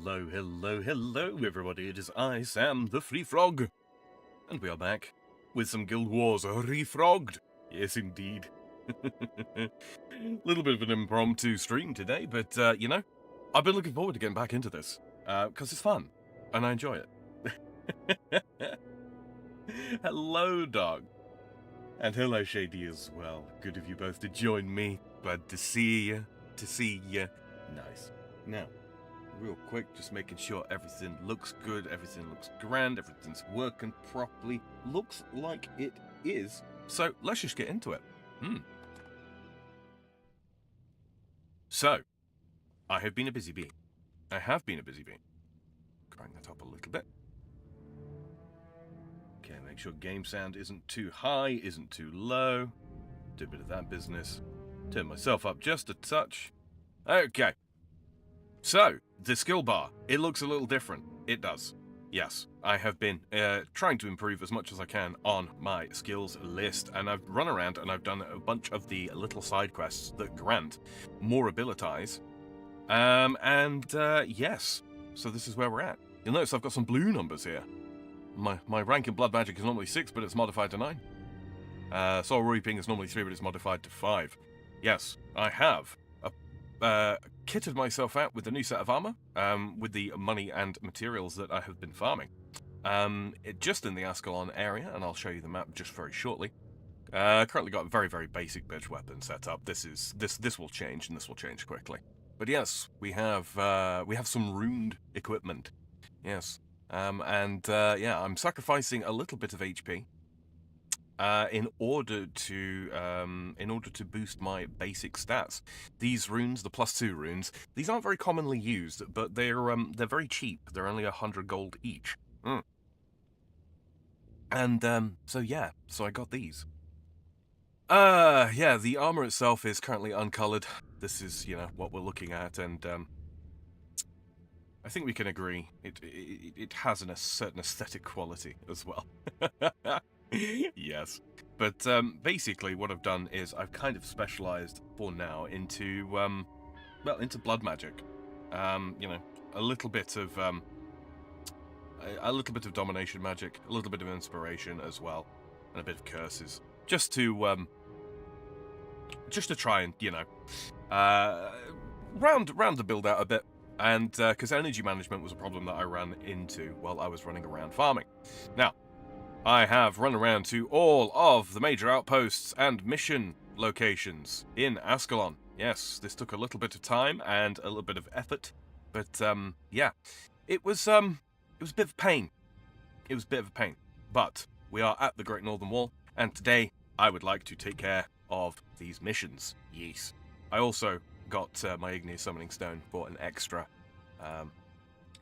Hello, everybody. It is I, Sam, the Free Frog. And we are back with some Guild Wars Refrogged. Yes, indeed. Little bit of an impromptu stream today, but, I've been looking forward to getting back into this, because it's fun, and I enjoy it. Hello, dog. And hello, Shady, as well. Good of you both to join me. Glad to see you. Nice. Now, real quick, just making sure everything looks good, everything looks grand, everything's working properly. Looks like it is. So, let's just get into it. So, I have been a busy bee. Crank that up a little bit. Okay, make sure game sound isn't too high, isn't too low. Do a bit of that business. Turn myself up just a touch. Okay. So, the skill bar, it looks a little different. It does. Yes, I have been trying to improve as much as I can on my skills list, and I've run around and I've done a bunch of the little side quests that grant more abilities. Yes, so this is where we're at. You'll notice I've got some blue numbers here. My rank in Blood Magic is normally 6, but it's modified to 9. Soul Reaping is normally 3, but it's modified to 5. Yes, I have kitted myself out with a new set of armor, with the money and materials that I have been farming. Just in the Ascalon area, and I'll show you the map just very shortly. Currently got a very, very basic bitch weapon set up. This will change, and this will change quickly. But yes, we have some runed equipment. Yes. Yeah, I'm sacrificing a little bit of HP in order to boost my basic stats. These runes, the +2 runes, these aren't very commonly used, but they're very cheap. They're only 100 gold each. So yeah, so I got these. Yeah, the armor itself is currently uncolored. This is, what we're looking at, and I think we can agree it has a certain aesthetic quality as well. Yes. But basically what I've done is I've kind of specialized for now into blood magic. A little bit of domination magic, a little bit of inspiration as well, and a bit of curses. Just to try and, round the build out a bit. And because energy management was a problem that I ran into while I was running around farming. Now, I have run around to all of the major outposts and mission locations in Ascalon. Yes, this took a little bit of time and a little bit of effort, but yeah, it was a bit of pain. But we are at the Great Northern Wall, and today I would like to take care of these missions. Yes. I also got my Igneous Summoning Stone for an extra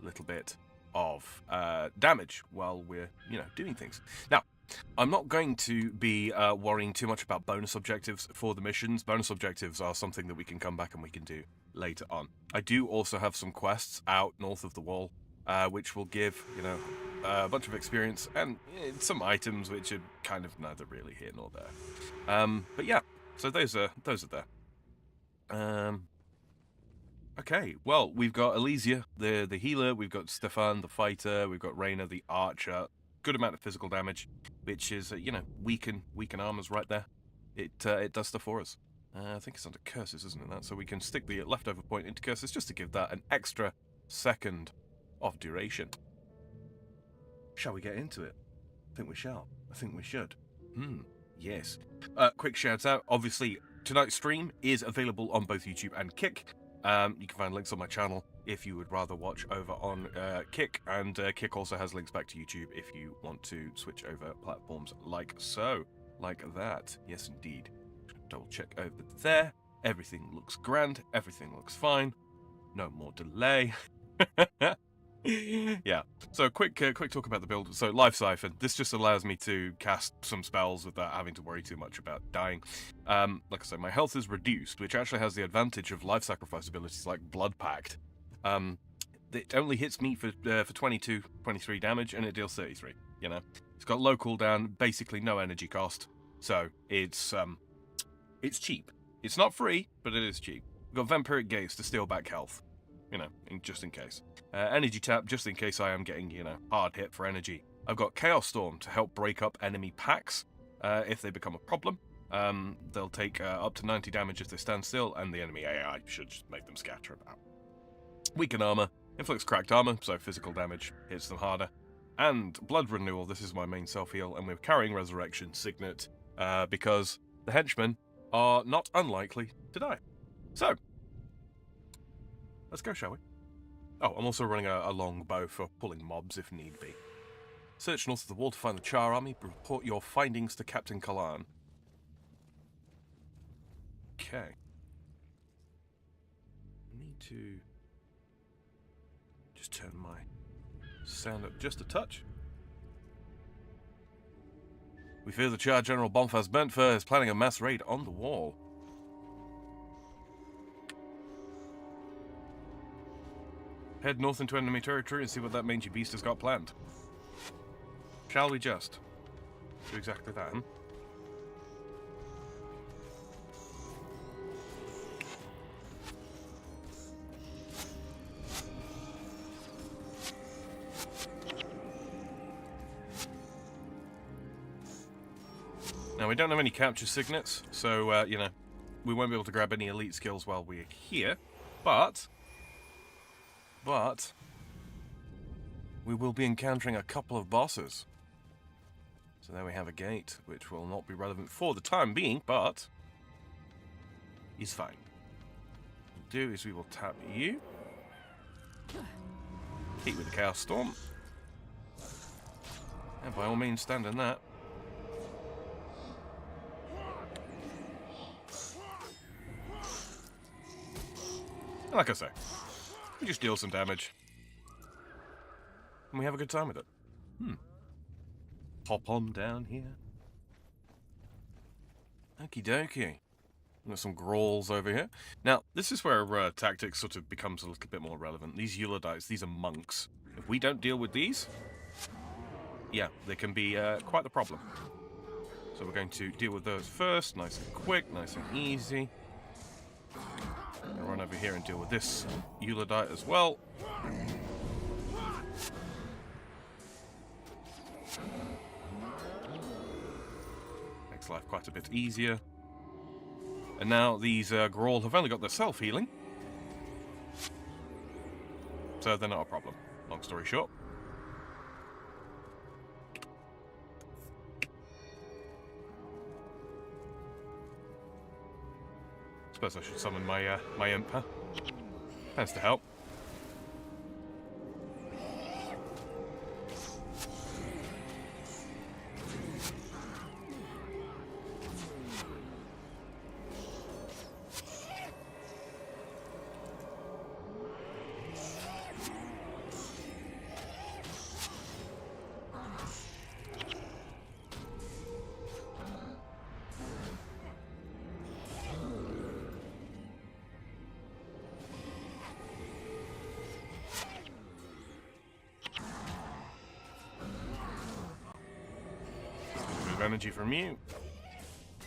little bit of damage while we're, doing things. Now, I'm not going to be worrying too much about bonus objectives for the missions. Bonus objectives are something that we can come back and we can do later on. I do also have some quests out north of the wall, which will give, a bunch of experience and some items which are kind of neither really here nor there. But yeah, so those are there. Okay, well, we've got Elysia, the healer, we've got Stefan, the fighter, we've got Reyna, the archer. Good amount of physical damage, which is, weaken armors right there. It does stuff for us. I think it's under curses, isn't it, that? So we can stick the leftover point into curses just to give that an extra second of duration. Shall we get into it? I think we shall. I think we should. Yes. Quick shout out, obviously, tonight's stream is available on both YouTube and Kick. You can find links on my channel if you would rather watch over on Kick, and Kick also has links back to YouTube if you want to switch over platforms like so, like that. Yes, indeed. Double check over there. Everything looks grand. Everything looks fine. No more delay. Yeah. So quick talk about the build. So Life Siphon. This just allows me to cast some spells without having to worry too much about dying. Like I said, my health is reduced, which actually has the advantage of life sacrifice abilities like Blood Pact. It only hits me for 22, 23 damage, and it deals 33. It's got low cooldown, basically no energy cost. So it's cheap. It's not free, but it is cheap. We've got Vampiric Gaze to steal back health. you know, just in case. Energy tap, just in case I am getting, you know, hard hit for energy. I've got Chaos Storm to help break up enemy packs if they become a problem. They'll take up to 90 damage if they stand still, and the enemy AI should just make them scatter about. Weaken Armor, inflicts cracked armor, so physical damage hits them harder. And Blood Renewal, this is my main self-heal, and we're carrying Resurrection Signet because the henchmen are not unlikely to die. So, let's go, shall we? Oh, I'm also running a long bow for pulling mobs if need be. Search north of the wall to find the Char army. Report your findings to Captain Kalan. Okay. I need to just turn my sound up just a touch. We fear the Char General Bonfaz Burntfur is planning a mass raid on the wall. Head north into enemy territory and see what that mangy beast has got planned. Shall we just do exactly that? Now, we don't have any capture signets, so, you know, we won't be able to grab any elite skills while we're here, but we will be encountering a couple of bosses. So there we have a gate, which will not be relevant for the time being, but is fine. What we'll do is we will tap you, hit with the Chaos Storm, and by all means stand in that. And like I say, we just deal some damage, and we have a good time with it. Hop on down here. Okie dokie. There's some Grolls over here. Now, this is where tactics sort of becomes a little bit more relevant. These Eulodytes, these are monks. If we don't deal with these, yeah, they can be quite the problem. So we're going to deal with those first, nice and quick, nice and easy. I'll run over here and deal with this Eulodite as well. Makes life quite a bit easier. And now these Grawl have only got their self-healing, so they're not a problem, long story short. Suppose I should summon my my imp, huh? Tends to help. Energy from you.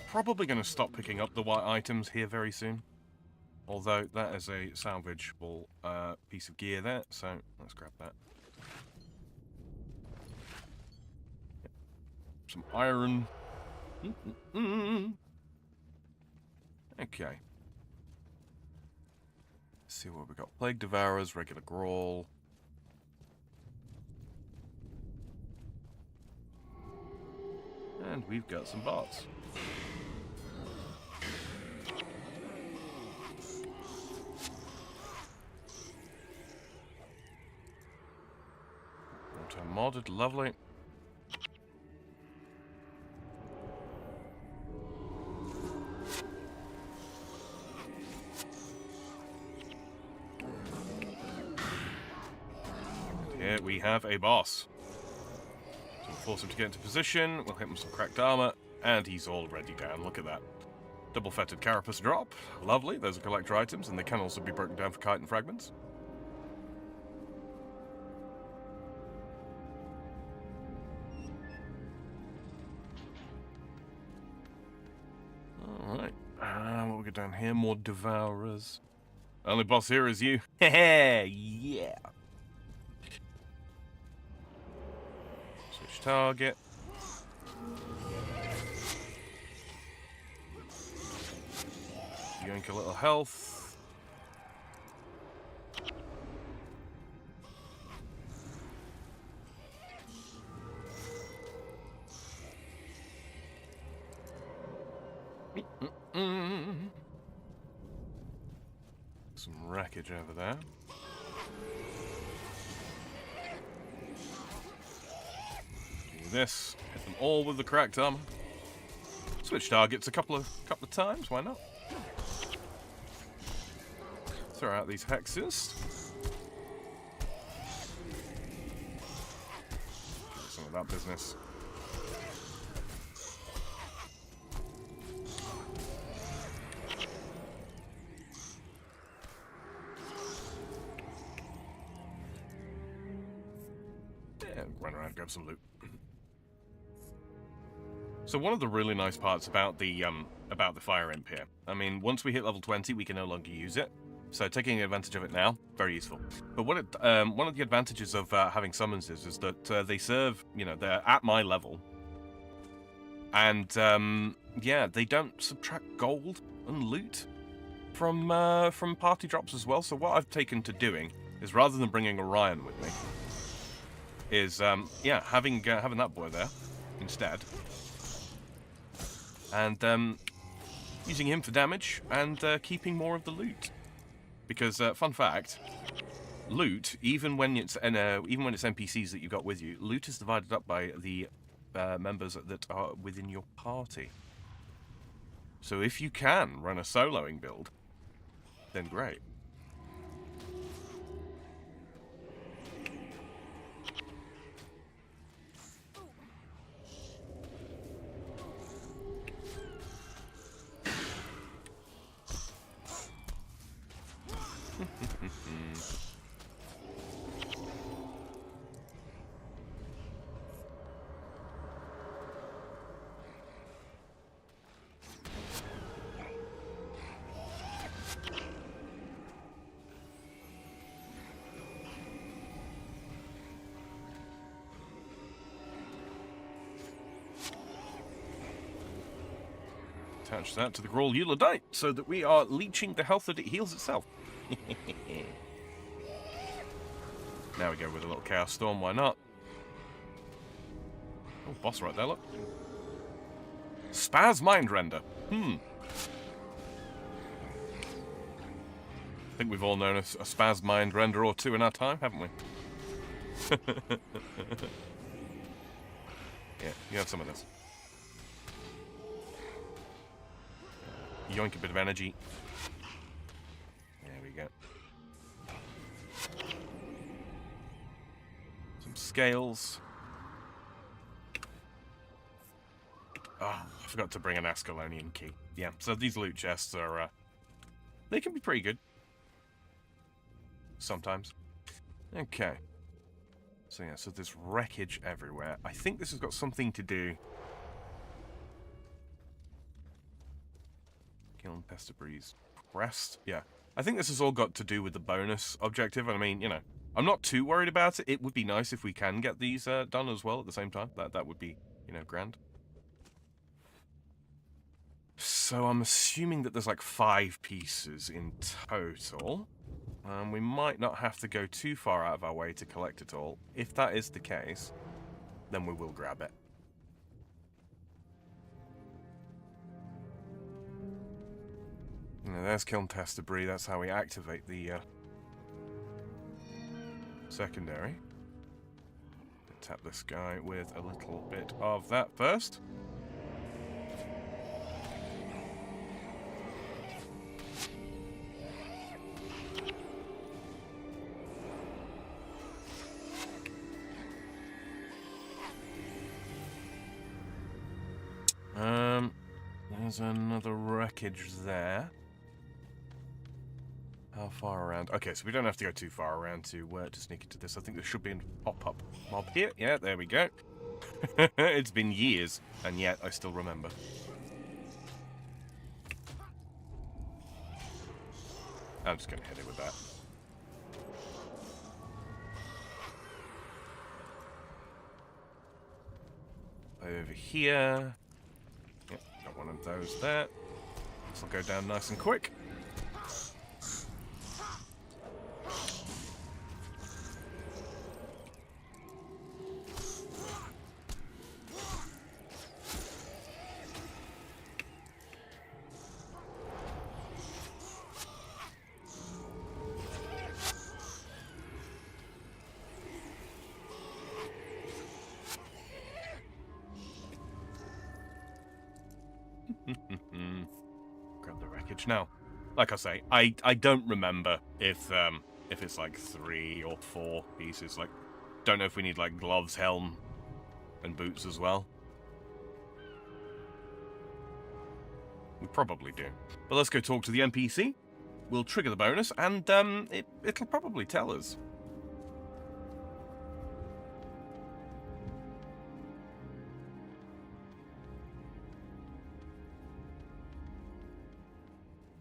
Probably going to stop picking up the white items here very soon. Although that is a salvageable piece of gear there, so let's grab that. Some iron. Okay. Let's see what we got. Plague Devourers, regular Grawl. And we've got some bots. Auto-modded, lovely. And here we have a boss. We'll force him to get into position, we'll hit him with some cracked armor, and he's already down. Look at that. Double fettered carapace drop. Lovely, those are collector items, and they can also be broken down for chitin fragments. Alright, what we got down here? More Devourers. Only boss here is you. Heh, yeah. Switch target. Yoink a little health. Some wreckage over there. Do this. Hit them all with the cracked armor. Switch targets a couple of times. Why not? Throw out these hexes. Some of that business. Run around, grab some loot. So one of the really nice parts about the fire imp here, I mean, once we hit level 20, we can no longer use it. So taking advantage of it now, very useful. But what one of the advantages of having summons is that they serve, you know, they're at my level, and yeah, they don't subtract gold and loot from party drops as well. So what I've taken to doing is, rather than bringing Orion with me, is yeah, having that boy there instead, and using him for damage and keeping more of the loot. Because fun fact, loot, even when it's NPCs that you got with you, loot is divided up by the members that are within your party. So if you can run a soloing build, then great. Attach that to the Grawl Euladite so that we are leeching the health that it heals itself. Now we go with a little Chaos Storm, why not? Oh, boss right there, look. Spaz Mind Render. I think we've all known a Spaz Mind Render or two in our time, haven't we? Yeah, you have some of this. Yoink a bit of energy. There we go. Some scales. Oh, I forgot to bring an Ascalonian key. Yeah, so these loot chests are, they can be pretty good. Sometimes. Okay. So yeah, so there's wreckage everywhere. I think this has got something to do... Kiln Pestibreeze Crest. Yeah. I think this has all got to do with the bonus objective. I mean, you know, I'm not too worried about it. It would be nice if we can get these done as well at the same time. That would be, you know, grand. So I'm assuming that there's like 5 pieces in total. We might not have to go too far out of our way to collect it all. If that is the case, then we will grab it. There's Kiln Test Debris. That's how we activate the secondary. Tap this guy with a little bit of that first. There's another wreckage there. How far around? Okay, so we don't have to go too far around to sneak into this. I think there should be a pop-up mob here. Yeah, there we go. It's been years, and yet I still remember. I'm just going to hit it with that. Over here. Yep, got one of those there. This will go down nice and quick. Grab the wreckage now. Like I say, I don't remember if it's like 3 or 4 pieces. Like, don't know if we need like gloves, helm, and boots as well. We probably do. But let's go talk to the NPC. We'll trigger the bonus, and it'll probably tell us.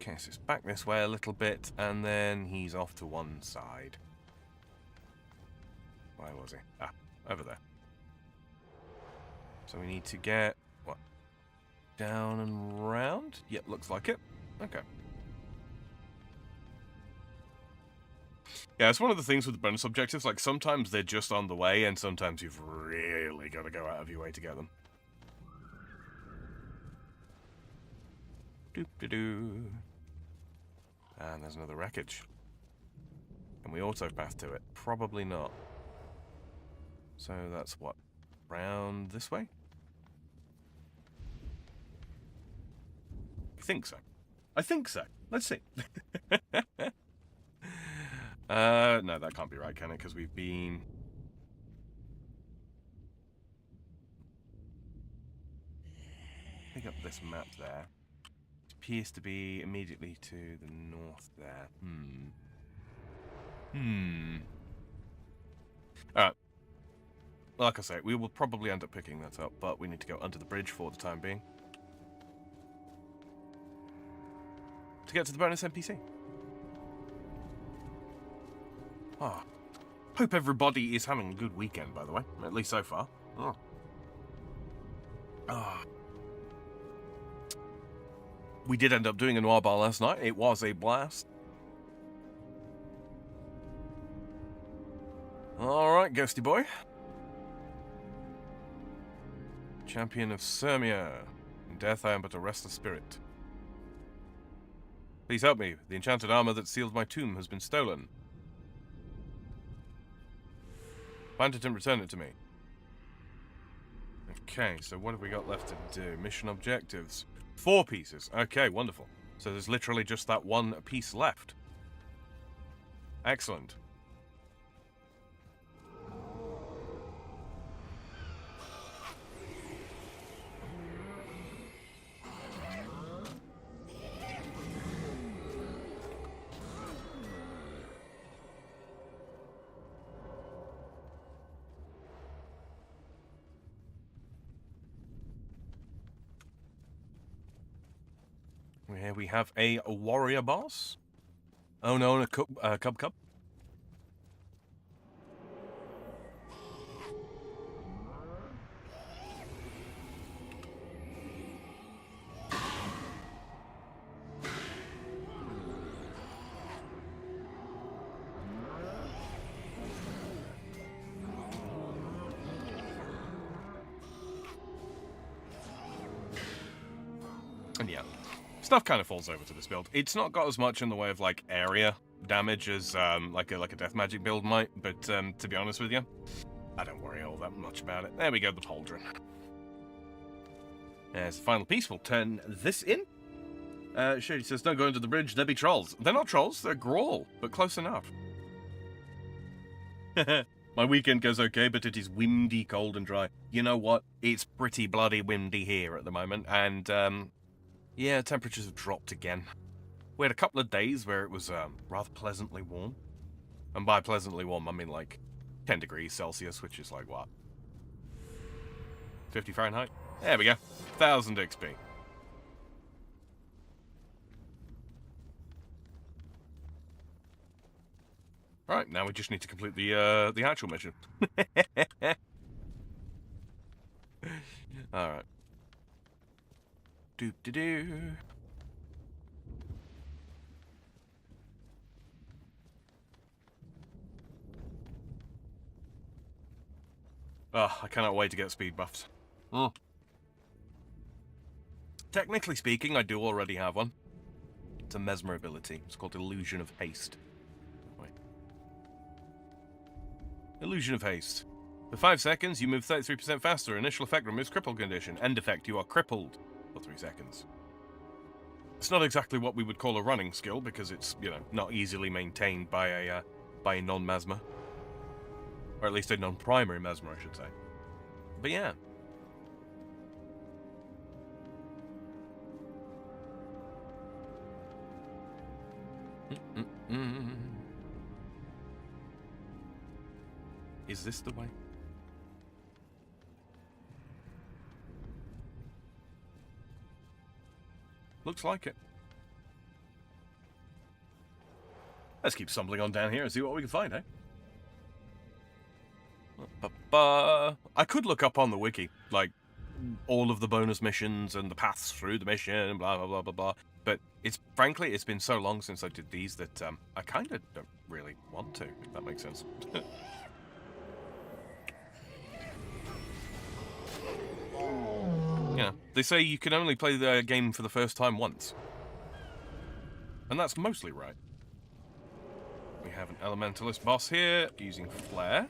Okay, so it's back this way a little bit, and then he's off to one side. Where was he? Ah, over there. So we need to get, what, down and round? Yep, looks like it. Okay. Yeah, it's one of the things with the bonus objectives, like sometimes they're just on the way, and sometimes you've really got to go out of your way to get them. Doop-de-doo. And there's another wreckage. Can we autopath to it? Probably not. So that's what? Round this way? I think so. I think so. Let's see. No, that can't be right, can it? Because we've been... Pick up this map there. It appears to be immediately to the north there. Alright. Like I say, we will probably end up picking that up, but we need to go under the bridge for the time being. To get to the bonus NPC. Ah. Hope everybody is having a good weekend, by the way. At least so far. Oh. Ah. We did end up doing a noir bar last night. It was a blast. Alright, ghosty boy. Champion of Sirmia. In death I am but a restless spirit. Please help me. The enchanted armor that sealed my tomb has been stolen. Find it and return it to me. Okay, so what have we got left to do? Mission objectives. 4 pieces. Okay, wonderful. So there's literally just that one piece left. Excellent. Here we have a warrior boss. Oh no, and a cub. And yeah. Stuff kind of falls over to this build. It's not got as much in the way of like area damage as like a death magic build might, but to be honest with you, I don't worry all that much about it. There we go, the pauldron. As the final piece, we'll turn this in. Shady says, don't go into the bridge, there be trolls. They're not trolls, they're Grawl, but close enough. My weekend goes okay, but it is windy, cold and dry. You know what? It's pretty bloody windy here at the moment, and yeah, temperatures have dropped again. We had a couple of days where it was rather pleasantly warm. And by pleasantly warm, I mean like 10 degrees Celsius, which is like what? 50 Fahrenheit? There we go. 1000 XP. Right, now we just need to complete the actual mission. Alright. Doop-de-doo. Oh, I cannot wait to get speed buffs. Mm. Technically speaking, I do already have one. It's a mesmer ability. It's called Illusion of Haste. Wait. Illusion of Haste. For 5 seconds, you move 33% faster. Initial effect removes cripple condition. End effect, you are crippled for 3 seconds. It's not exactly what we would call a running skill, because it's, you know, not easily maintained by a non-mesmer. Or at least a non-primary mesmer, I should say. But yeah. Is this the way? Looks like it. Let's keep stumbling on down here and see what we can find, eh? I could look up on the wiki, like, all of the bonus missions and the paths through the mission, blah, blah, blah, blah, blah. But frankly, it's been so long since I did these that I kind of don't really want to, if that makes sense. Yeah, they say you can only play the game for the first time once. And that's mostly right. We have an elementalist boss here, using flare.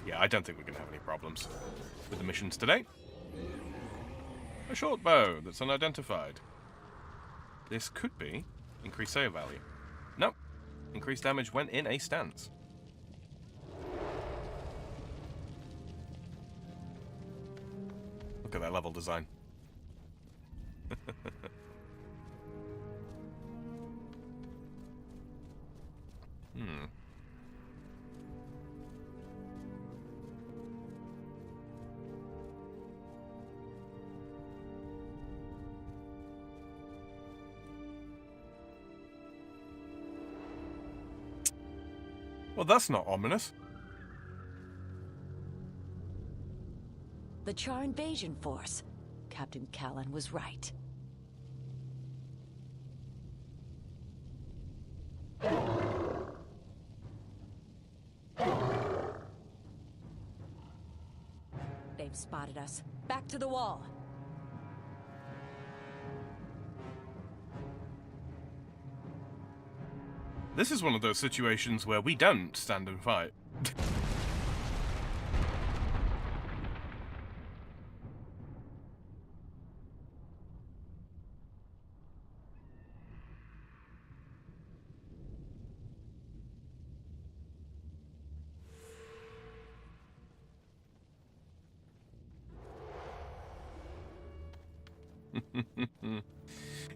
Yeah, I don't think we're going to have any problems with the missions today. A short bow that's unidentified. This could be increased save value. Nope. Increased damage when in a stance. Look at that level design. Well, that's not ominous. The Char invasion force. Captain Callan was right. They've spotted us. Back to the wall. This is one of those situations where we don't stand and fight.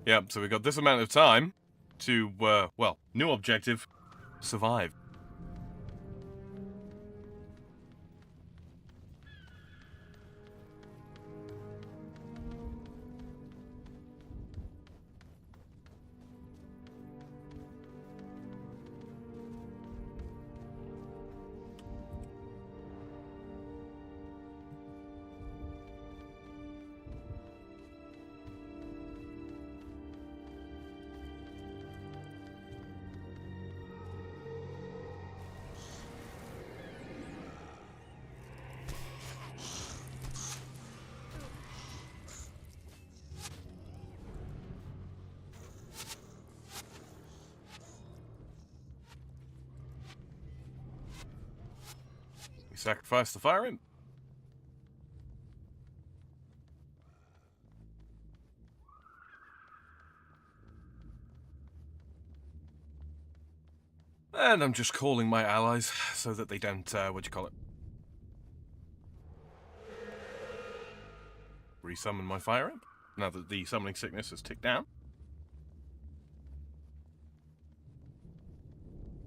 Yeah, so we got this amount of time to, well, new objective, survive. Sacrifice the fire imp. And I'm just calling my allies so that they don't, what do you call it? Resummon my fire imp, now that the summoning sickness has ticked down.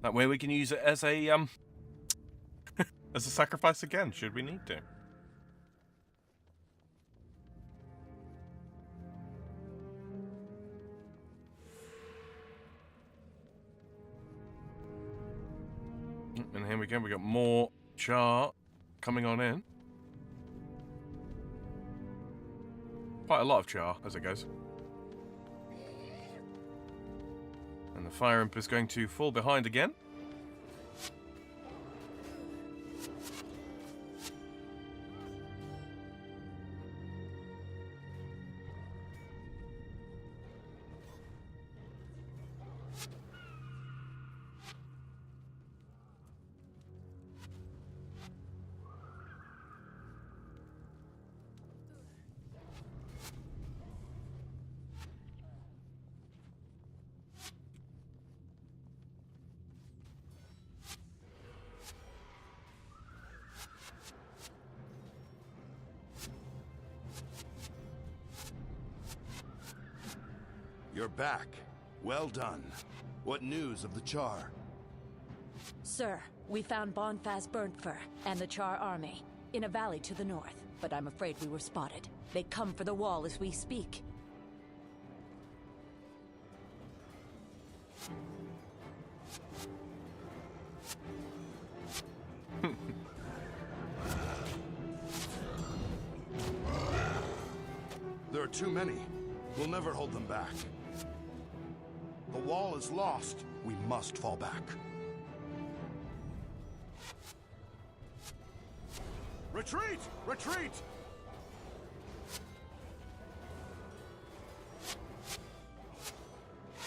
That way we can use it as a, as a sacrifice again, should we need to. we go. We got more char coming on in. Quite a lot of char as it goes. And the fire imp is going to fall behind again. You're back. Well done. What news of the Char? Sir, we found Bonfaz Burntfur and the Char army in a valley to the north, but I'm afraid we were spotted. They come for the wall as we speak. There are too many. We'll never hold them back. The wall is lost. We must fall back. Retreat! Retreat!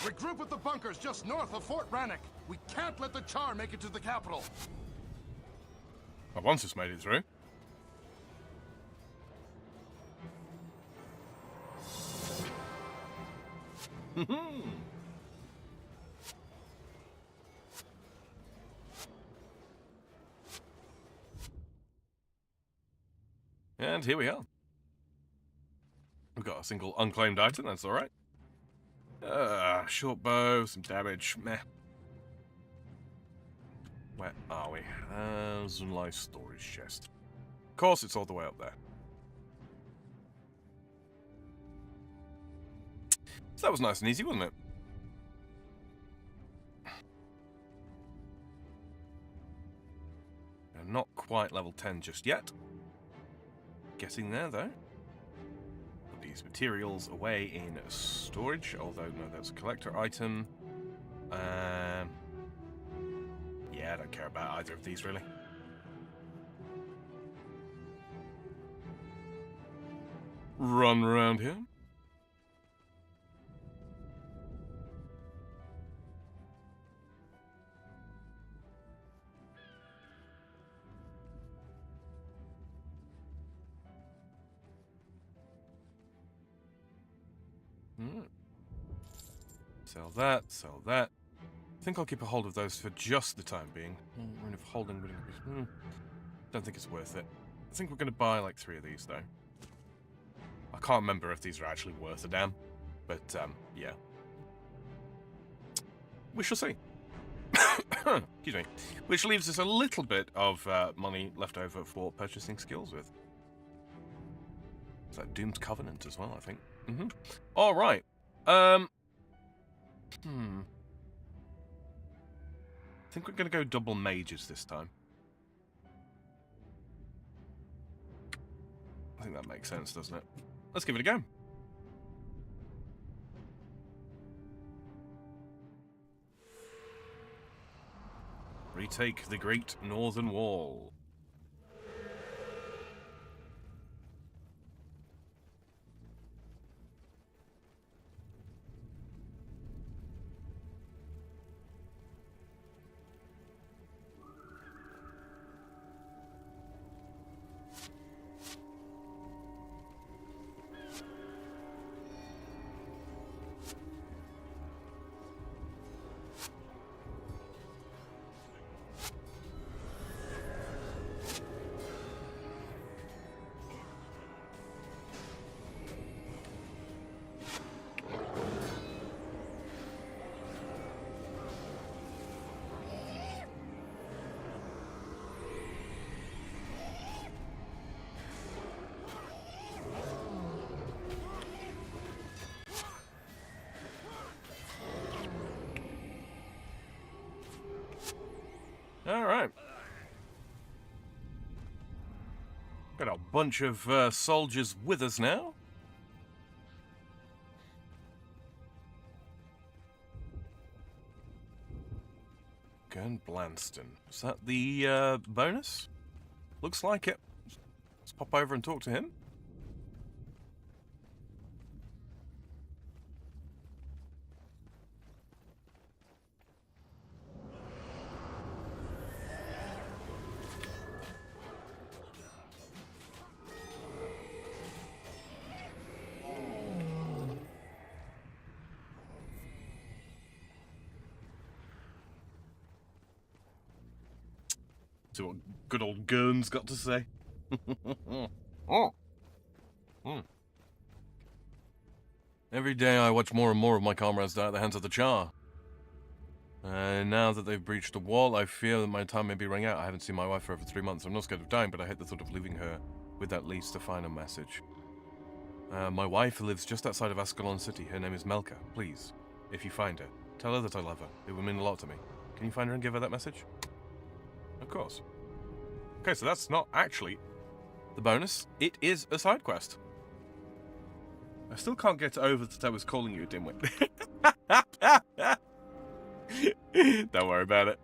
Regroup at the bunkers just north of Fort Rannoch. We can't let the Char make it to the capital. Well, once it's made it through. And here we are. We've got a single unclaimed item, that's alright. Short bow, some damage, meh. Where are we? Zunlai storage chest. Of course, it's all the way up there. So that was nice and easy, wasn't it? Now, not quite level 10 just yet. Getting there, though. Put these materials away in storage, although, no, that's a collector item. Yeah, I don't care about either of these, really. Run around here. Sell that, sell that. I think I'll keep a hold of those for just the time being. Rune of holding, don't think it's worth it. I think we're going to buy like 3 of these, though. I can't remember if these are actually worth a damn, but yeah. We shall see. Excuse me. Which leaves us a little bit of money left over for purchasing skills with. Is that Doom's Covenant as well, I think. All right. I think we're going to go double mages this time. I think that makes sense, doesn't it? Let's give it a go. Retake the Great Northern Wall. Got a bunch of soldiers with us now. Gun Blanston. Is that the bonus? Looks like it. Let's pop over and talk to him. See what good old Gurn's got to say. Oh. Every day I watch more and more of my comrades die at the hands of the Char. Now that they've breached the wall, I fear that my time may be running out. I haven't seen my wife for over 3 months. I'm not scared of dying, but I hate the thought of leaving her with at least a final message. My wife lives just outside of Ascalon City. Her name is Melka. Please, if you find her, tell her that I love her. It would mean a lot to me. Can you find her and give her that message? Of course. Okay, so that's not actually the bonus. It is a side quest. I still can't get over that I was calling you a dimwit. Don't worry about it.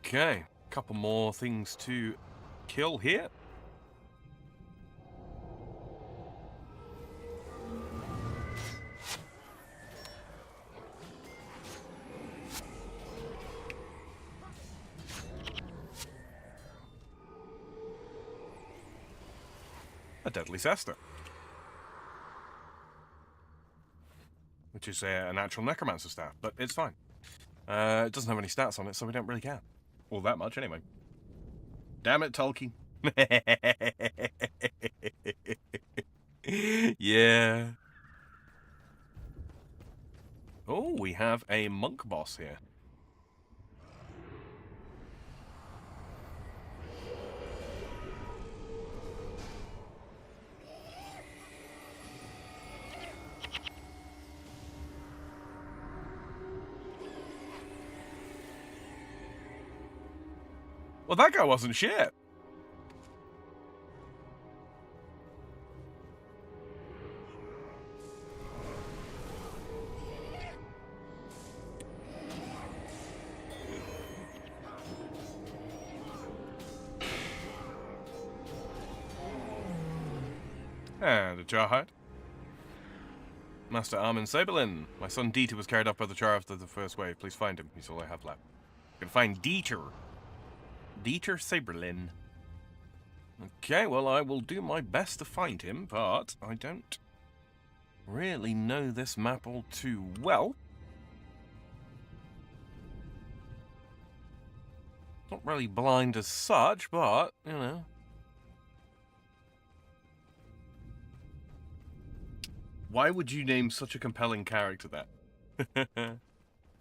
Okay, couple more things to kill here. A deadly Cester, which is a natural necromancer staff, but it's fine. It doesn't have any stats on it, so we don't really care. All that much, anyway. Damn it, Tolkien. Yeah. Oh, we have a monk boss here. Well, that guy wasn't shit. And a Jarhide. Master Armin Sabelin. My son Dieter was carried up by the Char after the first wave. Please find him. He's all I have left. I'm gonna find Dieter. Dieter Saberlin. Okay, well, I will do my best to find him, but I don't really know this map all too well. Not really blind as such, but, you know. Why would you name such a compelling character that?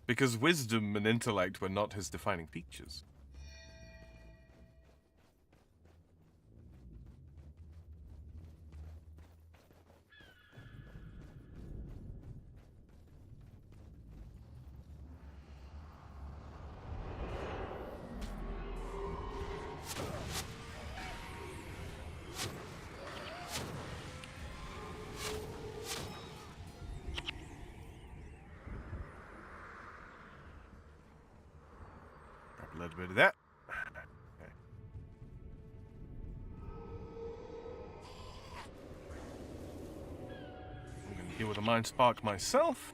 Because wisdom and intellect were not his defining features. A little bit of that. Okay. I'm going to deal with a mind spark myself.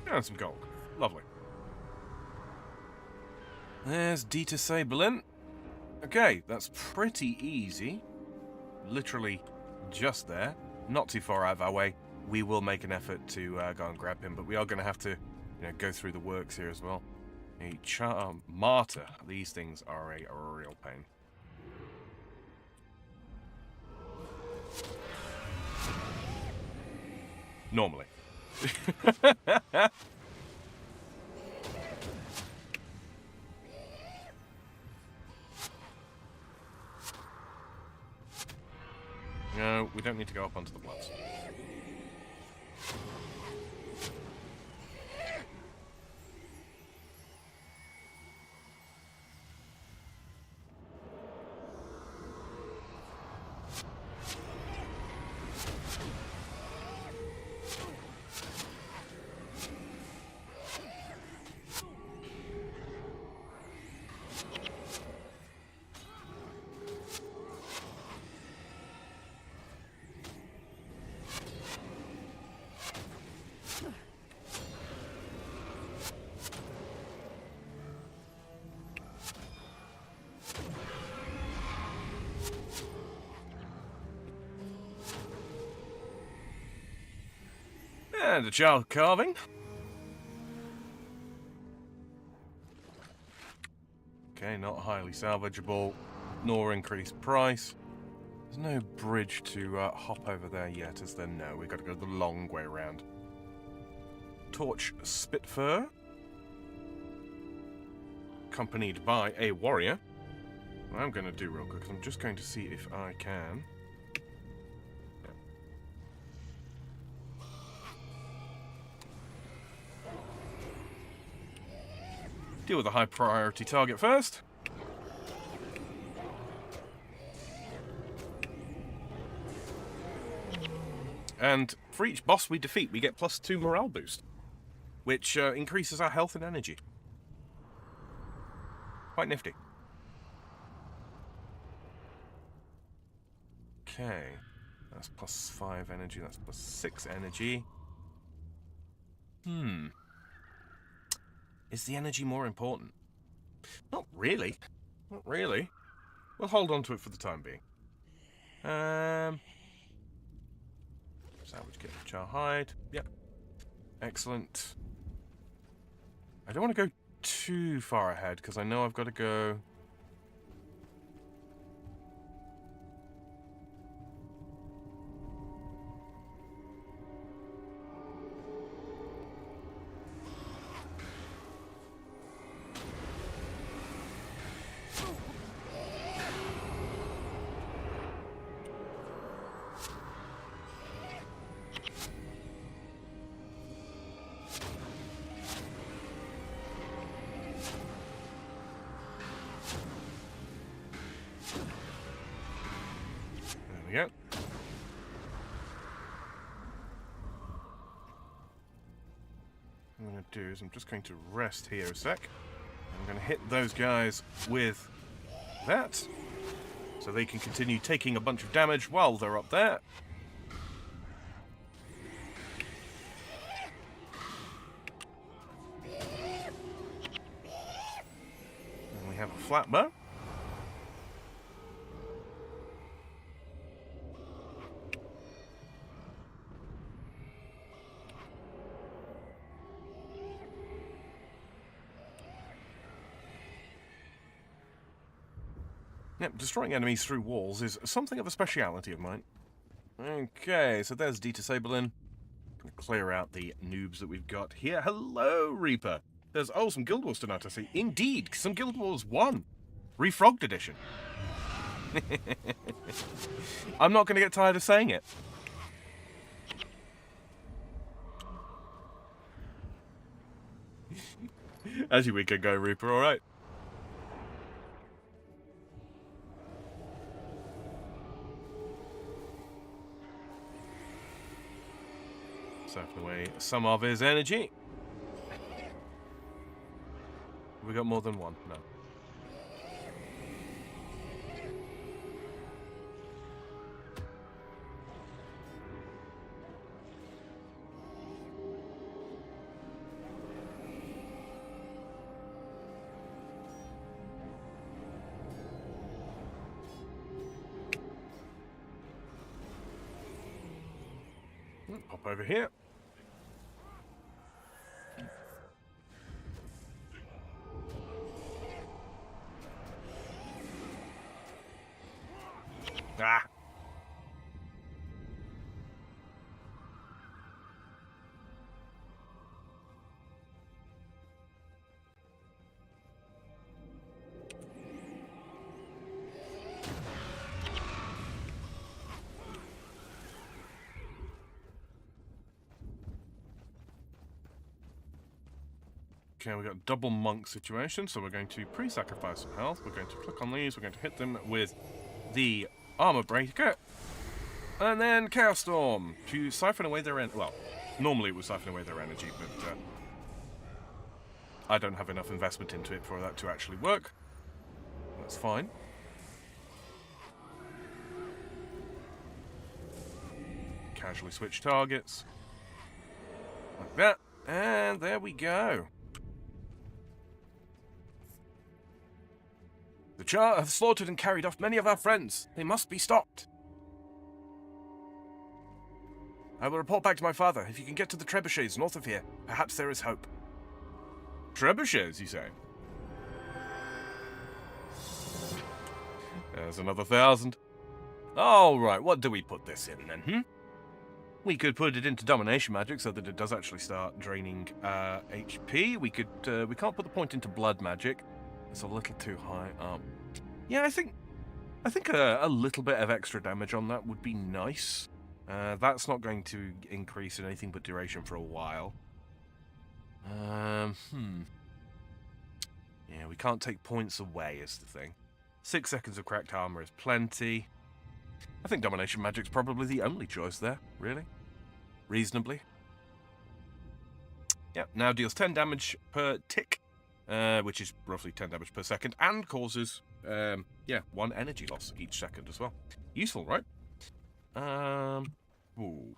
And some gold. Lovely. There's Dieter Saberlin. Okay, that's pretty easy. Literally just there. Not too far out of our way. We will make an effort to go and grab him, but we are going to have to, go through the works here as well. A martyr. These things are a real pain. Normally. No, we don't need to go up onto the bloods. And a child carving. Okay, not highly salvageable, nor increased price. There's no bridge to hop over there yet, is there? No, we've got to go the long way around. Torch Spitfire. Accompanied by a warrior. What I'm going to do real quick is I'm just going to see if I can... deal with a high priority target first. And for each boss we defeat, we get +2 morale boost, which increases our health and energy. Quite nifty. Okay, that's +5 energy, that's +6 energy. Is the energy more important? Not really. Not really. We'll hold on to it for the time being. Salvage kit, char hide. Yep. Excellent. I don't want to go too far ahead because I know I've got to go... There we go. What I'm going to do is I'm just going to rest here a sec. I'm going to hit those guys with that, so they can continue taking a bunch of damage while they're up there. And we have a flat bow. Yep, destroying enemies through walls is something of a speciality of mine. Okay, so there's Detasabling. Gonna clear out the noobs that we've got here. Hello, Reaper! There's, oh, some Guild Wars tonight, I see. Indeed, some Guild Wars 1. Refrogged edition. I'm not going to get tired of saying it. As your weekend go, Reaper, alright? Sucking away some of his energy. Have we got more than one? No. Pop over here. Ah. Okay, we got a double monk situation, so we're going to pre-sacrifice some health. We're going to click on these. We're going to hit them with the armor breaker, and then Chaos Storm to siphon away their energy. Well, normally it would siphon away their energy, but I don't have enough investment into it for that to actually work. That's fine. Casually switch targets like that, and there we go. The Jar have slaughtered and carried off many of our friends. They must be stopped. I will report back to my father. If you can get to the trebuchets north of here, perhaps there is hope. Trebuchets, you say? There's another 1,000. All right, what do we put this in then, We could put it into domination magic so that it does actually start draining HP. We can't put the point into blood magic. It's a little too high up. Yeah, I think a little bit of extra damage on that would be nice. That's not going to increase in anything but duration for a while. Yeah, we can't take points away is the thing. 6 seconds of cracked armor is plenty. I think domination magic's probably the only choice there, really. Reasonably. Yeah, now deals 10 damage per tick. Which is roughly 10 damage per second, and causes, 1 energy loss each second as well. Useful, right? Ooh.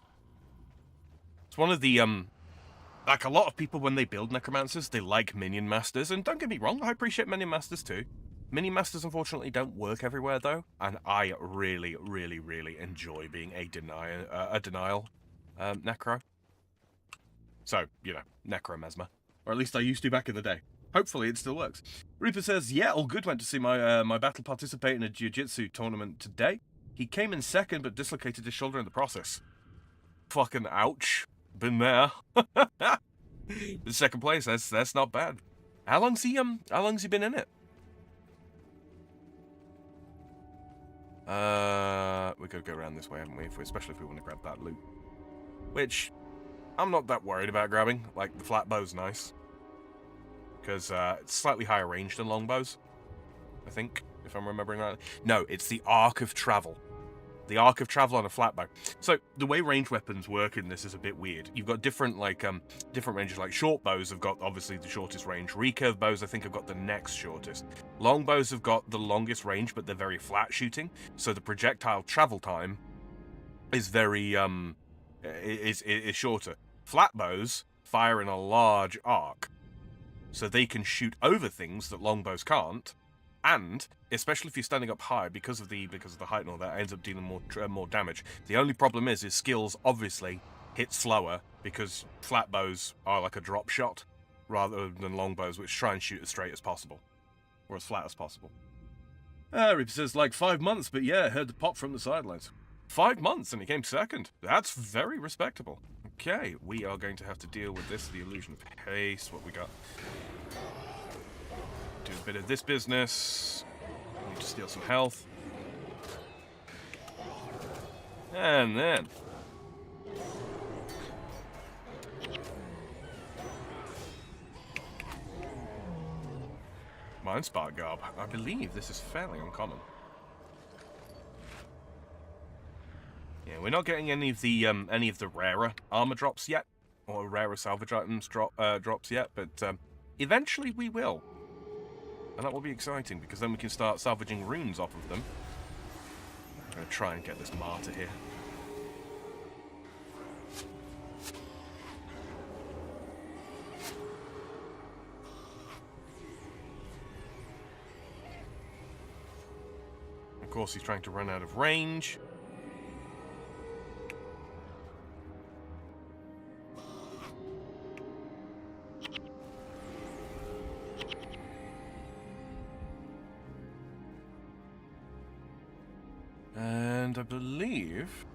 It's one of the, like a lot of people when they build necromancers, they like minion masters, and don't get me wrong, I appreciate minion masters too. Minion masters unfortunately don't work everywhere though, and I really, really, really enjoy being a denial necro. So, you know, necromesmer. Or at least I used to back in the day. Hopefully it still works. Reaper says, yeah, all good. Went to see my battle participate in a jiu-jitsu tournament today. He came in second, but dislocated his shoulder in the process. Fucking ouch. Been there. The second place, that's not bad. How long's he been in it? We gotta go around this way, haven't we? Especially if we want to grab that loot. Which, I'm not that worried about grabbing. Like, the flat bow's nice. Because it's slightly higher range than longbows, I think, if I'm remembering right. No, it's the arc of travel. The arc of travel on a flat bow. So the way range weapons work in this is a bit weird. You've got different ranges. Like short bows have got obviously the shortest range. Recurve bows I think have got the next shortest. Long bows have got the longest range, but they're very flat shooting. So the projectile travel time is very is shorter. Flat bows fire in a large arc. So they can shoot over things that longbows can't, and especially if you're standing up high, because of the height and all that, ends up dealing more damage. The only problem is skills obviously hit slower because flat bows are like a drop shot rather than longbows, which try and shoot as straight as possible or as flat as possible. Reaper says like 5 months, but yeah, heard the pop from the sidelines. 5 months and he came second. That's very respectable. Okay, we are going to have to deal with this, the illusion of haste. What we got? Do a bit of this business. Need to steal some health. And then... Mind Spark Garb. I believe this is fairly uncommon. Yeah, we're not getting any of the rarer armor drops yet, or rarer salvage items drops yet, but eventually we will, and that will be exciting because then we can start salvaging runes off of them. I'm gonna try and get this martyr here. Of course, he's trying to run out of range. And I believe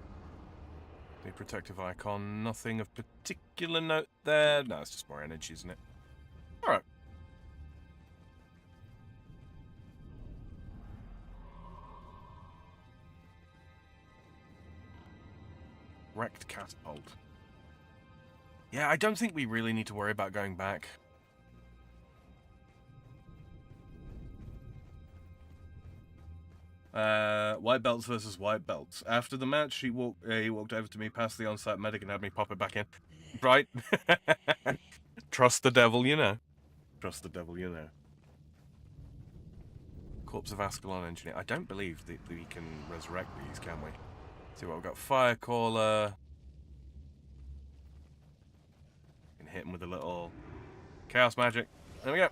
the protective icon, nothing of particular note there. No, it's just more energy, isn't it? Alright. Wrecked catapult. Yeah, I don't think we really need to worry about going back. White belts versus white belts. After the match, he walked over to me, passed the on-site medic, and had me pop it back in. Right? Trust the devil, you know. Trust the devil, you know. Corpse of Ascalon engineer. I don't believe that we can resurrect these, can we? See what we've got. Firecaller. Can hit him with a little chaos magic. There we go.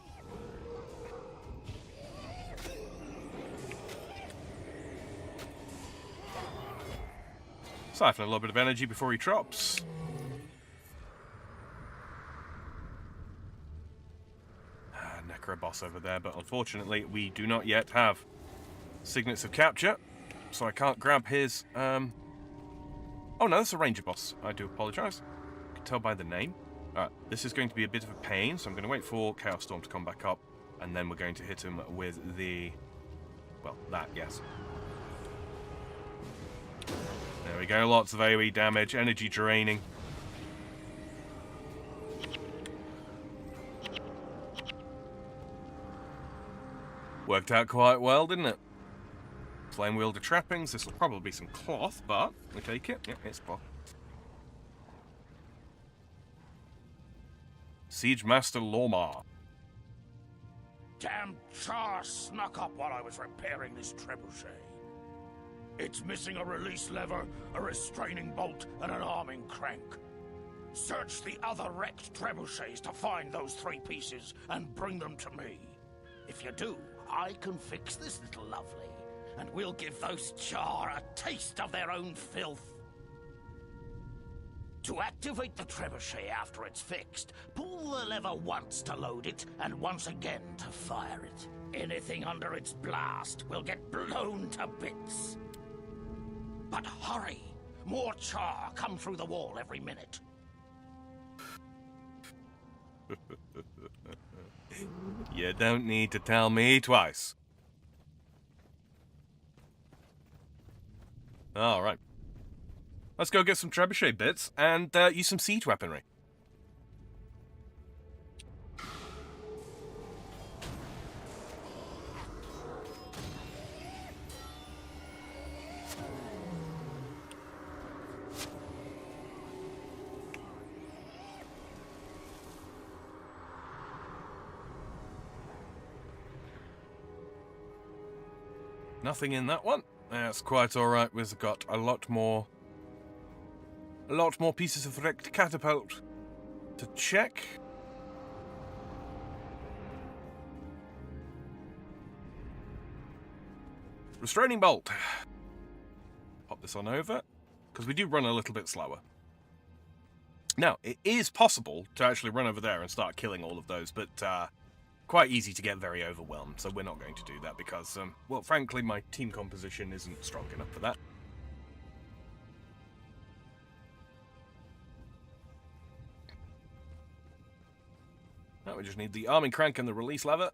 Siphon a little bit of energy before he drops. Necro boss over there, but unfortunately we do not yet have signets of capture, so I can't grab his. Oh no, that's a ranger boss. I do apologise. You can tell by the name. Alright, this is going to be a bit of a pain, so I'm going to wait for Chaos Storm to come back up, and then we're going to hit him with the. Well, that, yes. There we go, lots of AoE damage, energy draining. Worked out quite well, didn't it? Flame wielder trappings, this will probably be some cloth, but we take it. Yep, it's cloth. Siege Master Lormar. Damn char snuck up while I was repairing this trebuchet. It's missing a release lever, a restraining bolt, and an arming crank. Search the other wrecked trebuchets to find those 3 pieces and bring them to me. If you do, I can fix this little lovely, and we'll give those char a taste of their own filth. To activate the trebuchet after it's fixed, pull the lever once to load it, and once again to fire it. Anything under its blast will get blown to bits. But hurry! More char come through the wall every minute. You don't need to tell me twice. Alright. Let's go get some trebuchet bits and use some siege weaponry. Nothing in that one. That's quite alright. We've got a lot more pieces of wrecked catapult to check. Restraining bolt. Pop this on over, because we do run a little bit slower. Now, it is possible to actually run over there and start killing all of those, but quite easy to get very overwhelmed, so we're not going to do that because, well, frankly, my team composition isn't strong enough for that. Now we just need the arming crank and the release lever.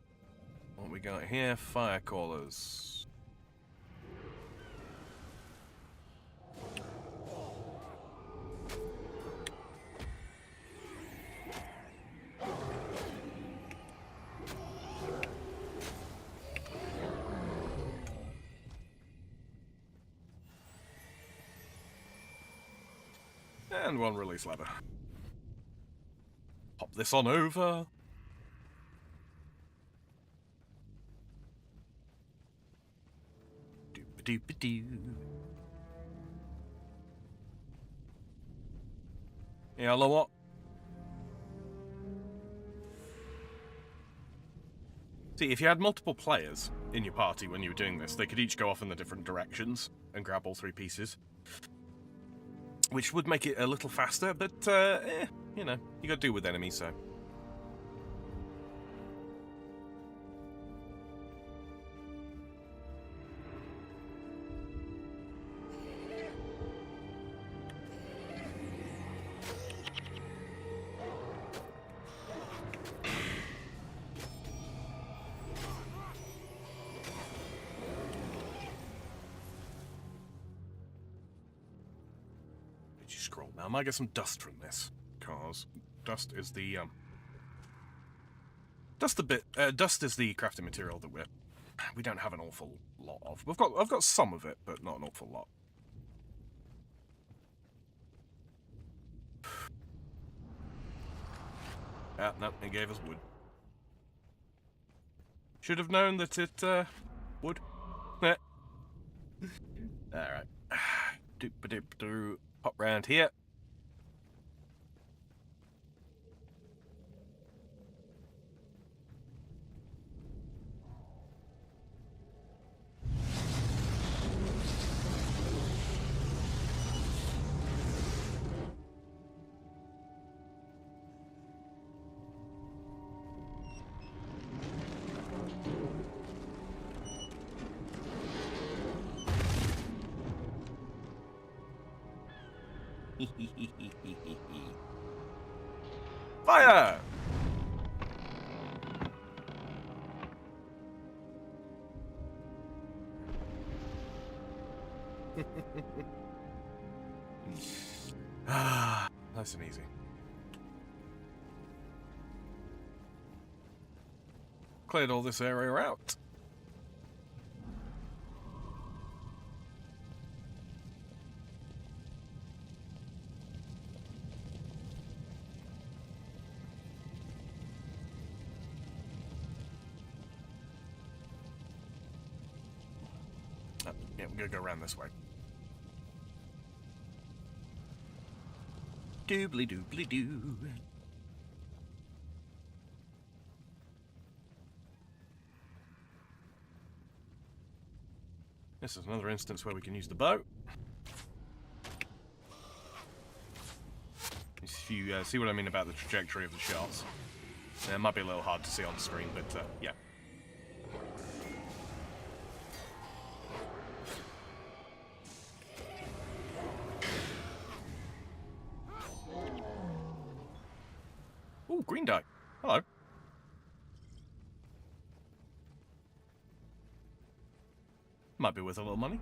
What we got here? Fire callers. And one release lever. Pop this on over. Doop-a-doop-a-doo. Yeah, hello what? See, if you had multiple players in your party when you were doing this, they could each go off in the different directions and grab all 3 pieces. Which would make it a little faster, but, you know, you gotta deal with enemies, so. energy scroll. Now, I might get some dust from this, because dust is the dust is the crafting material that we don't have an awful lot of. I've got some of it, but not an awful lot. Ah, no, it gave us wood. Should have known that it would. Alright. Doop-a-doop-doo. Pop round here. Fire! Ah, nice and easy. Cleared all this area out. Yeah, we're gonna go around this way. Doobly doobly doo. This is another instance where we can use the bow. If you see what I mean about the trajectory of the shots. It might be a little hard to see on screen, but yeah. Ooh, green dye. Hello. Might be worth a little money.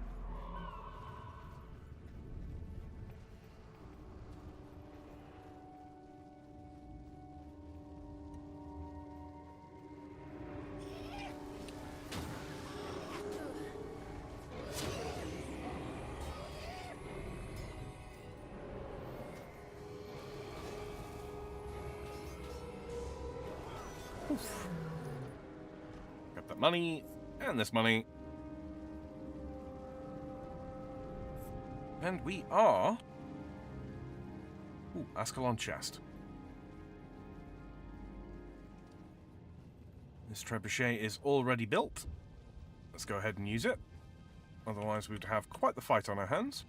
Oof. Got that money, and this money. And we are... Ooh, Ascalon chest. This trebuchet is already built. Let's go ahead and use it. Otherwise we'd have quite the fight on our hands.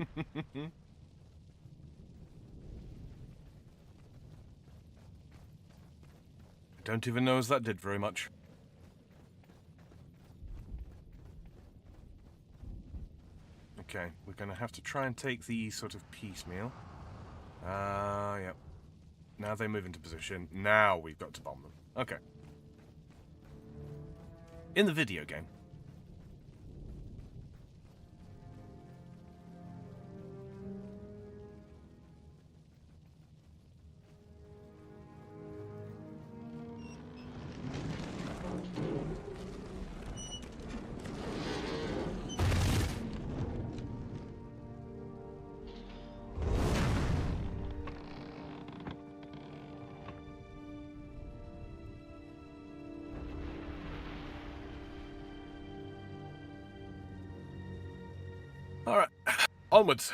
I don't even know as that did very much. Okay, we're going to have to try and take these sort of piecemeal. Yep. Now they move into position. Now we've got to bomb them. Okay. In the video game. Alright, onwards.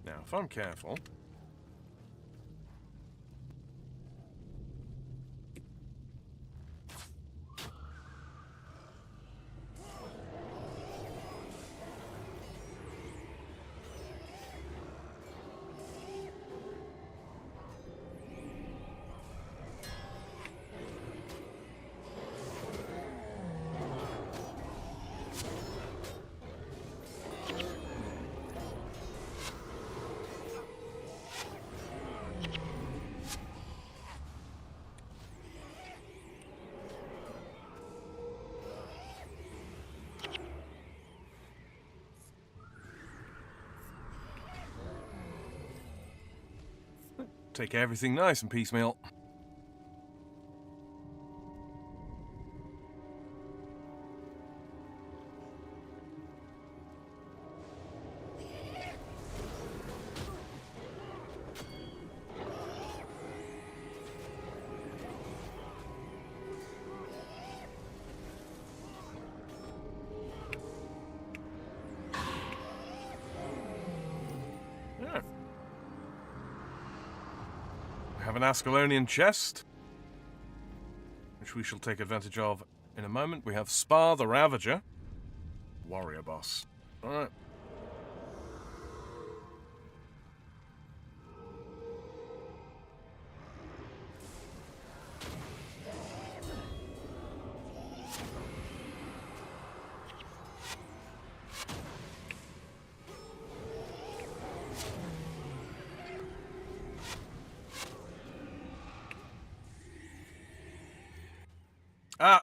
Now, if I'm careful... Take everything nice and piecemeal. Yeah. We have an Ascalonian chest, which we shall take advantage of in a moment. We have Spar the Ravager, warrior boss. Alright. Ah!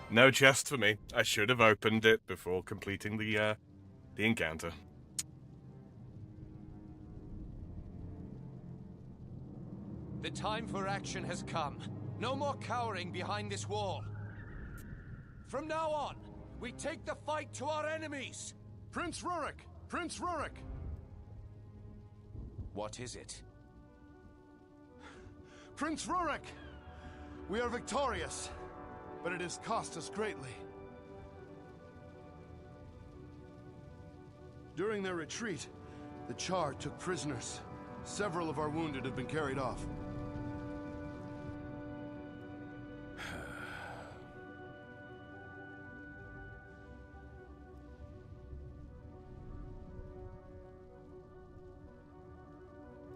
No chest for me. I should have opened it before completing the encounter. The time for action has come. No more cowering behind this wall. From now on, we take the fight to our enemies! Prince Rurik! Prince Rurik! What is it? Prince Rurik! We are victorious, but it has cost us greatly. During their retreat, the Char took prisoners. Several of our wounded have been carried off.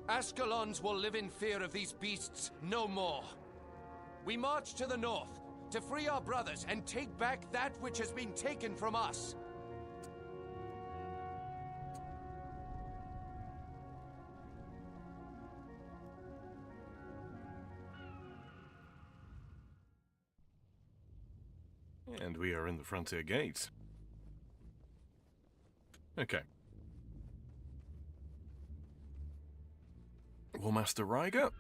Ascalons will live in fear of these beasts no more. We march to the north, to free our brothers and take back that which has been taken from us. And we are in the frontier gate. Okay. Warmaster Ryger.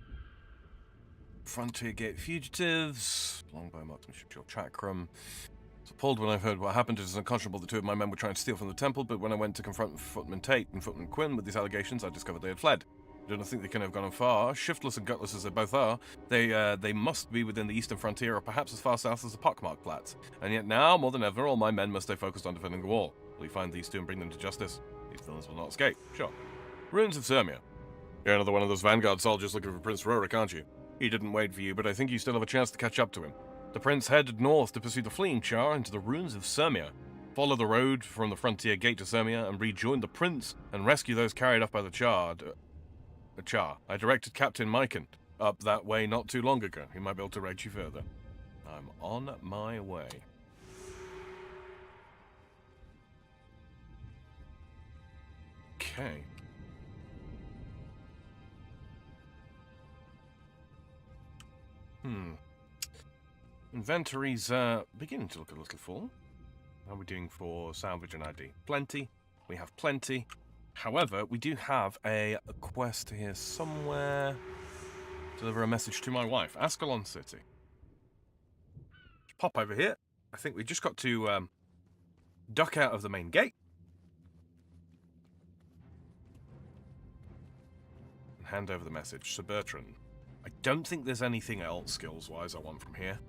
Frontier Gate fugitives. Longbow marksmanship, chakram. So appalled when I've heard what happened. It is unconscionable the two of my men were trying to steal from the temple, but when I went to confront Footman Tate and Footman Quinn with these allegations, I discovered they had fled. I do not think they can have gone far. Shiftless and gutless as they both are, they must be within the eastern frontier or perhaps as far south as the Pockmark Flats. And yet now, more than ever, all my men must stay focused on defending the wall. Will you find these two and bring them to justice? These villains will not escape. Sure. Ruins of Sirmia. You're another one of those Vanguard soldiers looking for Prince Rurik, aren't you? He didn't wait for you, but I think you still have a chance to catch up to him. The prince headed north to pursue the fleeing Char into the ruins of Sirmia. Follow the road from the frontier gate to Sirmia and rejoin the prince and rescue those carried off by the Char. I directed Captain Myken up that way not too long ago. He might be able to direct you further. I'm on my way. Okay. Inventory's beginning to look a little full. How are we doing for salvage and ID? Plenty. We have plenty. However, we do have a quest here somewhere. Deliver a message to my wife. Ascalon City. Pop over here. I think we just got to duck out of the main gate. And hand over the message. Sir Bertrand. I don't think there's anything else, skills-wise, I want from here.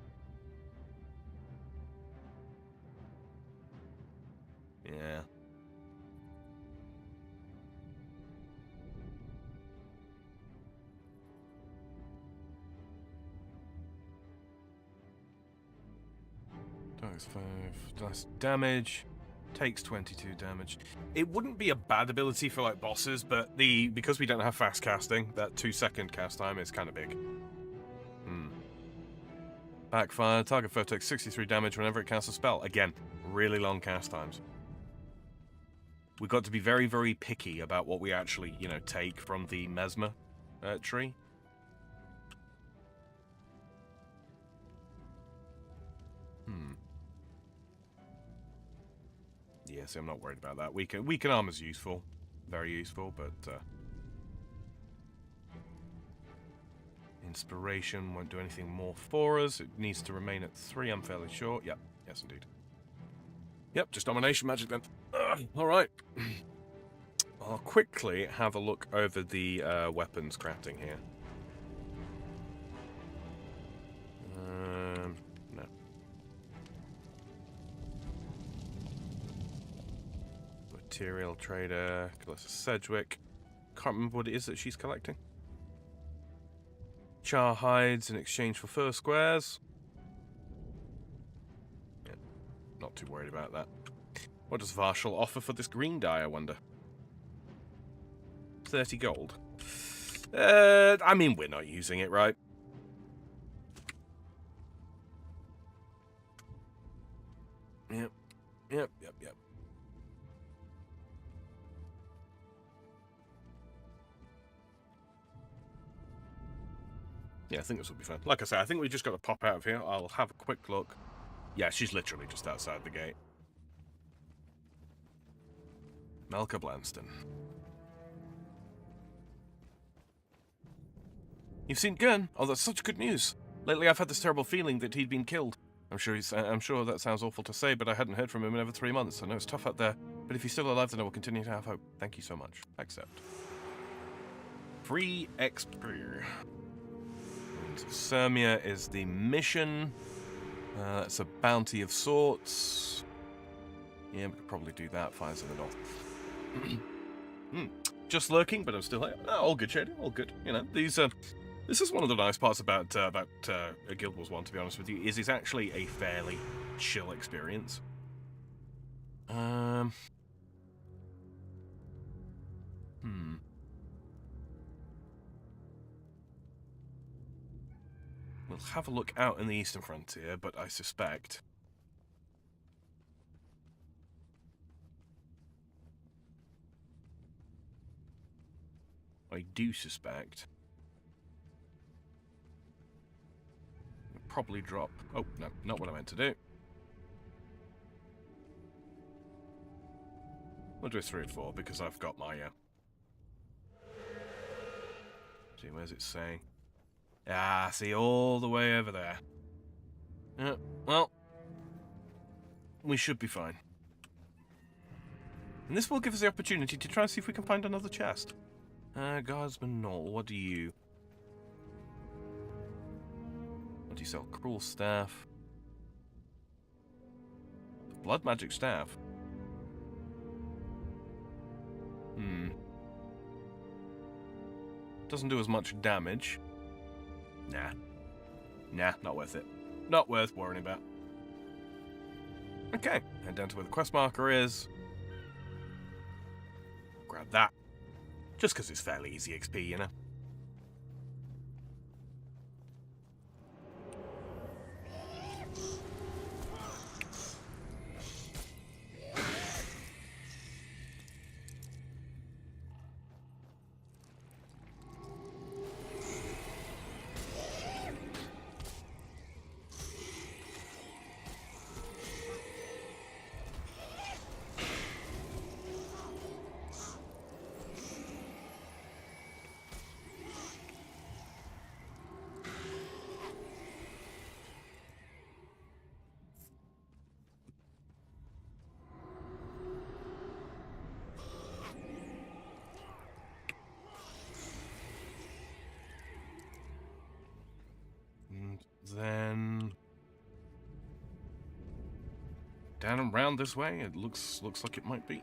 Yeah. Does 5 less damage. Takes 22 damage. It wouldn't be a bad ability for like bosses, but because we don't have fast casting, that 2-second cast time is kind of big. Backfire. Target foe takes 63 damage whenever it casts a spell. Again, really long cast times. We've got to be very, very picky about what we actually, take from the Mesmer tree. Yeah, see, I'm not worried about that. Weaken armor's useful. very useful, but inspiration won't do anything more for us. It needs to remain at 3, I'm fairly sure. Yep, yes indeed. Yep, just domination magic then. Alright. I'll quickly have a look over the weapons crafting here. No. Material trader, Calissa Sedgwick. Can't remember what it is that she's collecting. Char hides in exchange for fur squares. Yeah, not too worried about that. What does Varshal offer for this green dye, I wonder? 30 gold. I mean, we're not using it, right? Yep. Yeah, I think this will be fun. Like I say, I think we just got to pop out of here. I'll have a quick look. Yeah, she's literally just outside the gate. Melka Blanston. You've seen Gurn? Oh, that's such good news. Lately I've had this terrible feeling that he'd been killed. I'm sure that sounds awful to say, but I hadn't heard from him in over 3 months. I know it's tough out there, but if he's still alive, then I will continue to have hope. Thank you so much. Accept. Free XP. Sirmia is the mission. That's a bounty of sorts. Yeah, we could probably do that. Fires in the north. Just lurking, but I'm still here. Oh, all good, Shady. All good. You know, these. This is one of the nice parts about Guild Wars 1, to be honest with you, is it's actually a fairly chill experience. We'll have a look out in the Eastern Frontier, but I suspect... I do suspect... We'll probably drop... Oh, no, not what I meant to do. We'll do 3 or 4, because I've got my... See, where's it saying? Ah, see, all the way over there. Yeah, well, we should be fine. And this will give us the opportunity to try and see if we can find another chest. Guardsman Knoll, what do you... What do you sell? Cruel Staff. Blood Magic Staff. Doesn't do as much damage. Nah, not worth it. Not worth worrying about. Okay, head down to where the quest marker is. Grab that. Just because it's fairly easy XP, you know? Then down and round this way, it looks like it might be.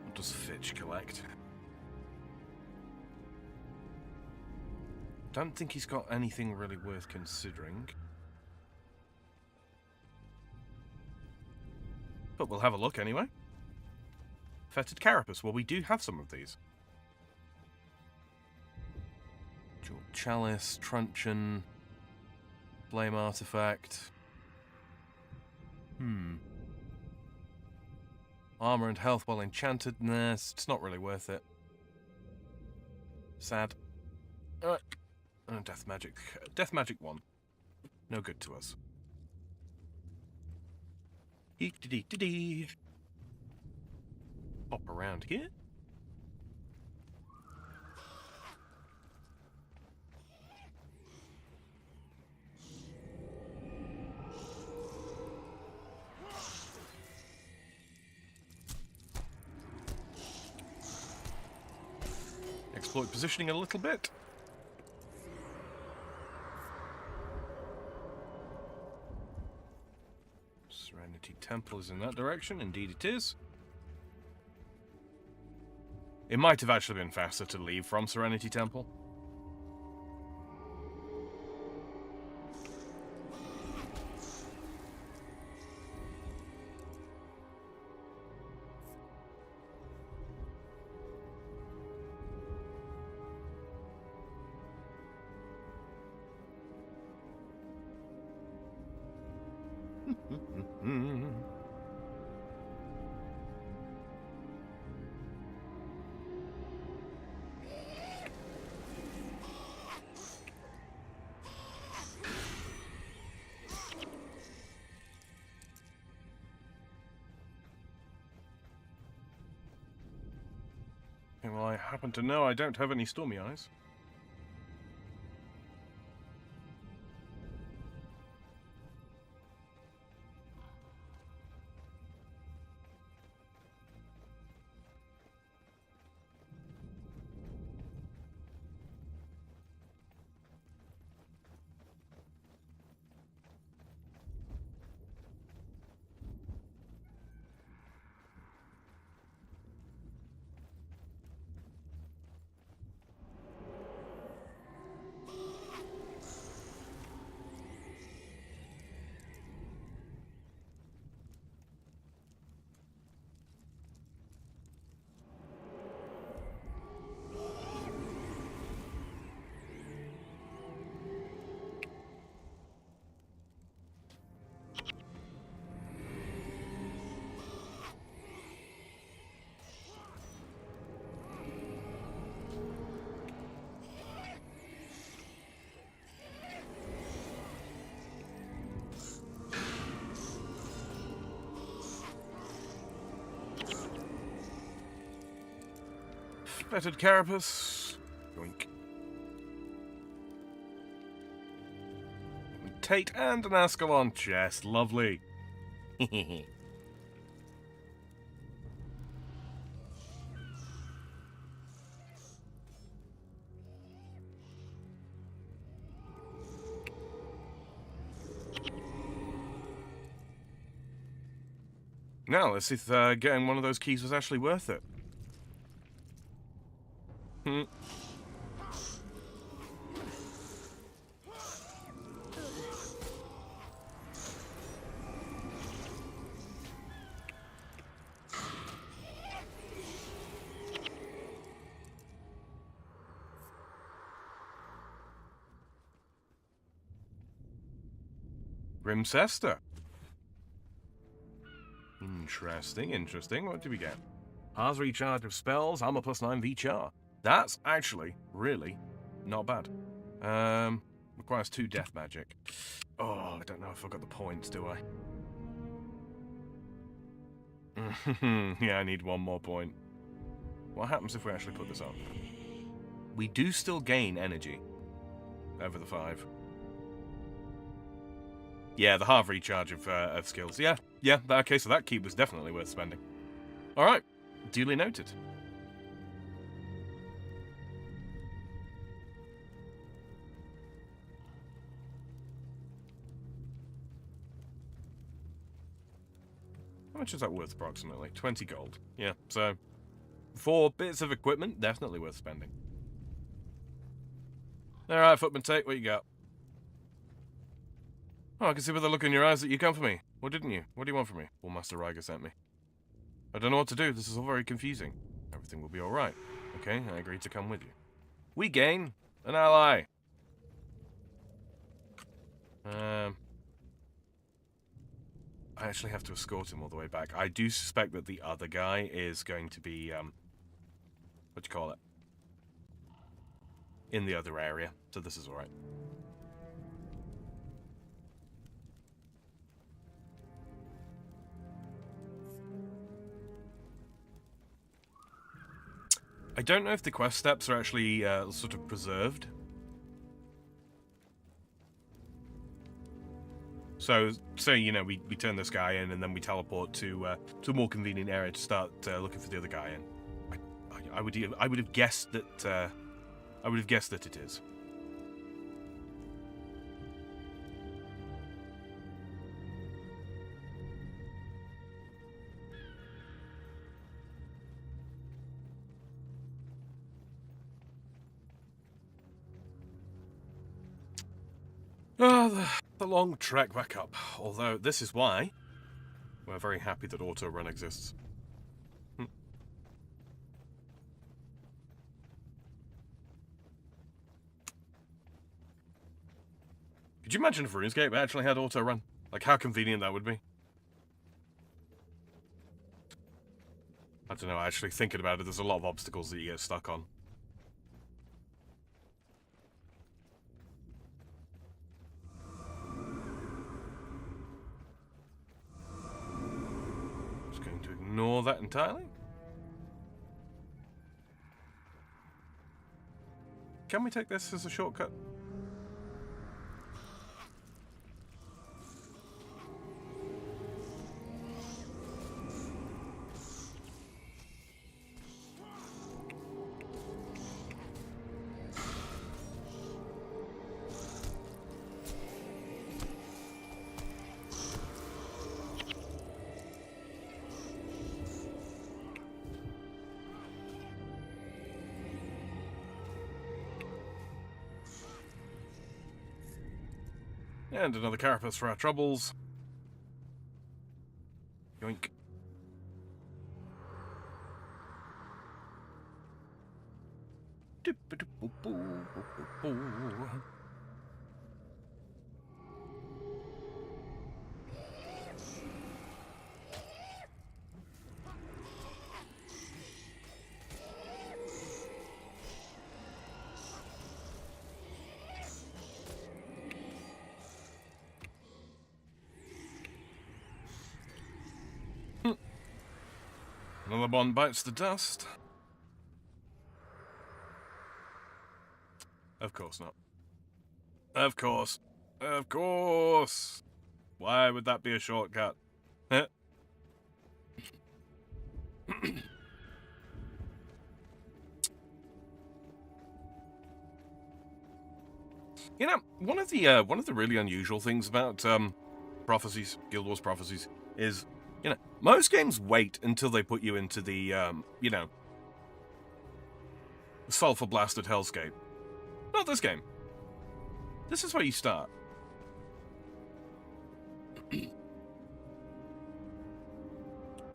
What does Fitch collect? Don't think he's got anything really worth considering. But we'll have a look anyway. Fetid Carapace. Well, we do have some of these. Jewel Chalice, Truncheon, Flame Artifact. Armor and health while enchanted. Nah, it's not really worth it. Sad. Death Magic. Death Magic 1. No good to us. Pop around here. Exploit positioning a little bit. Serenity Temple is in that direction. Indeed it is. It might have actually been faster to leave from Serenity Temple. Okay, well, I happen to know I don't have any Stormy Eyes. Fettered Carapace. Yoink. Tate and an Ascalon chest. Lovely. Now, let's see if getting one of those keys was actually worth it. Grimcester. Interesting, interesting. What do we get? Ours recharge of spells, armor +9 V-char. That's actually really not bad. Requires 2 death magic. Oh, I don't know if I've got the points, do I? Yeah, I need 1 more point. What happens if we actually put this on? We do still gain energy over the 5. Yeah, the half recharge of skills. Yeah, okay, so that key was definitely worth spending. Alright, duly noted. How much is that worth approximately? 20 gold. Yeah, so 4 bits of equipment, definitely worth spending. Alright, Footman Tate, what you got? Oh, I can see by the look in your eyes that you come for me. What didn't you? What do you want from me? Well, Master Ryger sent me. I don't know what to do. This is all very confusing. Everything will be alright. Okay, I agreed to come with you. We gain An ally. I actually have to escort him all the way back. I do suspect that the other guy is going to be, what do you call it? In the other area, so this is alright. I don't know if the quest steps are actually sort of preserved. So you know, we turn this guy in and then we teleport to a more convenient area to start looking for the other guy in. I would have guessed that it is. The long trek back up. Although this is why we're very happy that auto run exists. Could you imagine if RuneScape actually had auto run? Like how convenient that would be. I don't know, actually thinking about it, there's a lot of obstacles that you get stuck on. Just going to ignore that entirely. Can we take this as a shortcut? And another carapace for our troubles. Yoink. Another one bites the dust. Of course not. Of course. Of course. Why would that be a shortcut? Huh? You know, one of the really unusual things about Prophecies, Guild Wars Prophecies, is, you know, most games wait until they put you into the you know, sulfur blasted hellscape. Not this game. This is where you start.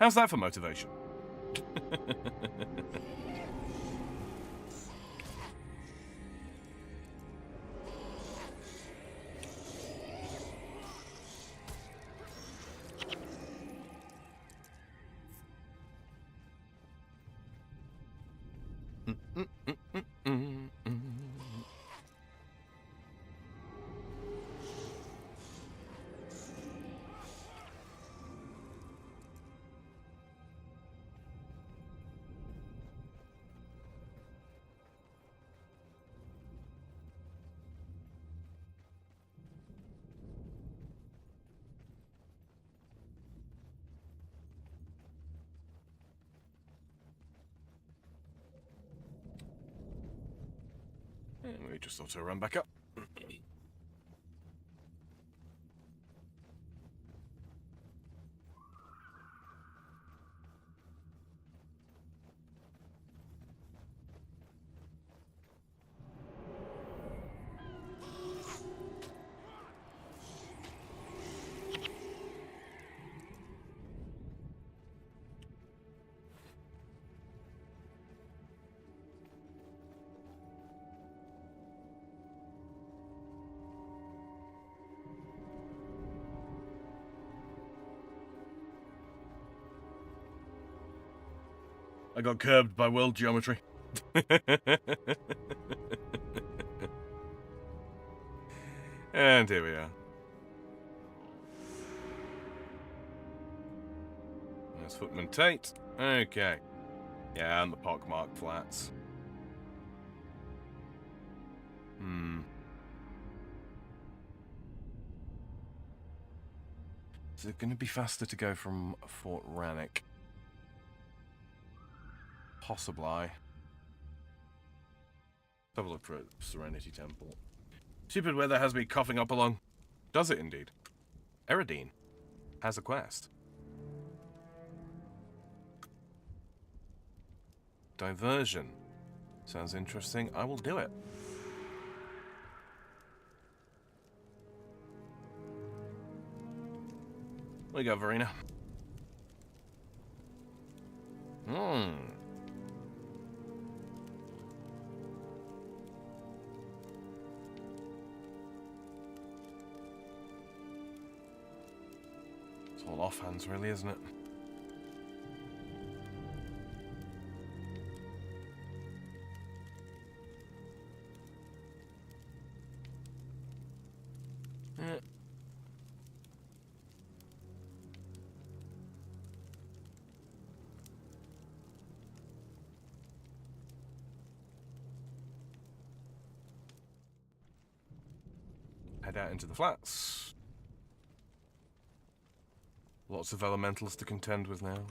How's that for motivation? And we just auto run back up. I got curbed by world geometry. And here we are. There's Footman Tate. Okay. Yeah, and the pockmarked flats. Is it going to be faster to go from Fort Rannoch? Possibly. Let's have a look for a Serenity Temple. Stupid weather has me coughing up along. Does it indeed? Eridine has a quest. Diversion. Sounds interesting. I will do it. There you go, Verena. It's all offhands, really, isn't it? Yeah. Head out into the flats. Lots of elementals to contend with now.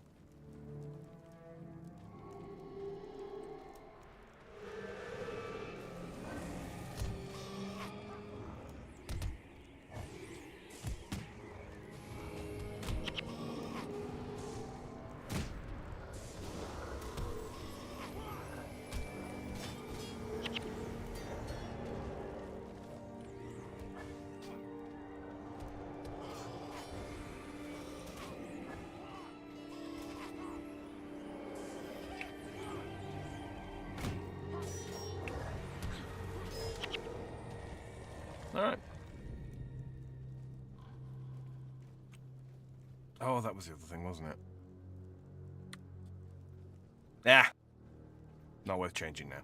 Alright. Oh, that was the other thing, wasn't it? Ah! Not worth changing now.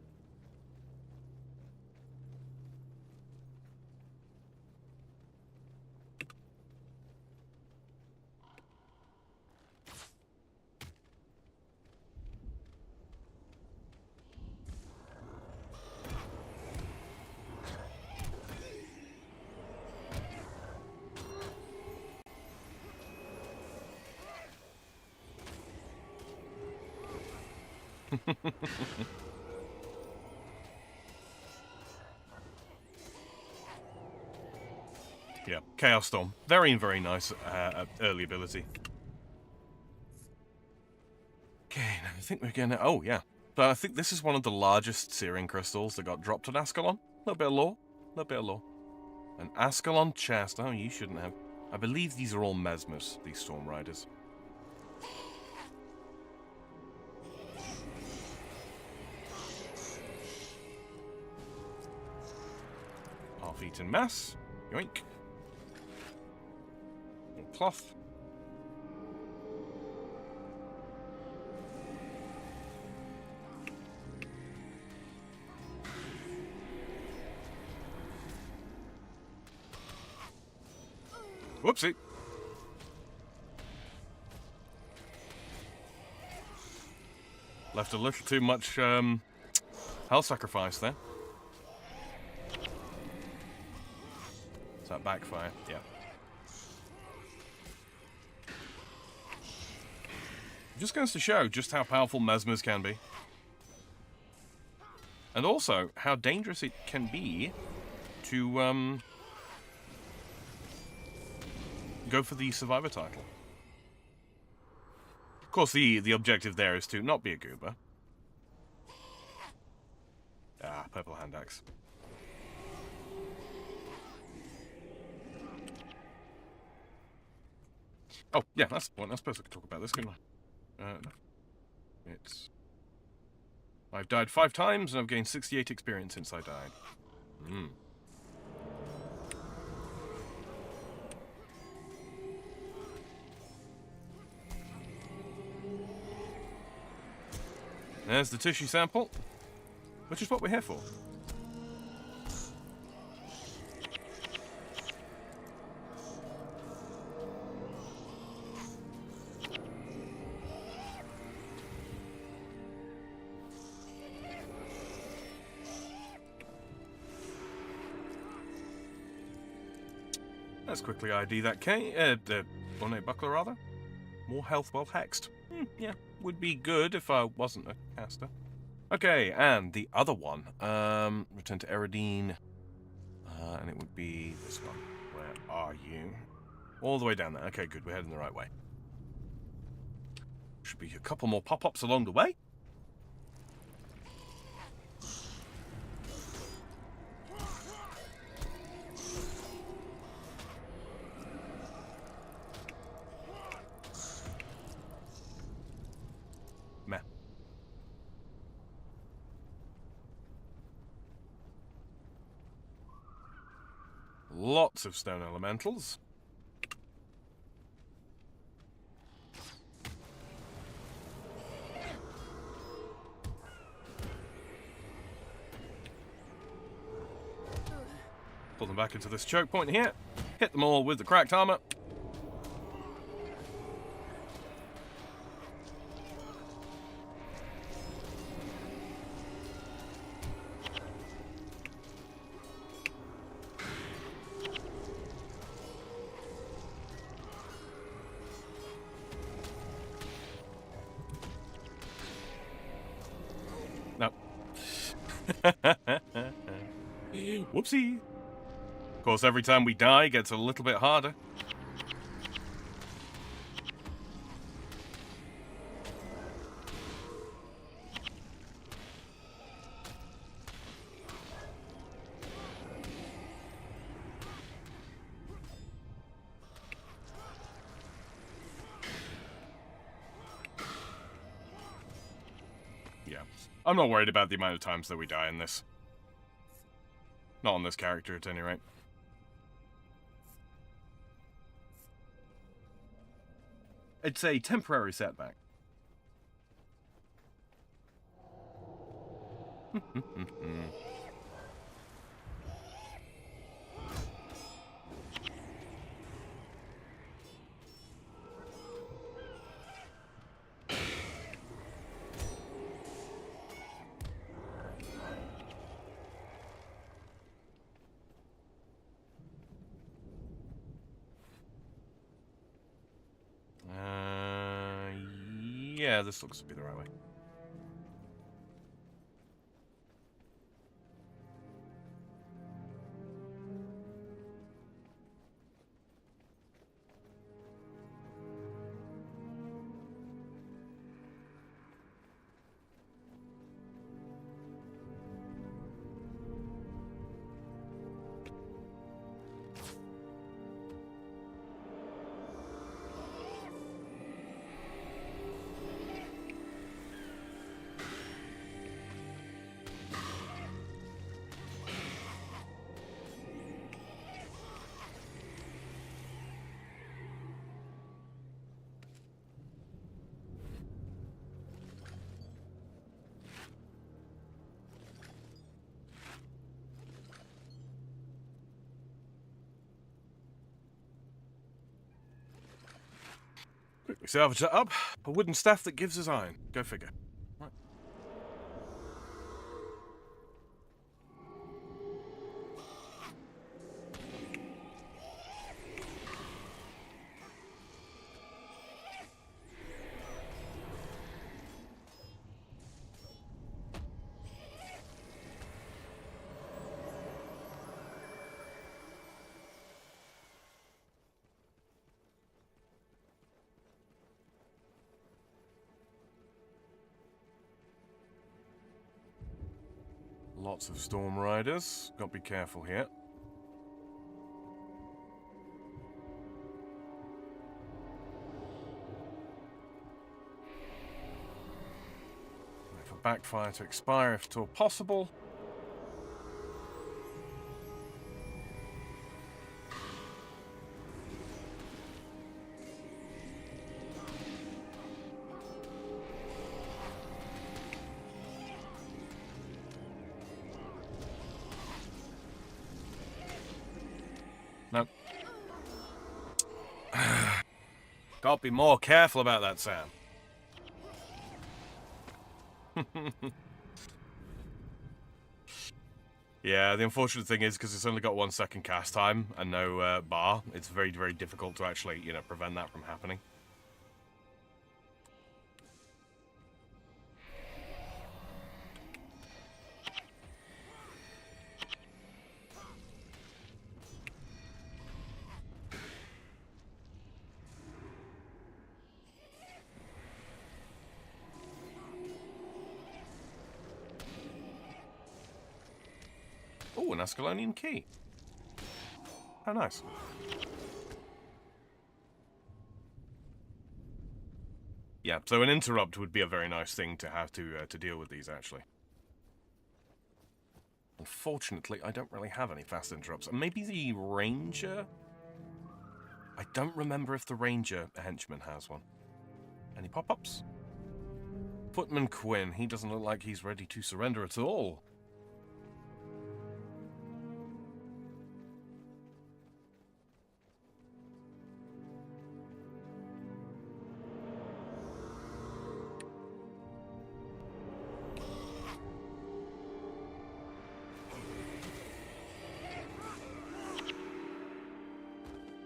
Yeah, Chaos Storm. Very, very nice early ability. Okay, now I think we're gonna... Oh, yeah. But I think this is one of the largest searing crystals that got dropped at Ascalon. A little bit of lore. A little bit of lore. An Ascalon chest. Oh, you shouldn't have. I believe these are all Mesmers, these Storm Riders. Half-eaten mass. Yoink. Cloth. Whoopsie. Left a little too much health sacrifice there. Is that backfire? Yeah. Just goes to show just how powerful Mesmers can be. And also, how dangerous it can be to go for the Survivor title. Of course, the objective there is to not be a goober. Ah, purple hand axe. Oh, yeah, that's the point. I suppose I could talk about this, couldn't I? No. It's... I've died 5 times, and I've gained 68 experience since I died. There's the tissue sample, which is what we're here for. Let's quickly ID that ornate buckler, rather. More health well hexed. Yeah, would be good if I wasn't a caster. Okay, and the other one. Return to Eridine. And it would be this one. Where are you? All the way down there. Okay, good. We're heading the right way. Should be a couple more pop-ups along the way. Meh. Lots of stone elementals. Pull them back into this choke point here. Hit them all with the cracked armor. No. Whoopsie. Of course, every time we die, it gets a little bit harder. Yeah. I'm not worried about the amount of times that we die in this. Not on this character, at any rate. It's a temporary setback. Yeah, this looks to be the right way. Quickly salvage that up. A wooden staff that gives us iron. Go figure. Right. Lots of storm riders. Got to be careful here. Wait for backfire to expire if at all possible. Gotta be more careful about that, Sam. Yeah, the unfortunate thing is, because it's only got 1 second cast time and no bar, it's very, very difficult to actually, you know, prevent that from happening. Oh, an Ascalonian key. How nice. Yeah, so an interrupt would be a very nice thing to have to deal with these, actually. Unfortunately, I don't really have any fast interrupts. Maybe the Ranger? I don't remember if the Ranger henchman has one. Any pop-ups? Footman Quinn, he doesn't look like he's ready to surrender at all.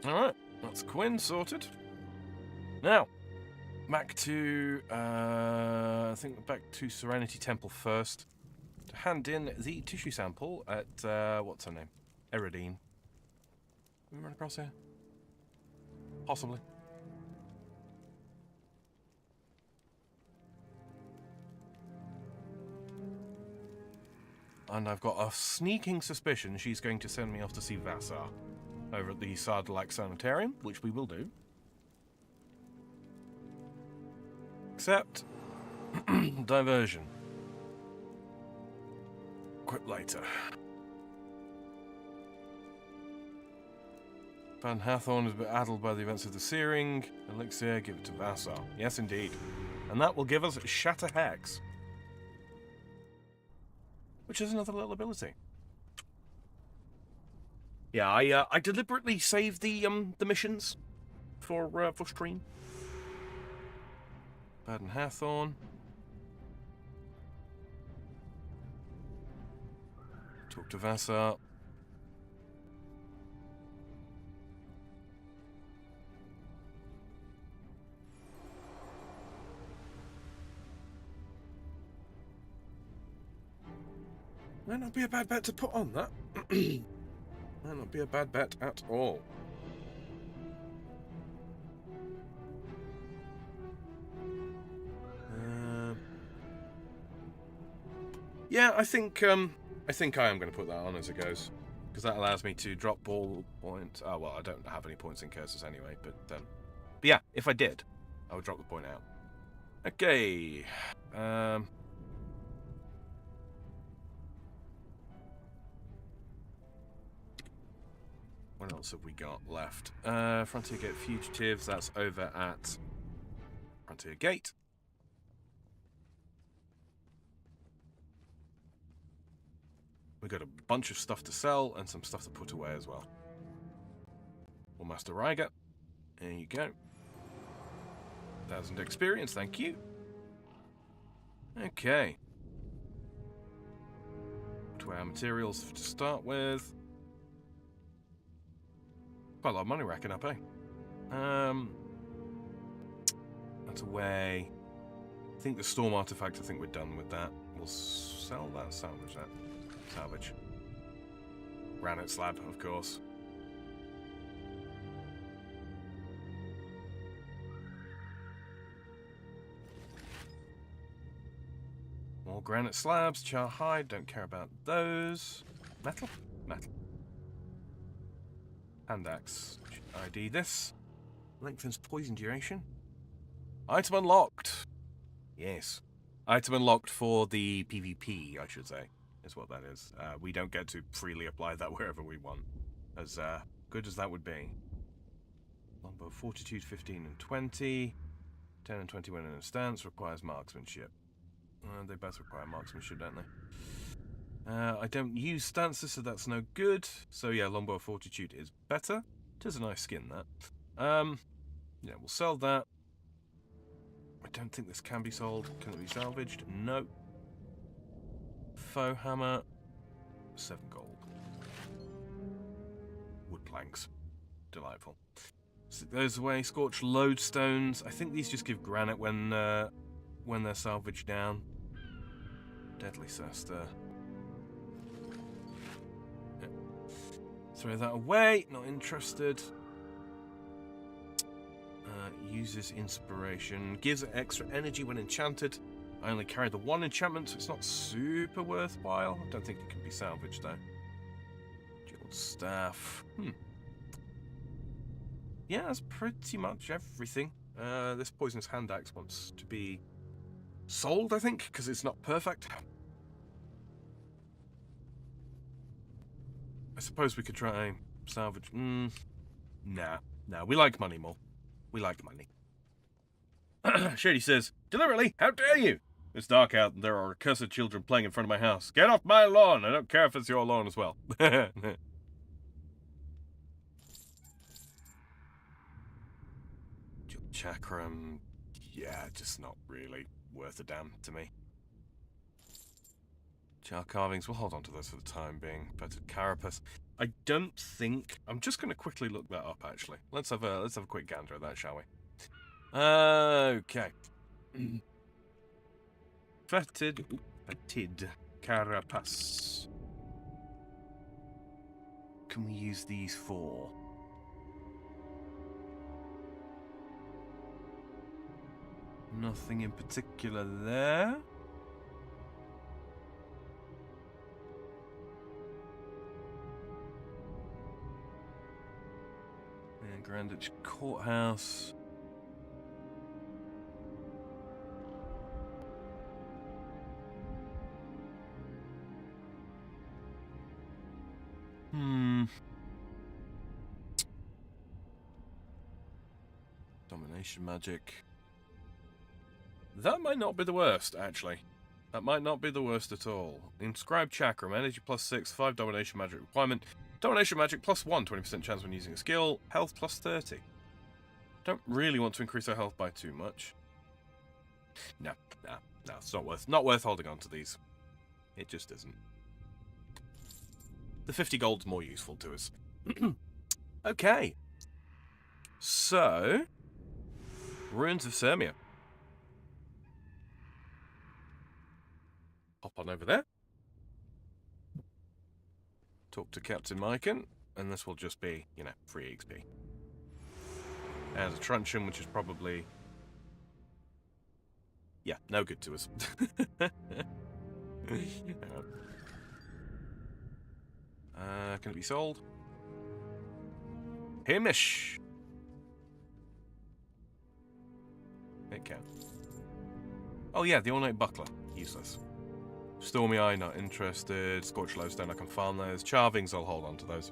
Alright, that's Quinn sorted. Now, back to, I think back to Serenity Temple first. To hand in the tissue sample at, what's her name? Eridine. Can we run across here? Possibly. And I've got a sneaking suspicion she's going to send me off to see Vassar over at the Sardalak Sanitarium, which we will do. Except, diversion. Equip later. Van Hathorn has been addled by the events of the Searing. Elixir, give it to Vassar. Yes, indeed. And that will give us Shatter Hex, which is another little ability. Yeah, I deliberately saved the missions for stream. Baden Hathorn. Talk to Vassar. Might not be a bad bet to put on that. Might not be a bad bet at all. Yeah, I think I am going to put that on as it goes, because that allows me to drop ball points. Oh well, I don't have any points in curses anyway, but yeah, if I did, I would drop the point out. Okay. What else have we got left? Frontier Gate Fugitives, that's over at Frontier Gate. We've got a bunch of stuff to sell and some stuff to put away as well. Well, Master Ryger, there you go. 1,000 experience, thank you. Okay. To our materials to start with. Quite a lot of money racking up, eh? That's away. I think the storm artifact, I think we're done with that. We'll sell that, salvage that. Salvage. Granite slab, of course. More granite slabs, char hide, don't care about those. Metal? Metal. Hand axe. ID this. Lengthens poison duration. Item unlocked. Yes. Item unlocked for the PvP, I should say, is what that is. We don't get to freely apply that wherever we want. As good as that would be. Longbow Fortitude 15 and 20. 10 and 20 when in a stance requires marksmanship. They both require marksmanship, don't they? I don't use stances, so that's no good. So yeah, Longbow Fortitude is better. It is a nice skin, that. Yeah, we'll sell that. I don't think this can be sold. Can it be salvaged? No. Faux hammer. 7 gold. Wood planks. Delightful. Stick those away. Scorched lodestones. I think these just give granite when they're salvaged down. Deadly Cester. Yeah. Throw that away. Not interested. Uses inspiration. Gives it extra energy when enchanted. I only carry the 1 enchantment, so it's not super worthwhile. I don't think it can be salvaged, though. Jeweled staff. Yeah, that's pretty much everything. This poisonous hand axe wants to be sold, I think, because it's not perfect. I suppose we could try salvage. Nah, we like money more. We like money. Shady says, deliberately, how dare you? It's dark out and there are accursed children playing in front of my house. Get off my lawn! I don't care if it's your lawn as well. Chakram, yeah, just not really worth a damn to me. Jar carvings, we'll hold on to those for the time being. Fetid carapace. I don't think... I'm just going to quickly look that up, actually. Let's have a quick gander at that, shall we? Okay. Fetid carapace. Can we use these for? Nothing in particular there. And Greenwich Courthouse. Domination magic. That might not be the worst, actually. That might not be the worst at all. Inscribed Chakram, energy +6, 5 domination magic requirement. Domination magic +1, 20% chance when using a skill. Health +30. Don't really want to increase our health by too much. No, it's not worth holding on to these. It just isn't. The 50 gold's more useful to us. Okay. So, Ruins of Sirmia. Hop on over there. Talk to Captain Myken, and this will just be, free XP. And a truncheon, which is probably... yeah, no good to us. Can it be sold? Hamish! It can. Oh yeah, the ornate buckler. Useless. Stormy Eye, not interested. Scorched Lodestone, I can farm those. Charvings, I'll hold on to those.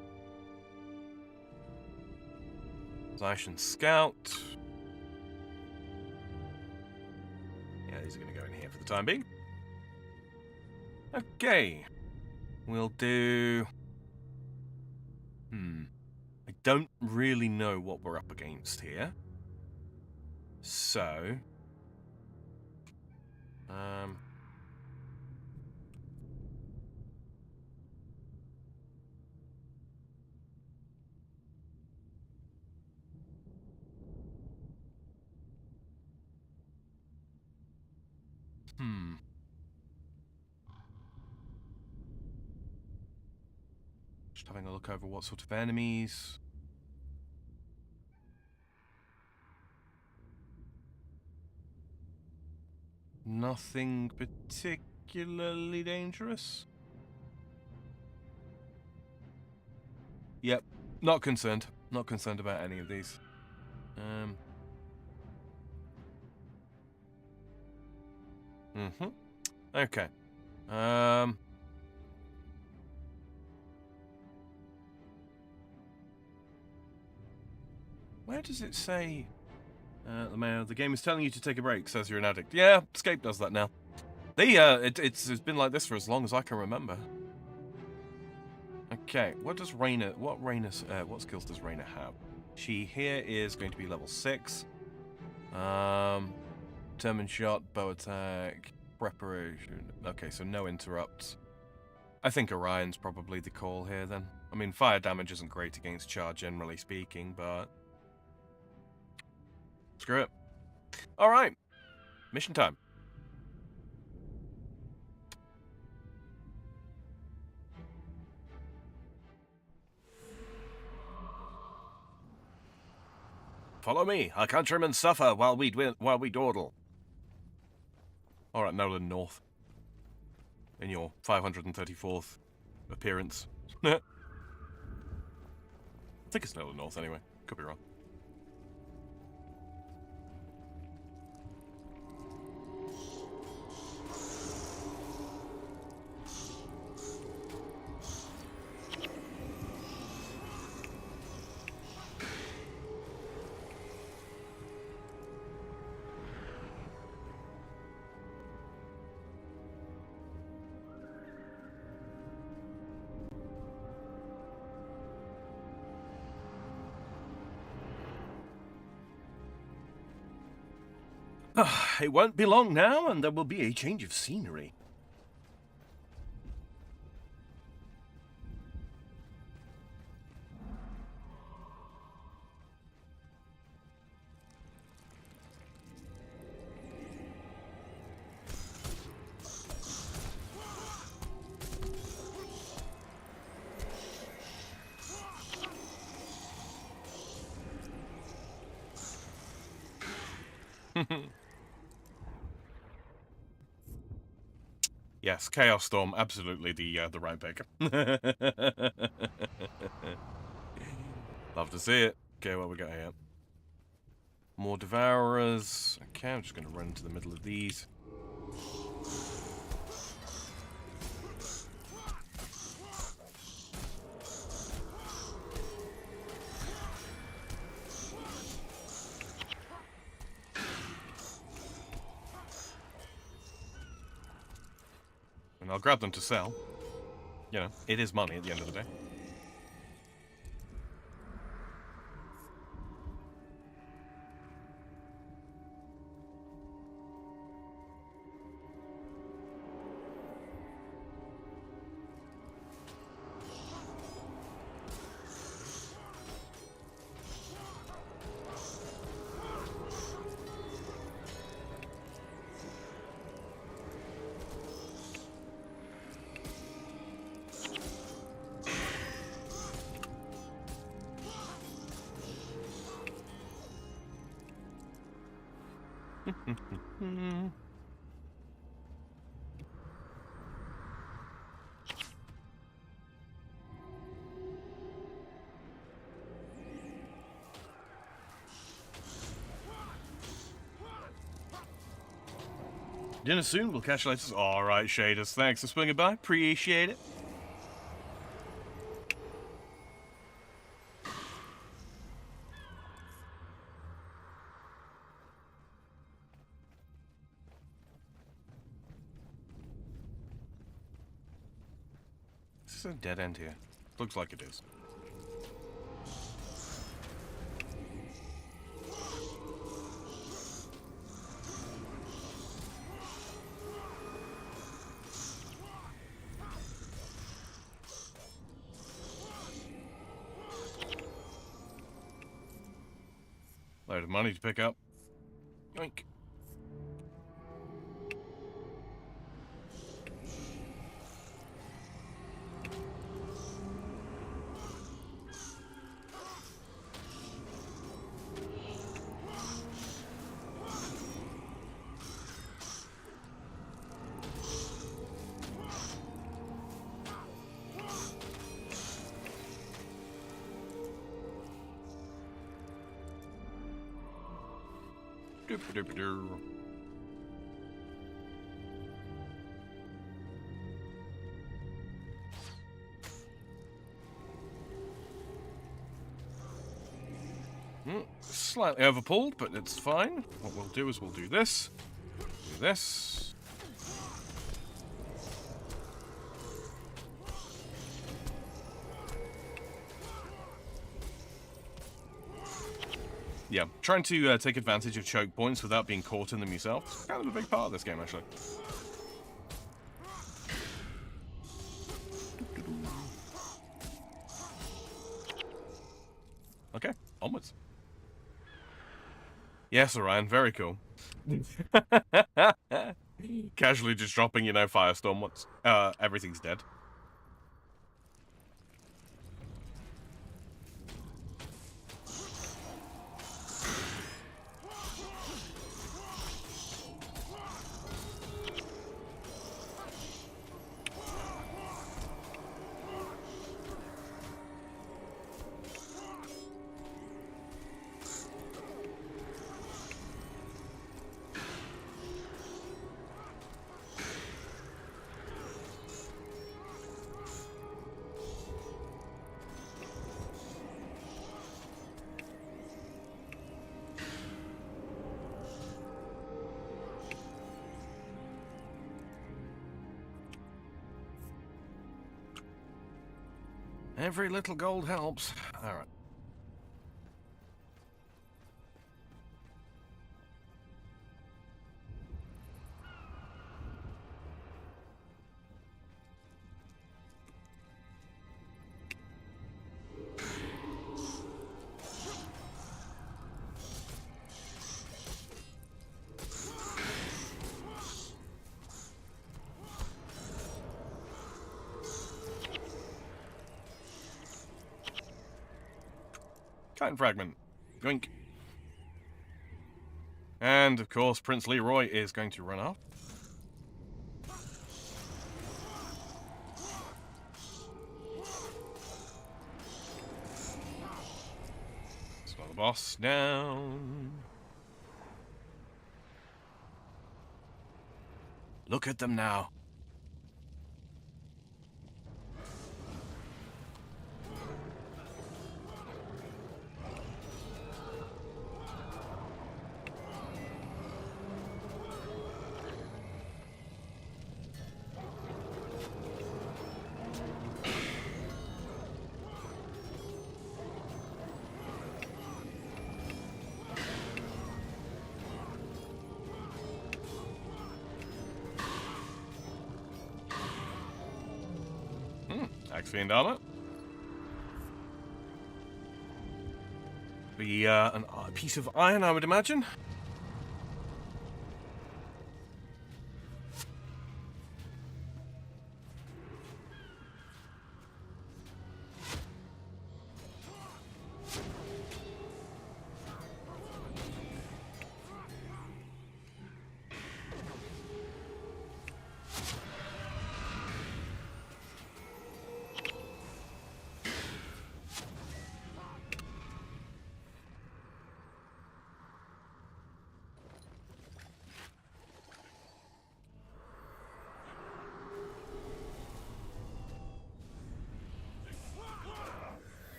Zaishan Scout. Yeah, these are going to go in here for the time being. Okay. We'll do... I don't really know what we're up against here. So... Just having a look over what sort of enemies. Nothing particularly dangerous. Yep, not concerned. Not concerned about any of these. Okay. Where does it say? The game is telling you to take a break, says you're an addict. Yeah, Escape does that now. It's been like this for as long as I can remember. Okay, what skills does Raina have? She here is going to be level 6. Determined shot, bow attack, preparation. Okay, so no interrupts. I think Orion's probably the call here then. I mean, fire damage isn't great against Char, generally speaking, but... Screw it. Alright. Mission time. Follow me. Our countrymen suffer while we dawdle. Alright, Nolan North. In your 534th appearance. I think it's Nolan North anyway. Could be wrong. It won't be long now, and there will be a change of scenery. Yes, Chaos Storm, absolutely the right pick. Love to see it. Okay, what we got here? More Devourers. Okay, I'm just going to run into the middle of these. And I'll grab them to sell. You know, it is money at the end of the day. Dinner soon, we'll catch you later. Alright, Shaders, thanks for swinging by. Appreciate it. Is this a dead end here? Looks like it is. Load of money to pick up. Yoink. Doop-a-doop-a-doo. Slightly overpulled, but it's fine. What we'll do is we'll do this. Do this. Yeah, trying to take advantage of choke points without being caught in them yourself. It's kind of a big part of this game, actually. Okay, onwards. Yes, Orion, very cool. Casually just dropping, you know, Firestorm once everything's dead. Every little gold helps. Alright. Titan fragment. Yoink. And, of course, Prince Leroy is going to run up. Slow the boss down. Look at them now. Axe Fiend armor. Be a piece of iron, I would imagine.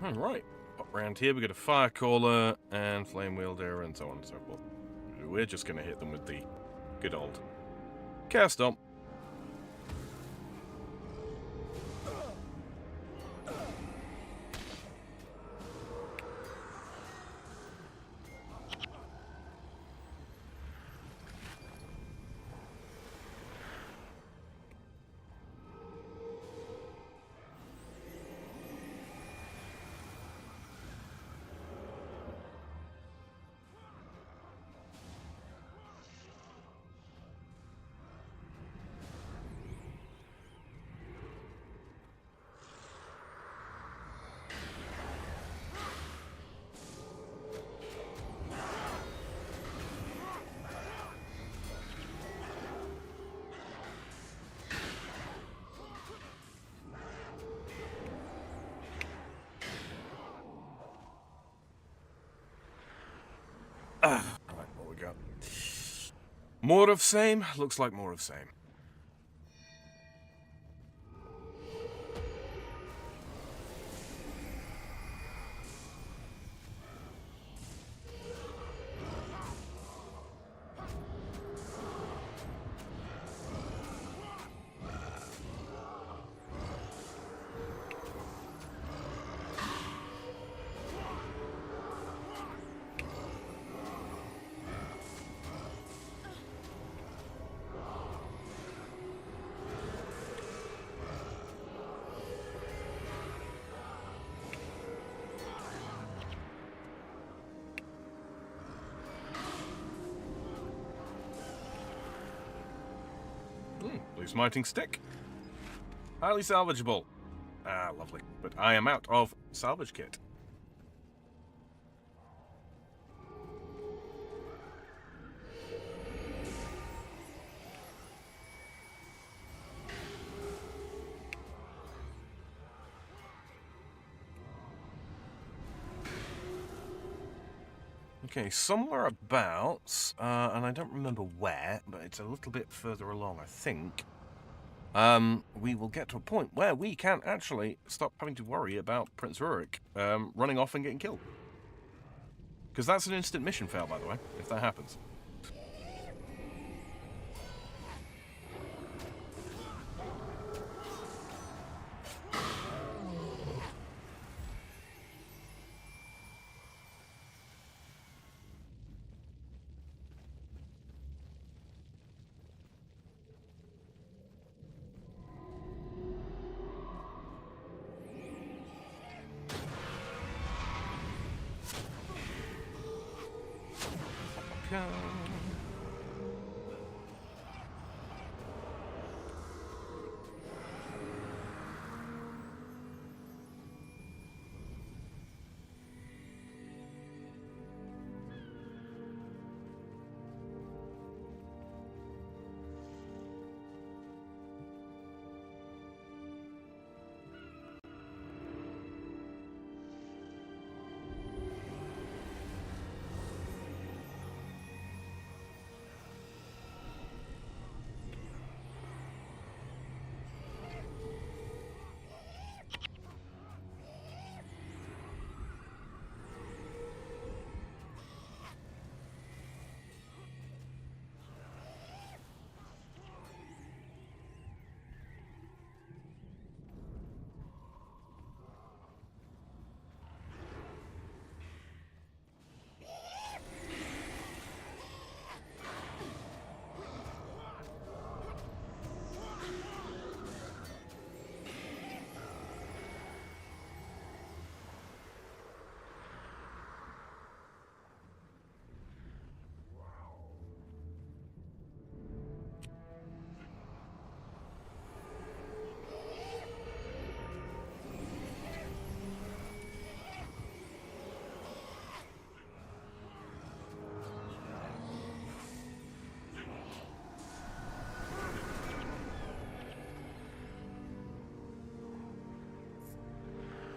Alright, pop round here, we got a Fire Caller and Flame Wielder and so on and so forth. We're just going to hit them with the good old Chaos Stomp. Right, what we got? More of same? Looks like more of same. Blue smiting stick. Highly salvageable. Ah, lovely. But I am out of salvage kit. Okay, somewhere abouts, and I don't remember where, but it's a little bit further along, I think. We will get to a point where we can actually stop having to worry about Prince Rurik running off and getting killed. Because that's an instant mission fail, by the way, if that happens.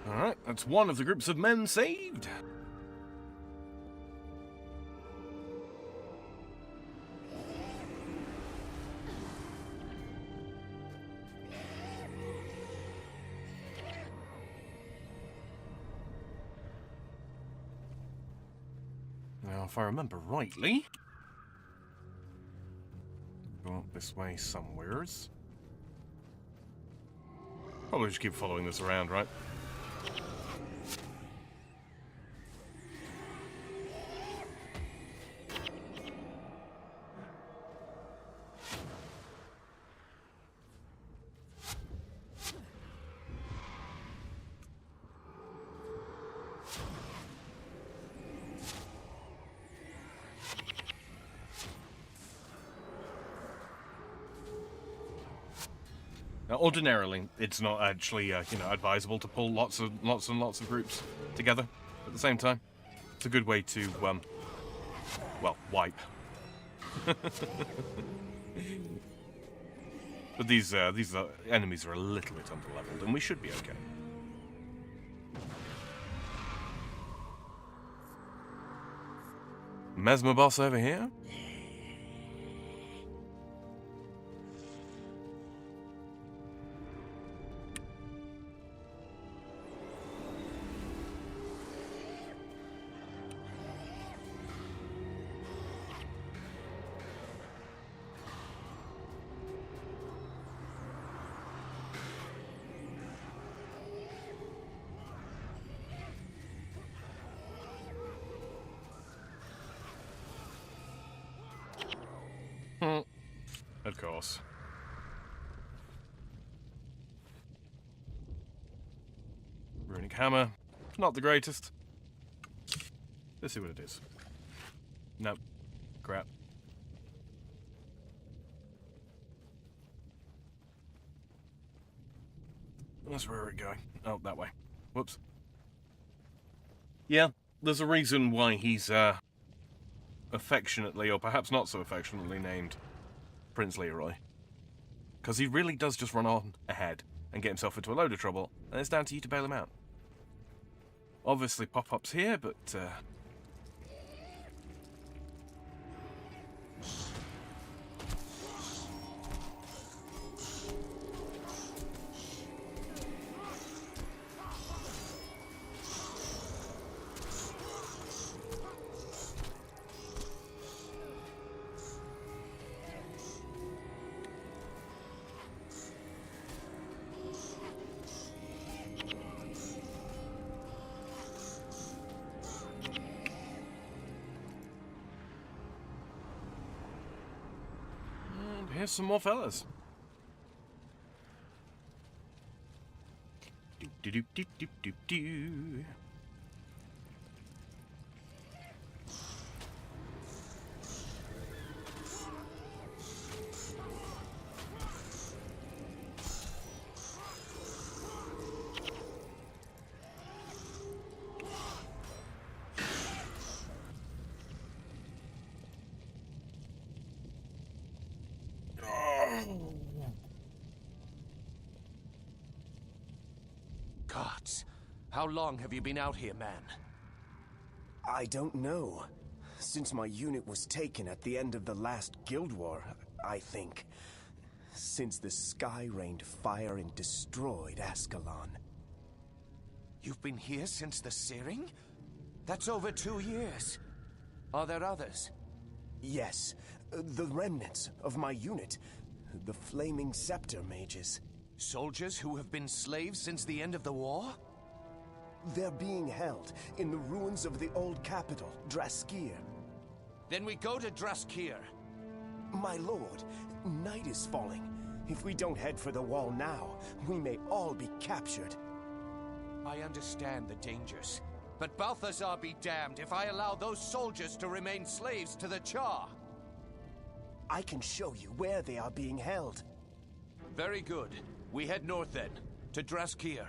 Alright, that's one of the groups of men saved. Now, if I remember rightly, go up this way somewheres. Probably just keep following this around, right? Now, ordinarily, it's not actually, advisable to pull lots and lots of groups together at the same time. It's a good way to, well, wipe. But these enemies are a little bit underleveled, and we should be okay. Mesmer boss over here? Of course. Runic hammer. Not the greatest. Let's see what it is. Nope. Crap. That's where we're going. Oh, that way. Whoops. Yeah, there's a reason why he's, affectionately, or perhaps not so affectionately named Prince Leroy. Because he really does just run on ahead and get himself into a load of trouble, and it's down to you to bail him out. Obviously pop-ups here, but, here's some more fellas. Do do do do do do. Gods, how long have you been out here, man? I don't know. Since my unit was taken at the end of the last Guild War, I think. Since the sky rained fire and destroyed Ascalon. You've been here since the searing? That's over 2 years. Are there others? Yes, the remnants of my unit. The Flaming Scepter mages. Soldiers who have been slaves since the end of the war? They're being held in the ruins of the old capital, Draskir. Then we go to Draskir. My lord, night is falling. If we don't head for the wall now, we may all be captured. I understand the dangers, but Balthazar be damned if I allow those soldiers to remain slaves to the Char. I can show you where they are being held. Very good. We head north then, to Draskir.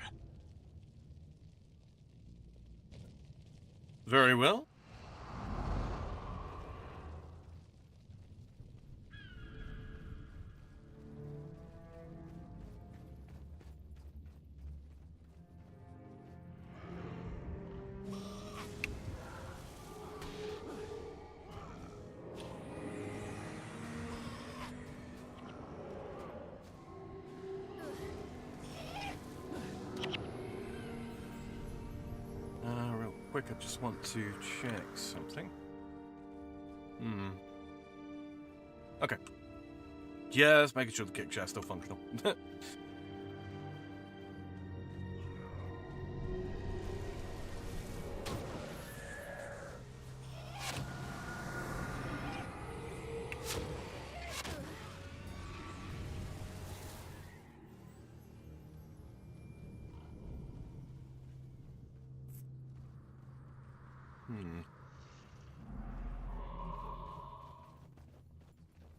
Very well. Real quick, I just want to check something. Okay. Just making sure the kick shaft's still functional.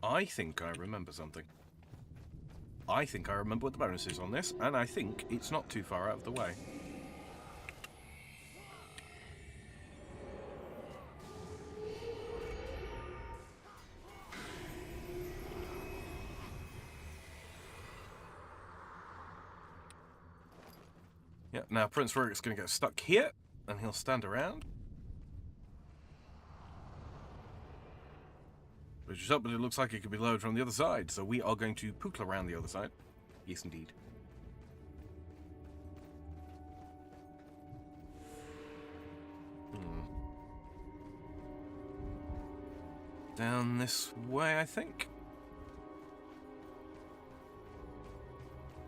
I think I remember something. I think I remember what the bonus is on this, and I think it's not too far out of the way. Yeah, now Prince Rurik's going to get stuck here, and he'll stand around. Which is up, but it looks like it could be lowered from the other side, so we are going to pookle around the other side. Yes, indeed. Down this way, I think.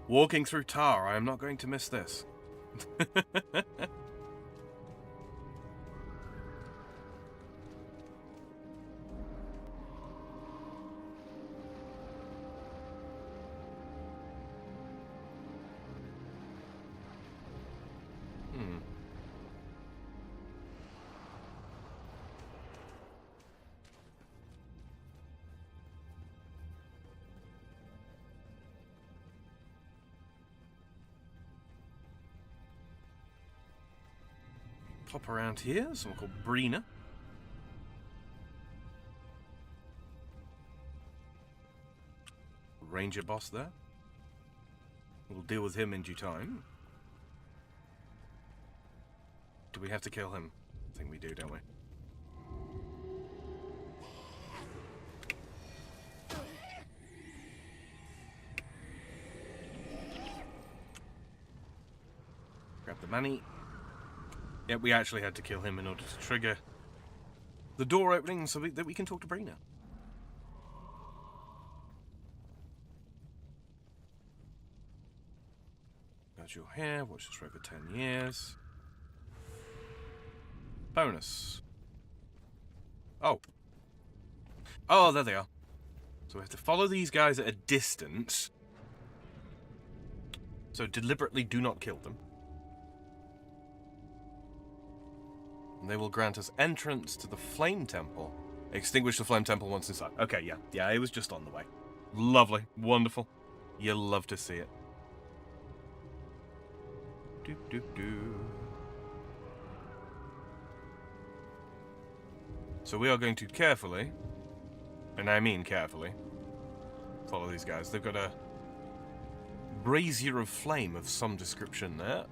Walking through tar, I am not going to miss this. Pop around here, someone called Brina. Ranger boss there. We'll deal with him in due time. Do we have to kill him? I think we do, don't we? Grab the money. Yeah, we actually had to kill him in order to trigger the door opening so that we can talk to Brina. Got your hair, watch this for over 10 years. Bonus. Oh. Oh, there they are. So we have to follow these guys at a distance. So deliberately do not kill them. And they will grant us entrance to the Flame Temple. Extinguish the Flame Temple once inside. Okay, yeah. Yeah, it was just on the way. Lovely. Wonderful. You'll love to see it. Do, do, do. So we are going to carefully, and I mean carefully, follow these guys. They've got a brazier of flame of some description there.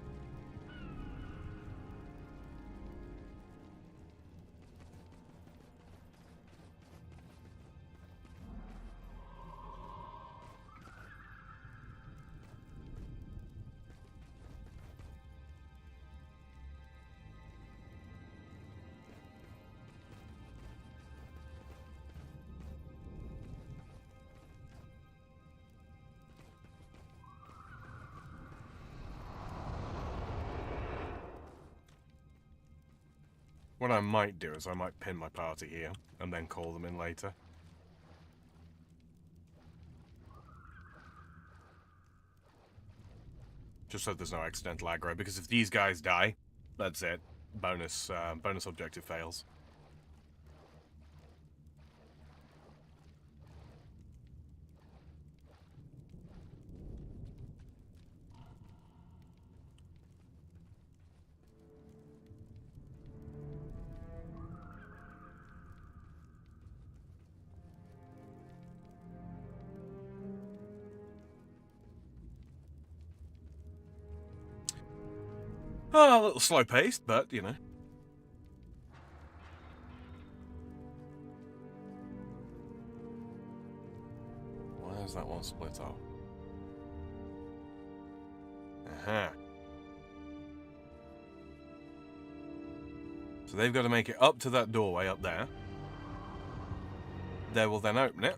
What I might do is I might pin my party here and then call them in later. Just so there's no accidental aggro, because if these guys die, that's it. Bonus objective fails. Oh, a little slow-paced, but, you know. Why is that one split off? Aha. So they've got to make it up to that doorway up there. They will then open it.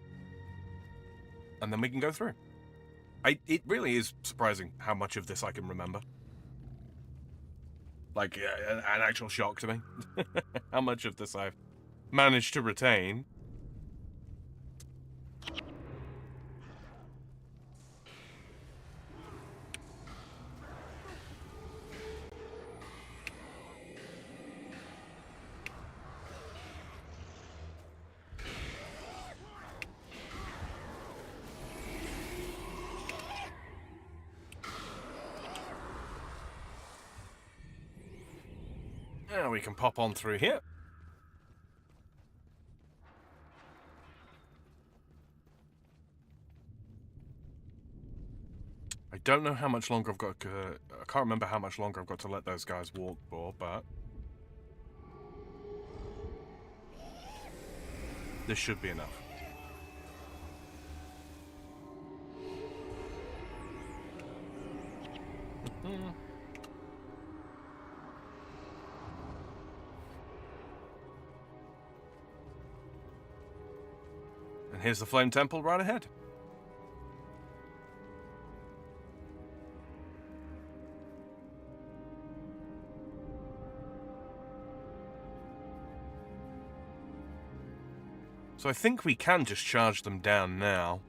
And then we can go through. It really is surprising how much of this I can remember. Like, an actual shock to me. How much of this I've managed to retain. Now we can pop on through here. I don't know how much longer I've got. I can't remember how much longer I've got to let those guys walk for, but this should be enough. And here's the Flame Temple right ahead. So I think we can just charge them down now.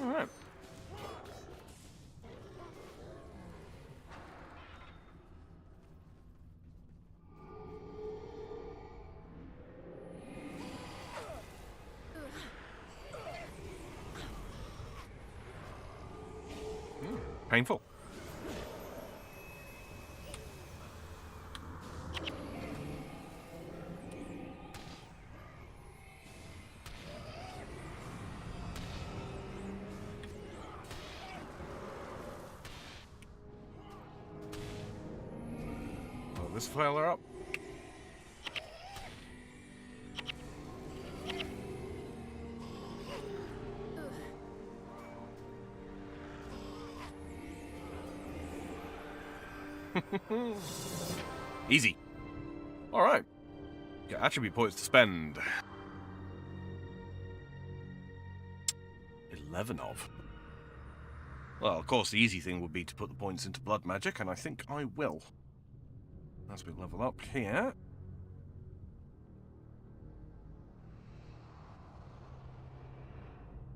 Alright. Painful. Blow this fella up. Easy. Alright. Got attribute points to spend. 11 of. Well, of course, the easy thing would be to put the points into blood magic, and I think I will. As we level up here.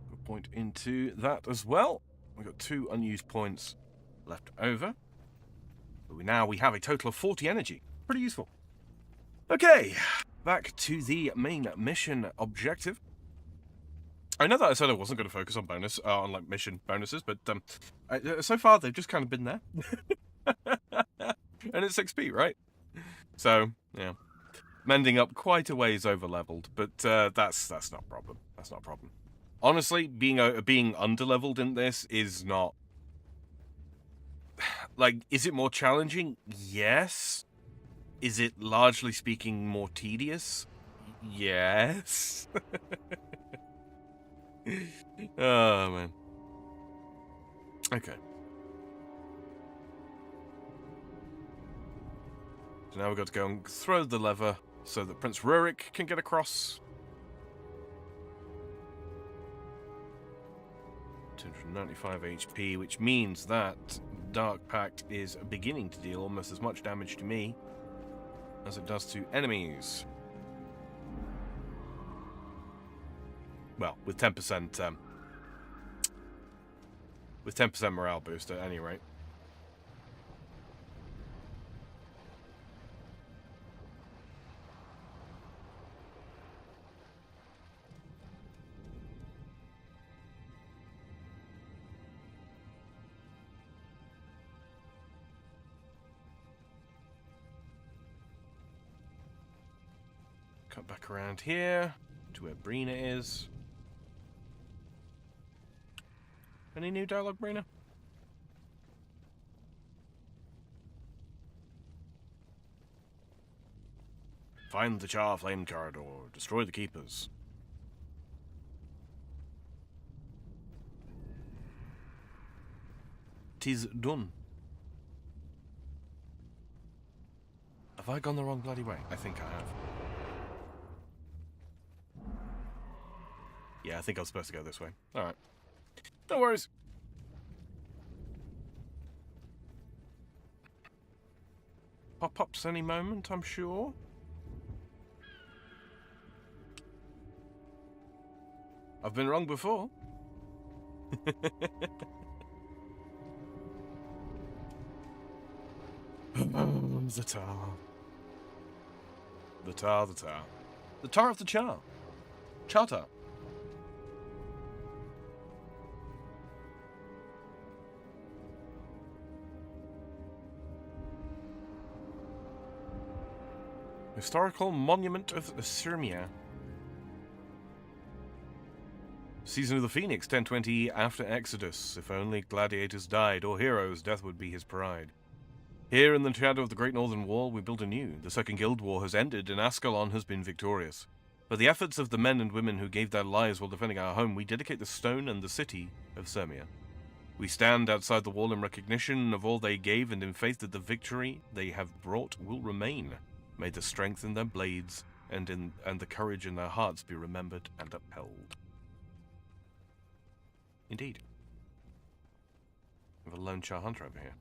Put a point into that as well. We've got 2 unused points left over. But now we have a total of 40 energy. Pretty useful. Okay, back to the main mission objective. I know that I said I wasn't going to focus on on like mission bonuses, but so far they've just kind of been there. And it's XP, right? So, yeah. Mending up quite a ways over leveled, but that's not a problem. That's not a problem. Honestly, being underleveled in this is not... Like, is it more challenging? Yes. Is it, largely speaking, more tedious? Yes. Oh, man. Okay. So now we've got to go and throw the lever so that Prince Rurik can get across. 295 HP, which means that Dark Pact is beginning to deal almost as much damage to me as it does to enemies. Well, with 10%, morale boost at any rate. Cut back around here to where Brina is. Any new dialogue, Brina? Find the Char Flame Corridor. Destroy the Keepers. Tis done. Have I gone the wrong bloody way? I think I have. Yeah, I think I was supposed to go this way. Alright. No worries. Pop-ups any moment, I'm sure. I've been wrong before. The Tar. The Tar, the Tar. The Tar of the Char. Charter. Historical Monument of Sirmia. Season of the Phoenix, 1020 after Exodus. If only gladiators died, or heroes, death would be his pride. Here in the shadow of the Great Northern Wall, we build anew. The Second Guild War has ended, and Ascalon has been victorious. For the efforts of the men and women who gave their lives while defending our home, we dedicate the stone and the city of Sirmia. We stand outside the wall in recognition of all they gave, and in faith that the victory they have brought will remain. May the strength in their blades and the courage in their hearts be remembered and upheld. Indeed. We have a lone Char Hunter over here.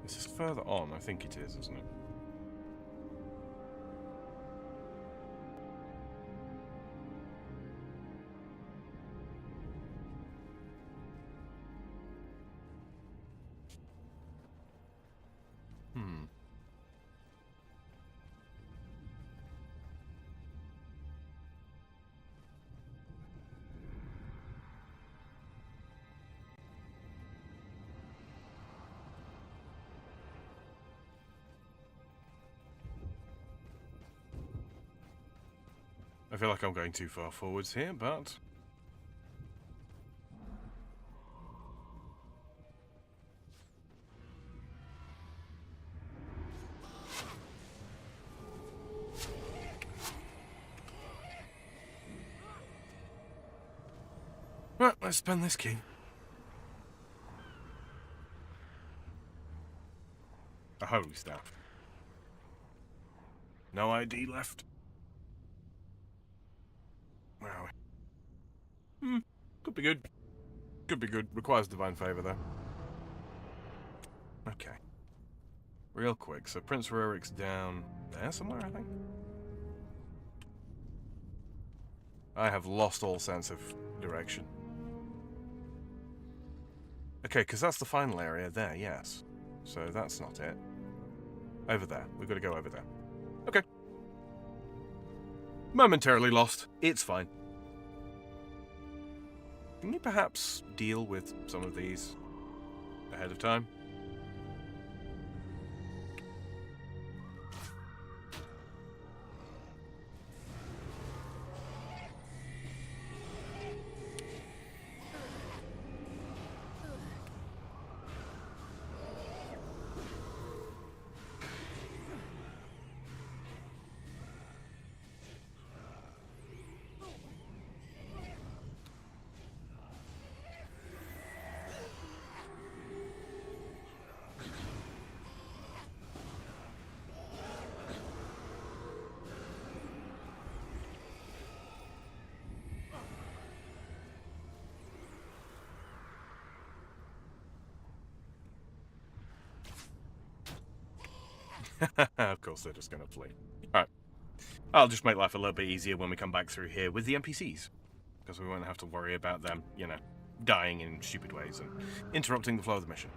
This is further on, I think it is, isn't it? I feel like I'm going too far forwards here, but... Right, let's spend this key. A holy staff. No ID left. Where are we? Could be good. Could be good. Requires divine favor, though. Okay. Real quick. So Prince Rurik's down there somewhere, I think. I have lost all sense of direction. Okay, because that's the final area there, yes. So that's not it. Over there. We've got to go over there. Okay. Momentarily lost. It's fine. Can you perhaps deal with some of these ahead of time? Of course they're just going to flee. Alright. I'll just make life a little bit easier when we come back through here with the NPCs. Because we won't have to worry about them, you know, dying in stupid ways and interrupting the flow of the mission.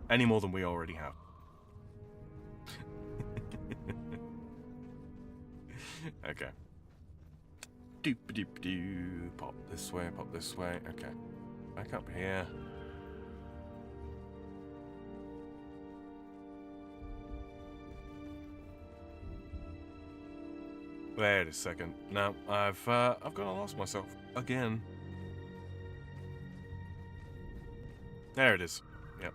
Any more than we already have. Okay. Doop-a-doop-doo. Pop this way, pop this way. Okay. Back up here. Wait a second. No, I've gone and lost myself again. There it is. Yep.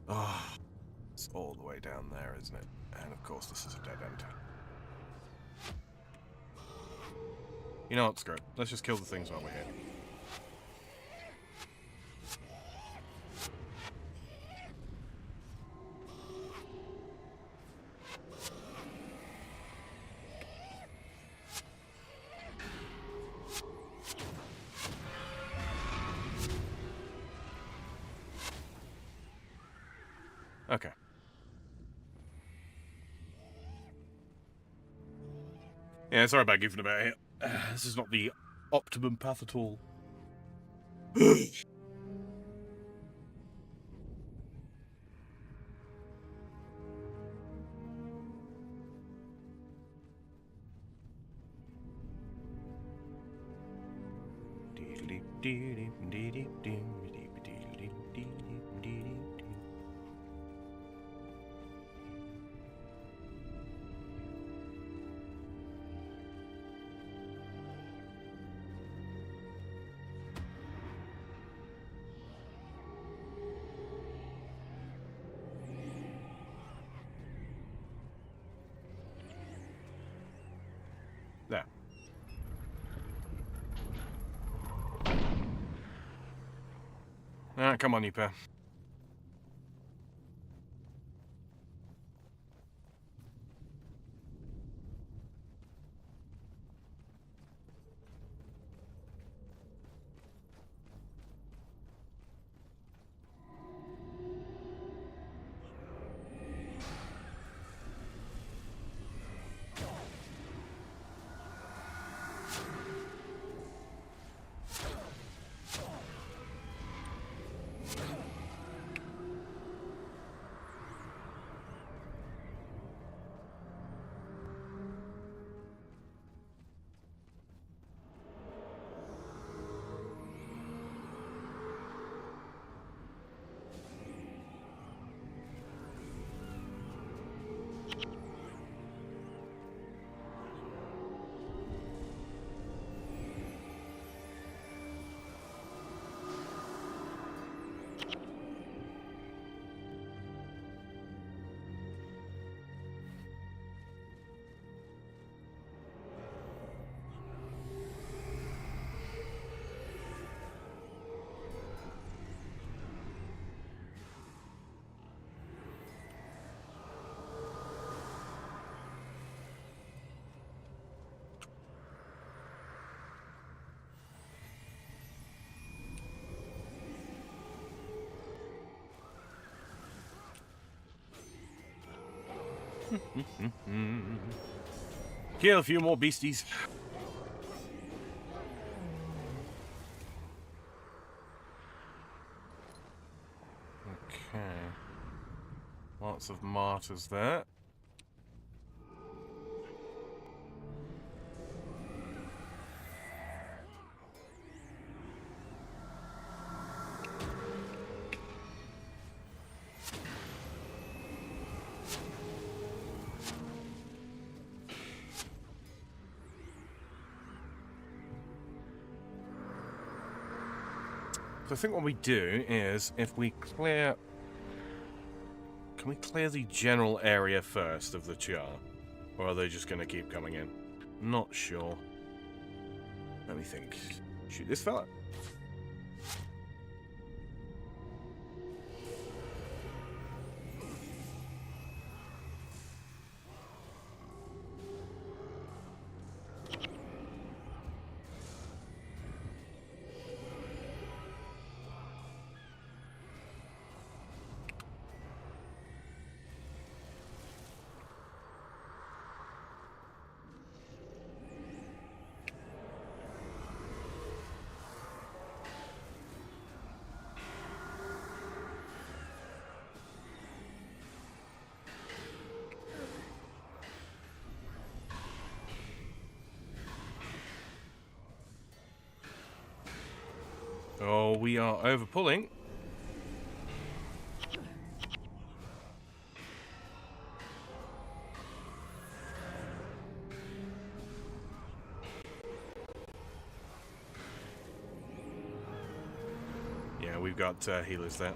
Oh, it's all the way down there, isn't it? And of course, this is a dead end. You know what? Screw it. Let's just kill the things while we're here. Okay. Yeah, sorry about goofing about it. This is not the optimum path at all. There. Alright, come on, you pair. Kill a few more beasties. Okay. Lots of martyrs there. So I think what we do is, if we clear... Can we clear the general area first of the Char? Or are they just going to keep coming in? Not sure. Let me think. Shoot this fella. Oh, we are overpulling. we've got healers there.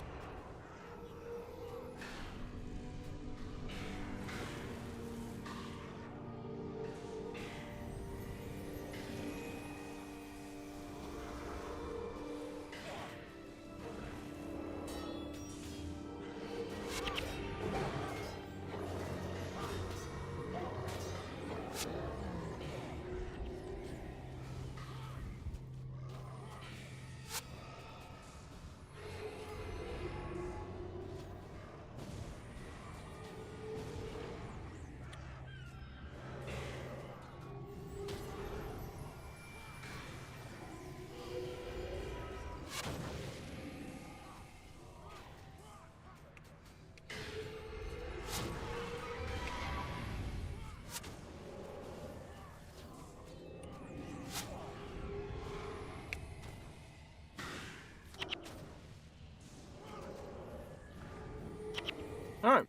Alright.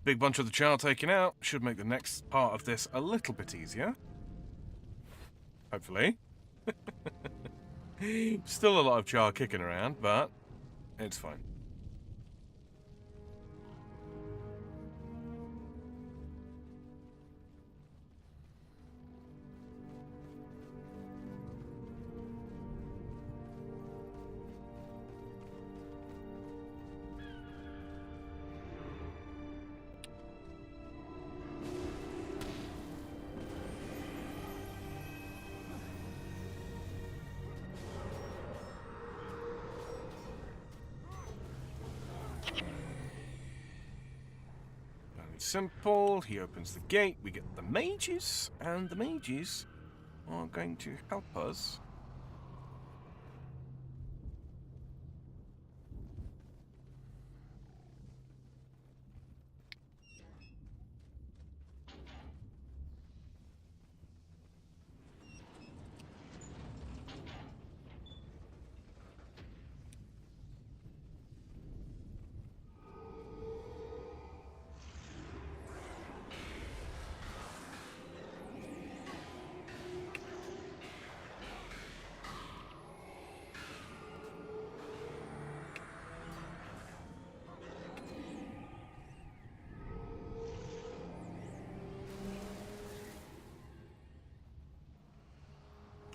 Big bunch of the char taken out. Should make the next part of this a little bit easier. Hopefully. Still a lot of char kicking around, but it's fine. Simple. He opens the gate. We get the mages, and the mages are going to help us.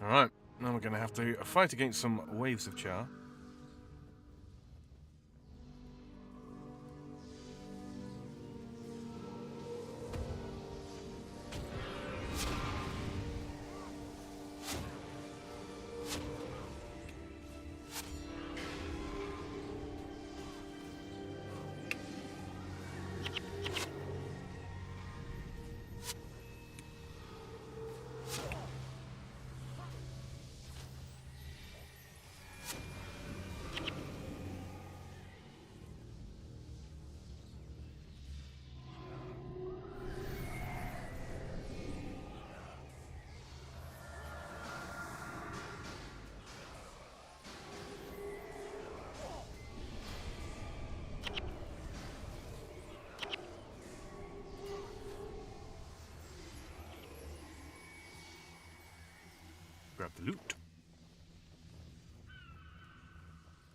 Alright, now we're going to have to fight against some waves of char. Grab the loot.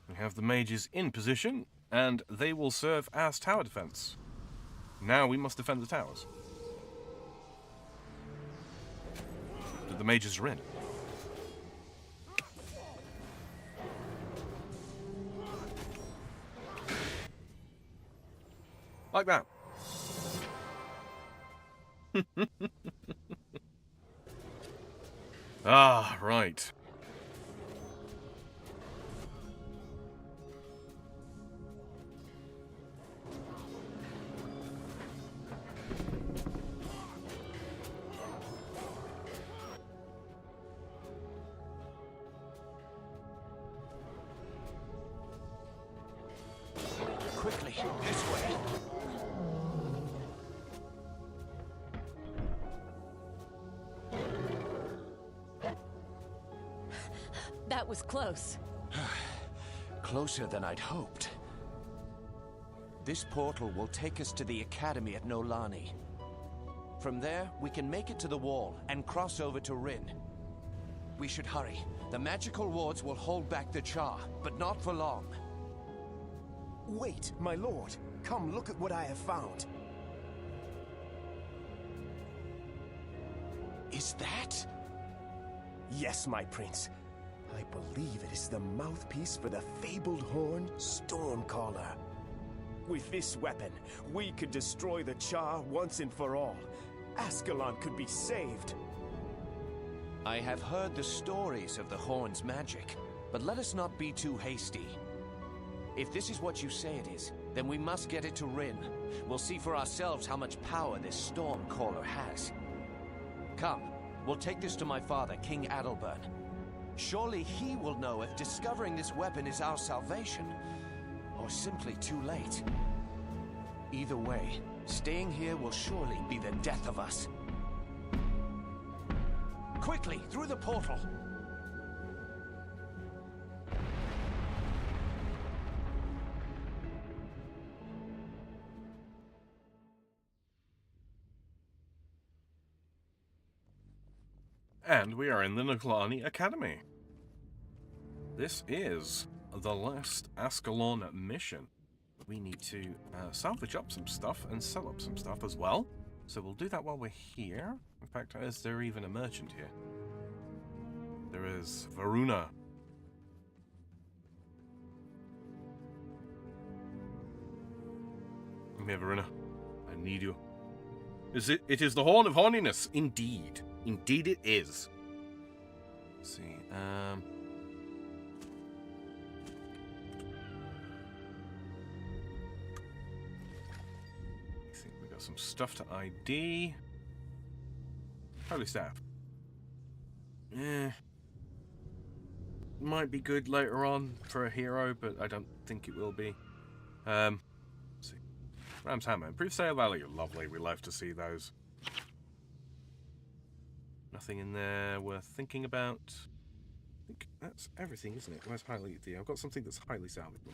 We have the mages in position, and they will serve as tower defense. Now we must defend the towers. The mages are in. Like that. Ah, right. Quickly, this way. That was close. Closer than I'd hoped. This portal will take us to the Academy at Nolani. From there, we can make it to the wall and cross over to Rin. We should hurry. The magical wards will hold back the Char, but not for long. Wait, my lord. Come look at what I have found. Is that? Yes, my prince. I believe it is the mouthpiece for the fabled horn Stormcaller. With this weapon, we could destroy the Char once and for all. Ascalon could be saved. I have heard the stories of the horn's magic, but let us not be too hasty. If this is what you say it is, then we must get it to Rin. We'll see for ourselves how much power this Stormcaller has. Come, we'll take this to my father, King Adalbern. Surely he will know if discovering this weapon is our salvation, or simply too late. Either way, staying here will surely be the death of us. Quickly, through the portal! And we are in the Naglani Academy. This is the last Ascalon mission. We need to salvage up some stuff and sell up some stuff as well. So we'll do that while we're here. In fact, is there even a merchant here? There is Varuna. Come here, Varuna. I need you. It is the Horn of Horniness, indeed. Indeed it is. Let's see, I think we got some stuff to ID. Holy Staff. Might be good later on for a hero, but I don't think it will be. Let's see. Ram's Hammer. Improve Sail Value. Lovely, we love to see those. Nothing in there worth thinking about. I think that's everything, isn't it? Where's highly? I've got something that's highly salvageable.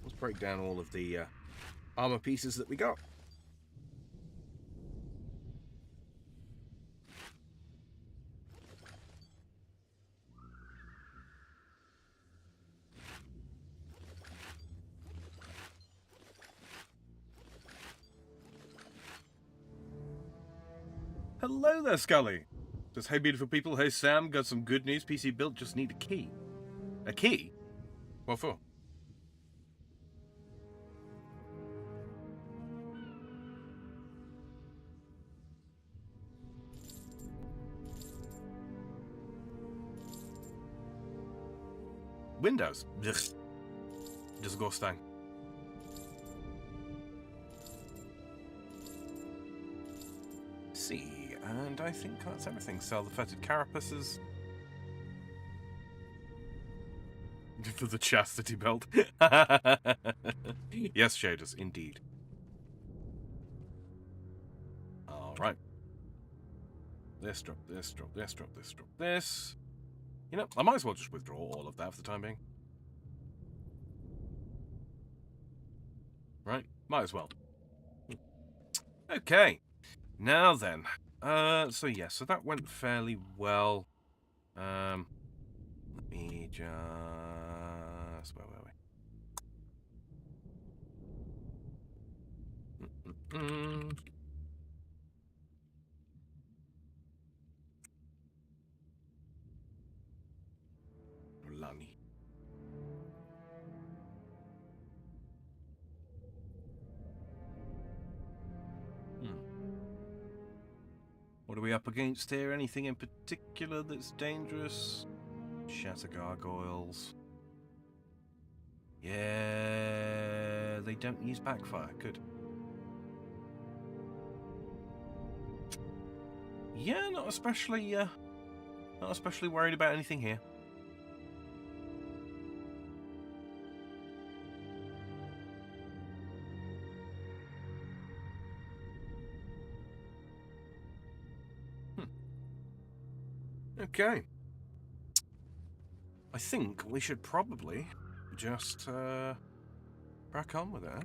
Let's break down all of the armor pieces that we got. Hello there, Scully. Says, hey, beautiful people. Hey, Sam. Got some good news. PC built. Just need a key. A key? What for? Windows. Ugh. Disgusting. See. And I think that's everything. Sell the fetid carapaces. For the chastity belt. Yes, shaders, indeed. Alright. This, drop this, drop this, drop this, drop this. You know, I might as well just withdraw all of that for the time being. Right? Might as well. Okay. Now then. So yeah, so that went fairly well. Let me just... Where were we? Lani. What are we up against here? Anything in particular that's dangerous? Shatter gargoyles. Yeah, they don't use backfire. Good. Yeah, not especially worried about anything here. Okay. I think we should probably just crack on with it.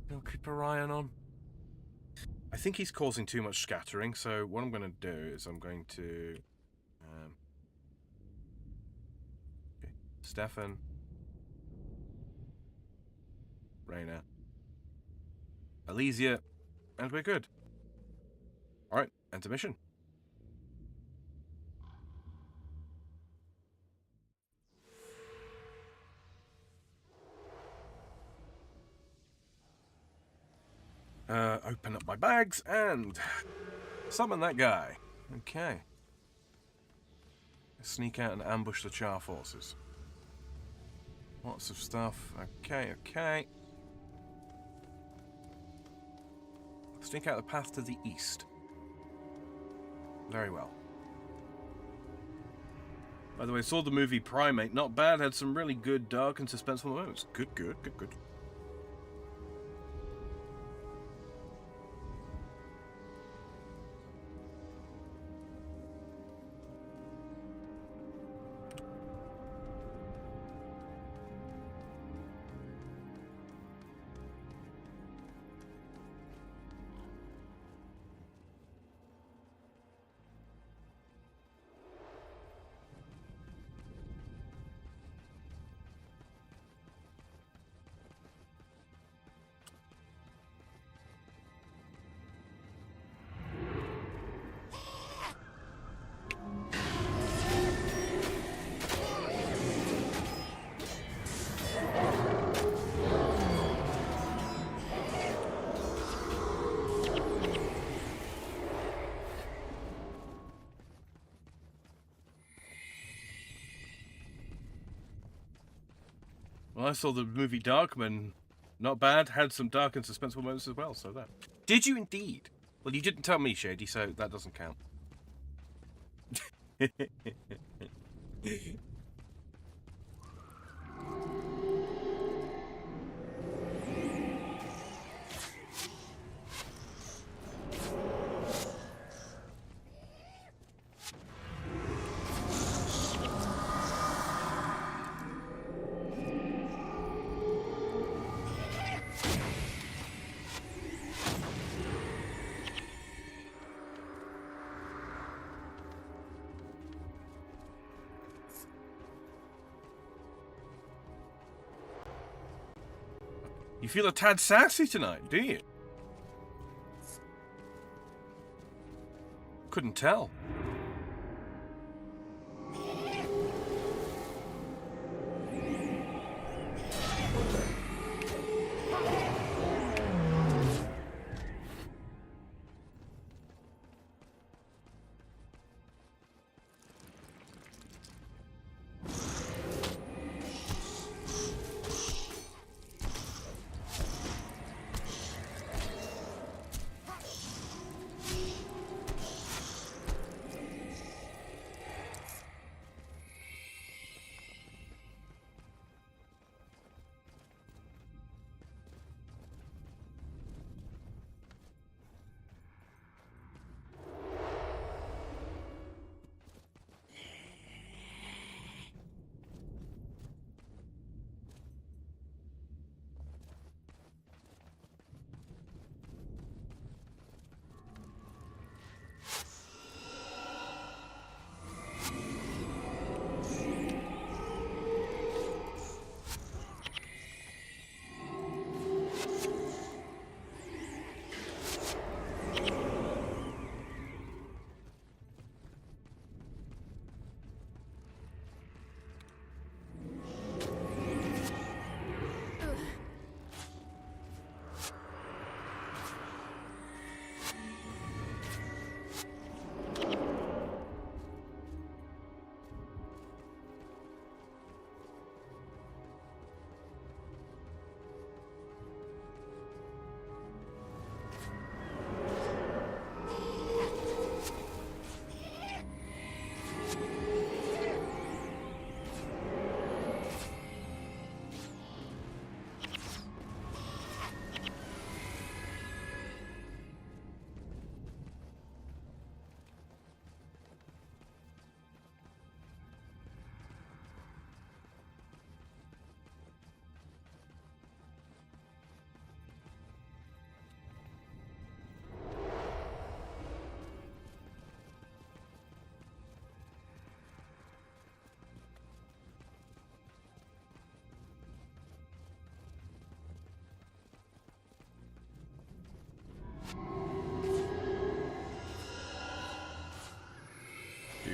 We'll keep Orion on. I think he's causing too much scattering, so what I'm going to do is I'm going to... okay. Stefan. Reyna. Elysia. And we're good. Alright, enter mission. Open up my bags and summon that guy. Okay. Sneak out and ambush the Char forces. Lots of stuff. Okay. Sneak out the path to the east. Very well. By the way, saw the movie Primate. Not bad. Had some really good, dark, and suspenseful moments. Good. Well, I saw the movie Darkman. Not bad. Had some dark and suspenseful moments as well, so that. Did you indeed? Well, you didn't tell me, Shady, so that doesn't count. You feel a tad sassy tonight, do you? Couldn't tell.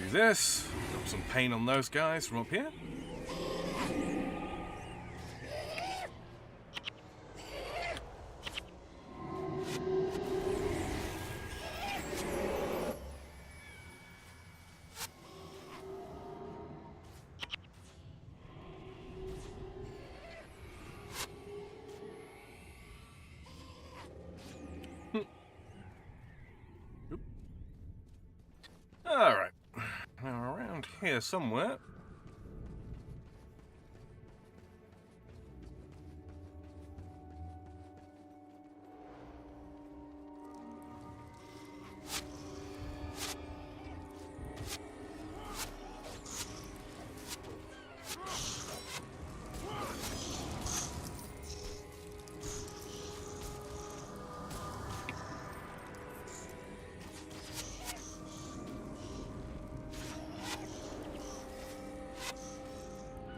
do this. Drop some pain on those guys from up here. Alright. Now around here somewhere.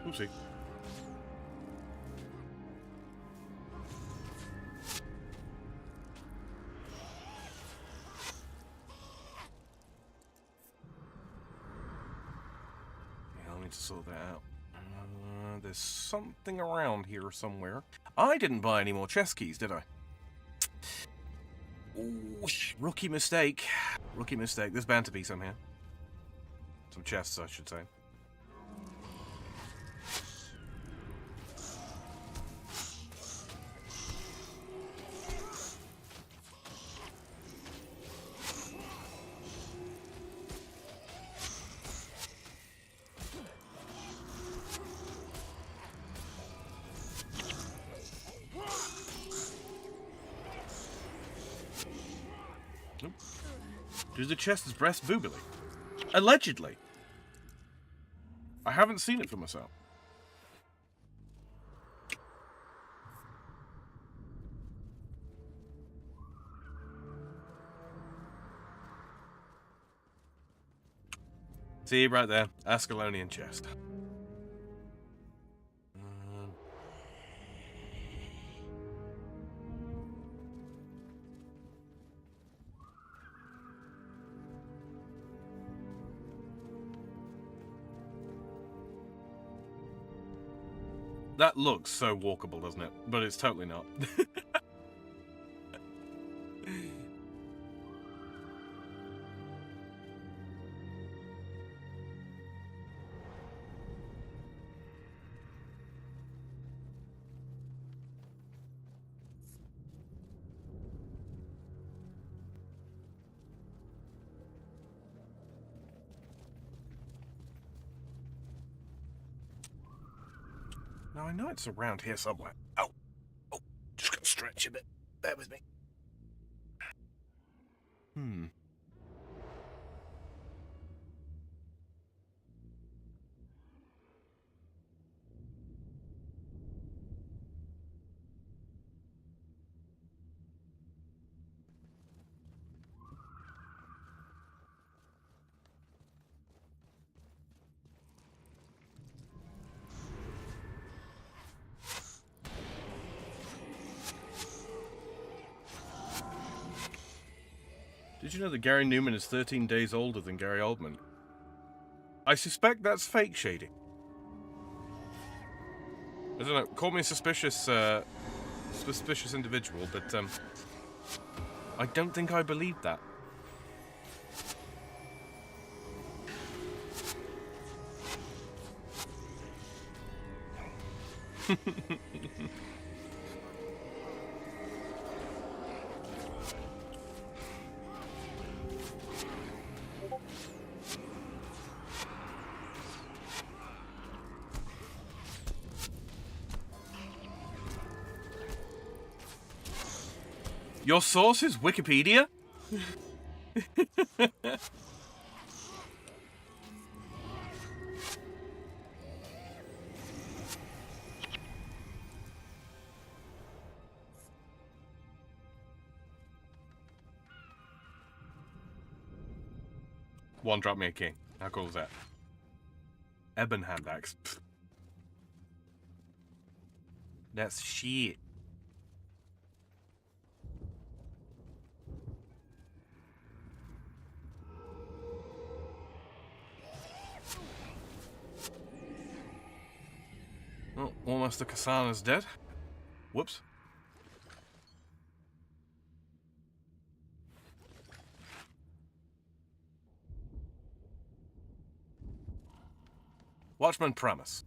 Oopsie. Yeah, I'll need to sort that out. There's something around here somewhere. I didn't buy any more chest keys, did I? Ooh, rookie mistake. Rookie mistake. There's bound to be some here. Some chests, I should say. Does the chest's breast boobily? Allegedly. I haven't seen it for myself. See, right there. Ascalonian chest. That looks so walkable, doesn't it? But it's totally not. Now, I know it's around here somewhere. Oh, just gotta stretch a bit. Bear with me. Did you know that Gary Newman is 13 days older than Gary Oldman? I suspect that's fake shading. I don't know, call me a suspicious individual, but I don't think I believe that. Your source is Wikipedia? One drop me a king. How cool is that? Ebon hand axe. Pfft. That's shit. Oh, almost the Kasana's dead. Whoops. Watchman premise.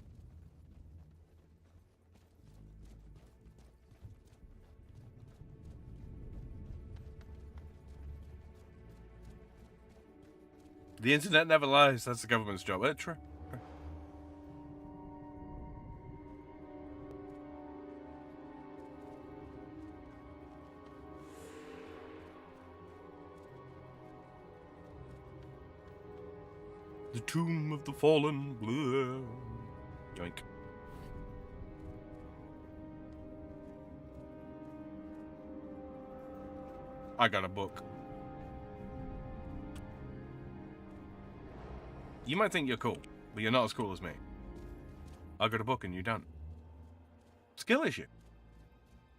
The internet never lies. That's the government's job. True. The tomb of the fallen. Blah. Yoink. I got a book. You might think you're cool, but you're not as cool as me. I got a book and you don't. Skill issue.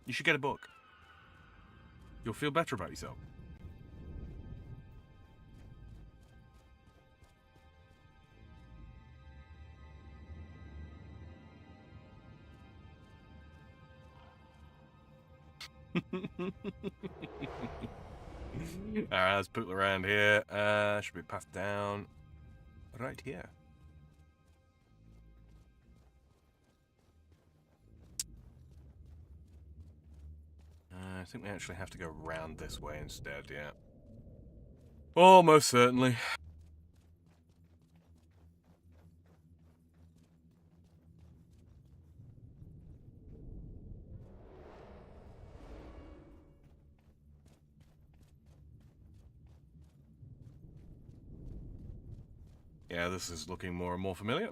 You should get a book. You'll feel better about yourself. Alright, let's put around here. Should be passed down right here. I think we actually have to go round this way instead, yeah. Almost certainly. Yeah, this is looking more and more familiar.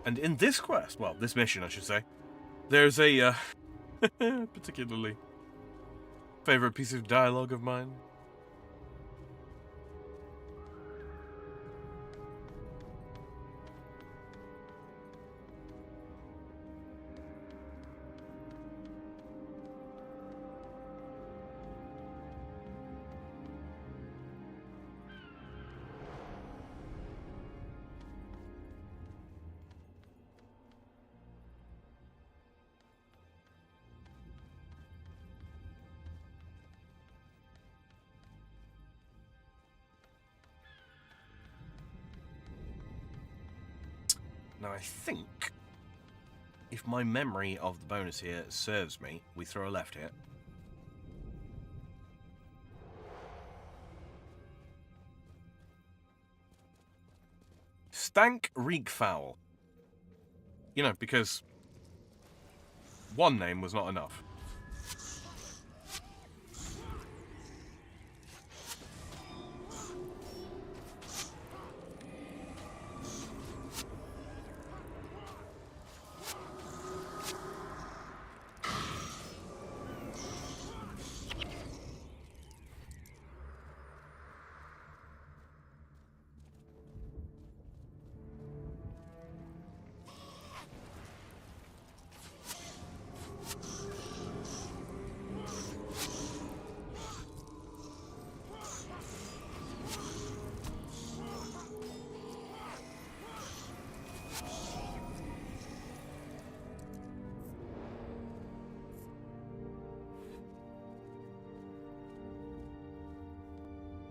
And in this quest, well, this mission, I should say, there's a particularly favorite piece of dialogue of mine. Now, I think, if my memory of the bonus here serves me, we throw a left here. Stank Reekfowl. You know, because one name was not enough.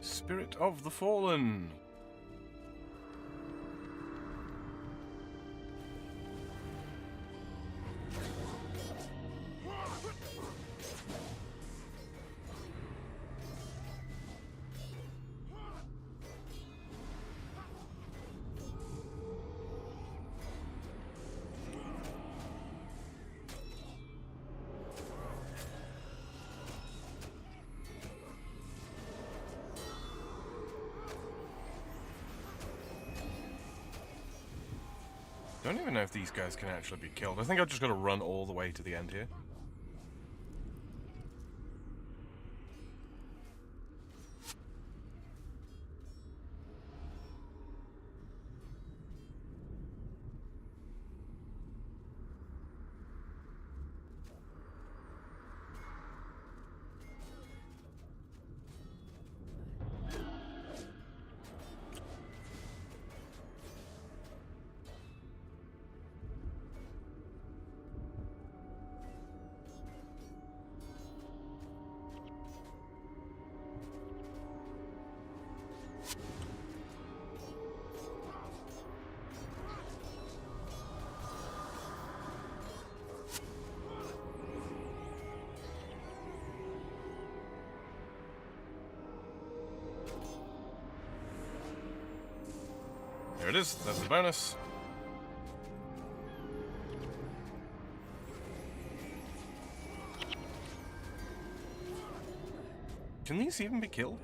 Spirit of the Fallen. Don't even know if these guys can actually be killed. I think I've just got to run all the way to the end here. There it is. That's the bonus. Can these even be killed?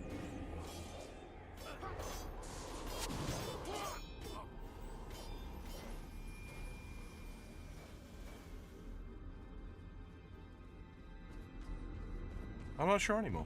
I'm not sure anymore.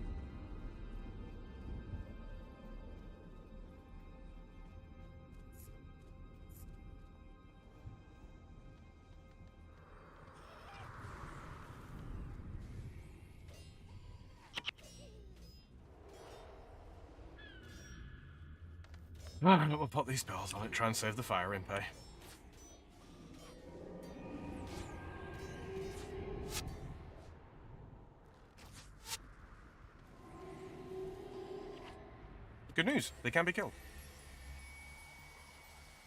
We'll pop these spells on it, try and save the fire imp. Good news, they can be killed.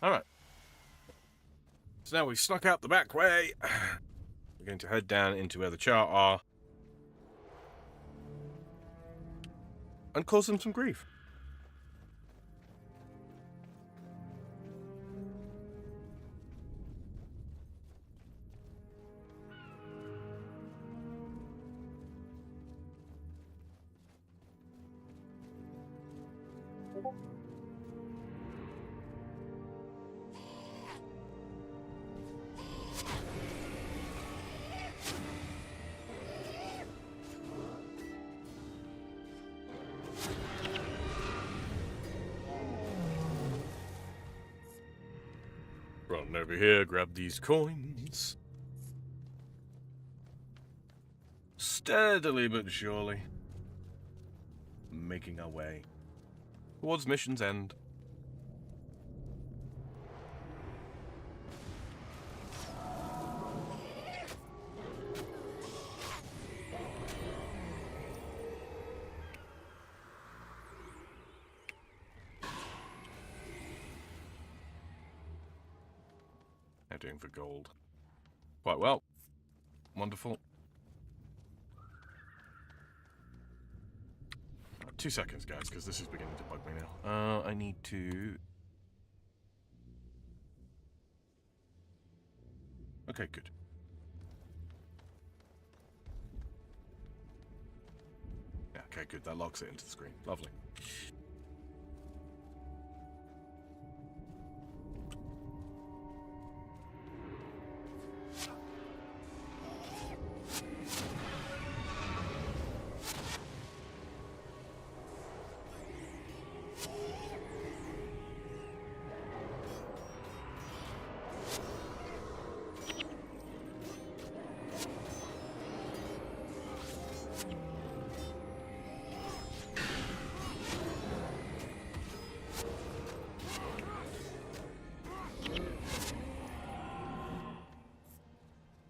Alright. So now we've snuck out the back way. We're going to head down into where the char are. And cause them some grief. Run over here, grab these coins. Steadily but surely. Making our way towards mission's end. They're doing for gold. Quite well. Wonderful. 2 seconds, guys, because this is beginning to bug me now. I need to... Okay, good. Yeah, okay, good. That locks it into the screen. Lovely.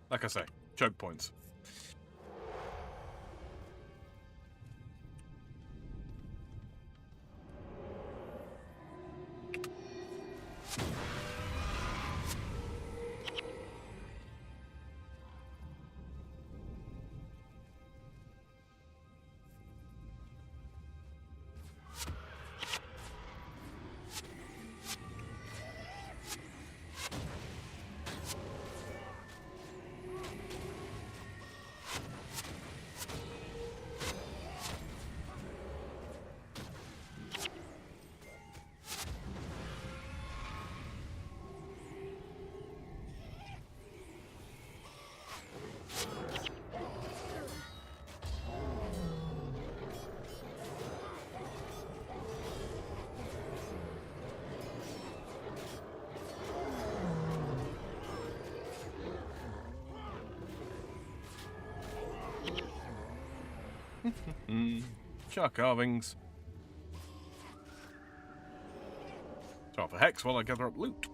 Like I say, choke points. Char carvings. Time for hex while I gather up loot.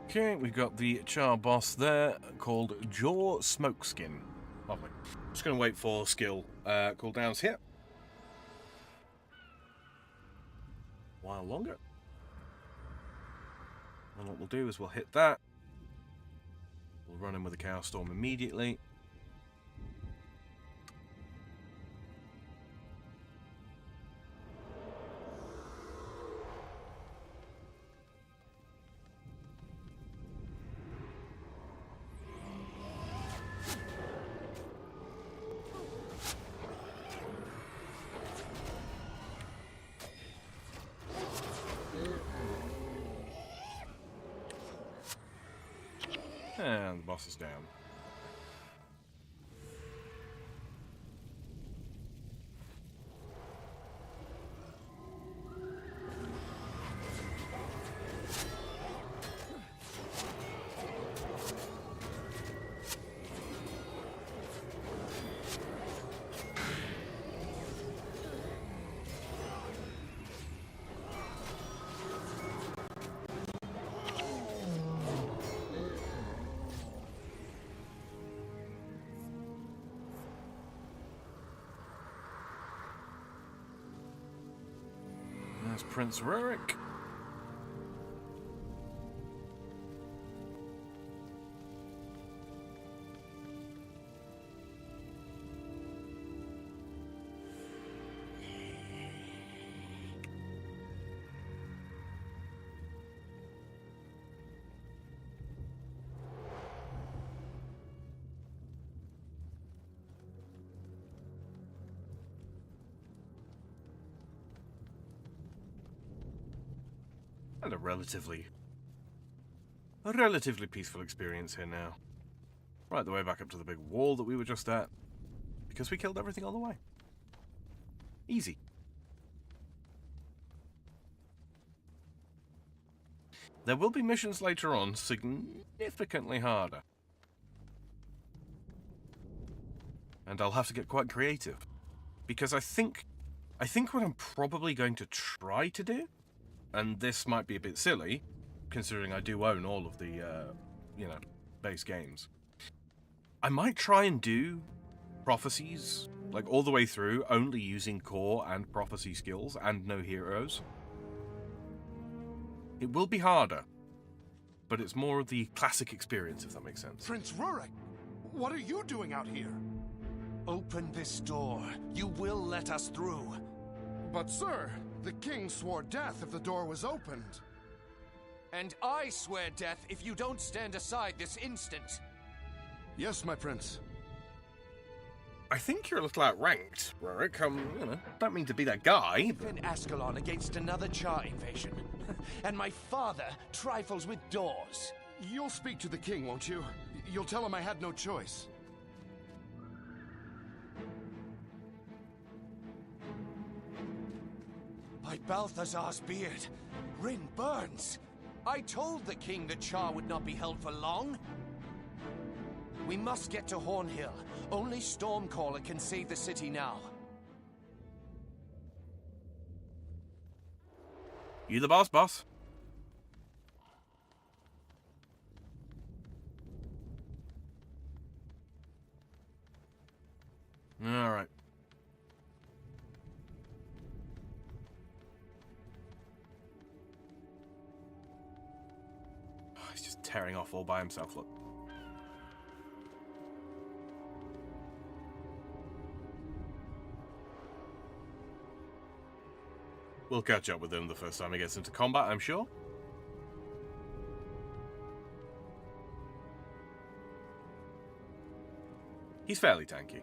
Okay, we've got the char boss there called Jaw Smokeskin. Lovely. just going to wait for skill cooldowns here. A while longer. And what we'll do is we'll hit that. We'll run in with a Chaos Storm immediately. And the boss is down. There's Prince Rurik. And a relatively peaceful experience here now. Right the way back up to the big wall that we were just at. Because we killed everything on the way. Easy. There will be missions later on significantly harder. And I'll have to get quite creative. Because I think what I'm probably going to try to do, and this might be a bit silly, considering I do own all of the, base games. I might try and do Prophecies, like all the way through, only using core and prophecy skills and no heroes. It will be harder, but it's more of the classic experience, if that makes sense. Prince Rurik, what are you doing out here? Open this door. You will let us through. But sir, the king swore death if the door was opened. And I swear death if you don't stand aside this instant. Yes, my prince. I think you're a little outranked, Rurik. Don't mean to be that guy, but... Defend Ascalon against another Char invasion. And my father trifles with doors. You'll speak to the king, won't you? You'll tell him I had no choice. By Balthazar's beard, Rin burns. I told the king the Char would not be held for long. We must get to Hornhill. Only Stormcaller can save the city now. You the boss, boss? Alright. He's just tearing off all by himself, look. We'll catch up with him the first time he gets into combat, I'm sure. He's fairly tanky.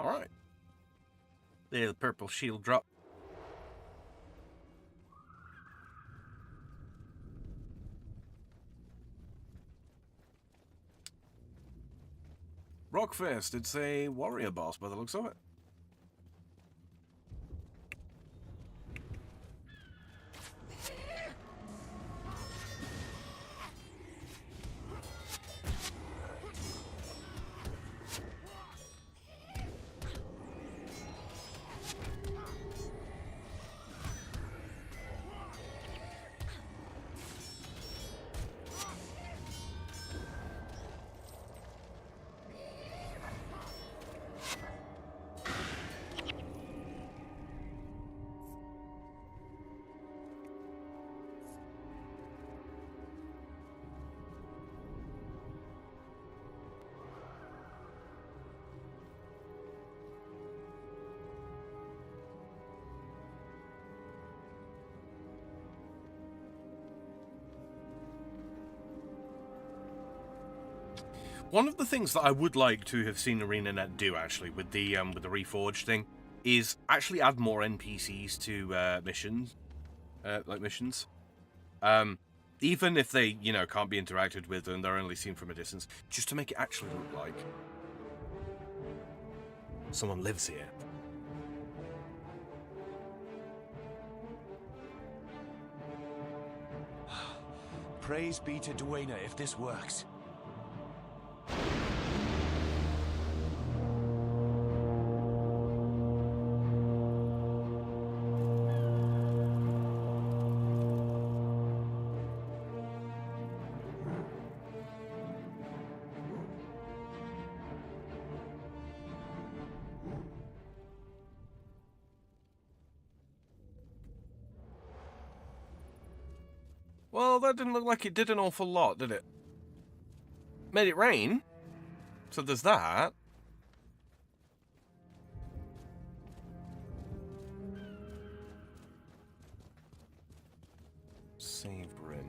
Alright. There's the purple shield drop. Rockfist, it's a warrior boss by the looks of it. One of the things that I would like to have seen ArenaNet do, actually, with the Reforged thing, is actually add more NPCs to missions, even if they, can't be interacted with and they're only seen from a distance, just to make it actually look like someone lives here. Praise be to Duena if this works. Well, that didn't look like it did an awful lot, did it? Made it rain, so there's that. Save Bryn.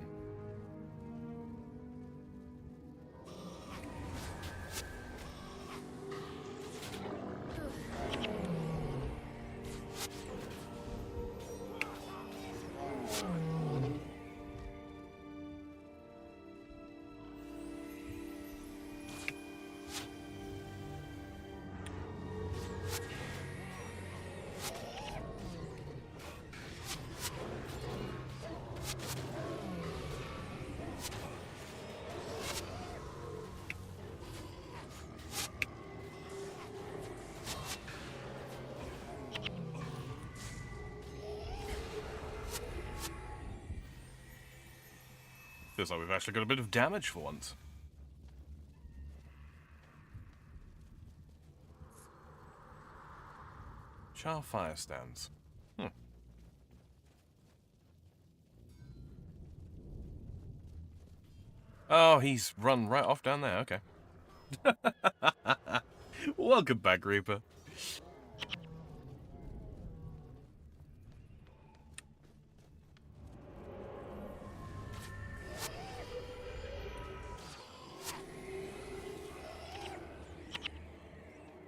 Feels like we've actually got a bit of damage for once. Char fire stands. Oh, he's run right off down there, okay. Welcome back, Reaper.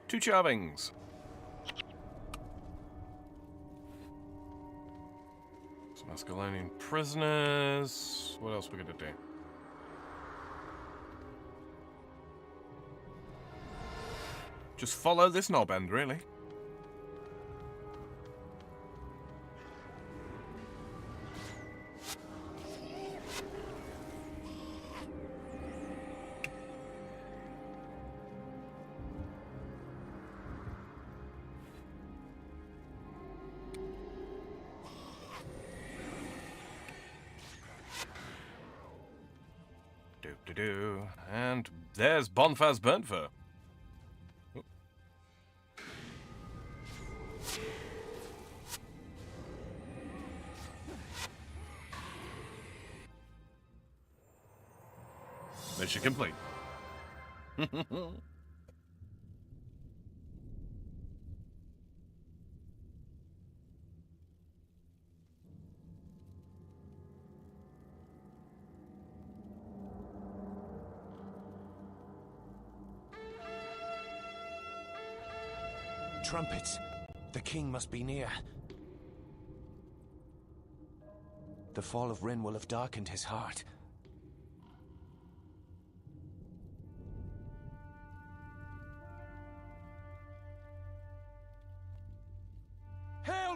Two charvings. Some Ascalonian prisoners. What else are we gonna do? Just follow this knob end, really. And there's Bonfaz Burntfur. Mission complete. Trumpets. The king must be near. The fall of Rin will have darkened his heart.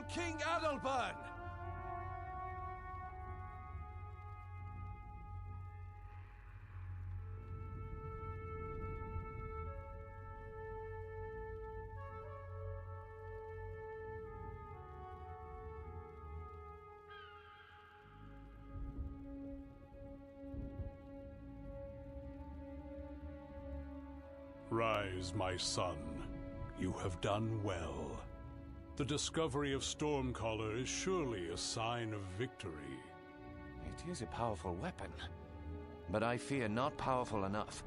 King Adalbern! Rise, my son. You have done well. The discovery of Stormcaller is surely a sign of victory. It is a powerful weapon, but I fear not powerful enough.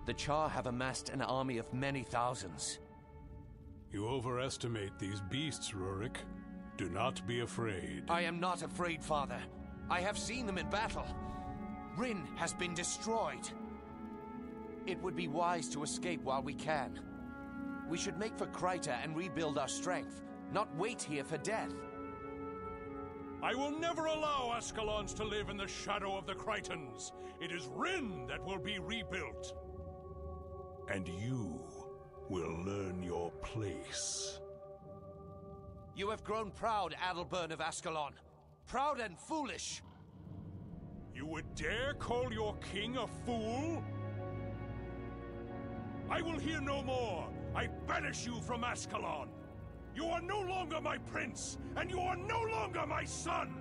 The Char have amassed an army of many thousands. You overestimate these beasts, Rurik. Do not be afraid. I am not afraid, Father. I have seen them in battle. Rin has been destroyed. It would be wise to escape while we can. We should make for Kryta and rebuild our strength, not wait here for death. I will never allow Ascalons to live in the shadow of the Krytans. It is Rin that will be rebuilt. And you will learn your place. You have grown proud, Adalbern of Ascalon. Proud and foolish. You would dare call your king a fool? I will hear no more. I banish you from Ascalon. You are no longer my prince, and you are no longer my son!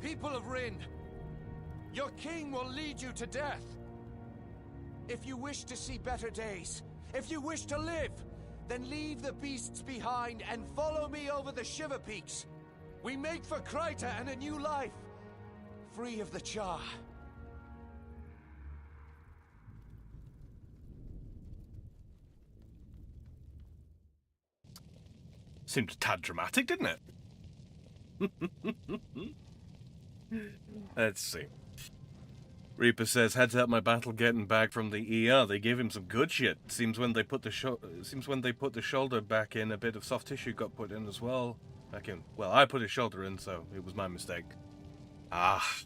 People of Rin, your king will lead you to death. If you wish to see better days, if you wish to live, then leave the beasts behind and follow me over the Shiver Peaks. We make for Kryta and a new life, free of the Char. Seemed a tad dramatic, didn't it? Let's see. Reaper says, had to help my battle getting back from the ER. They gave him some good shit. Seems when they put the shoulder back in, a bit of soft tissue got put in as well. Back in. Well, I put his shoulder in, so it was my mistake. Ah,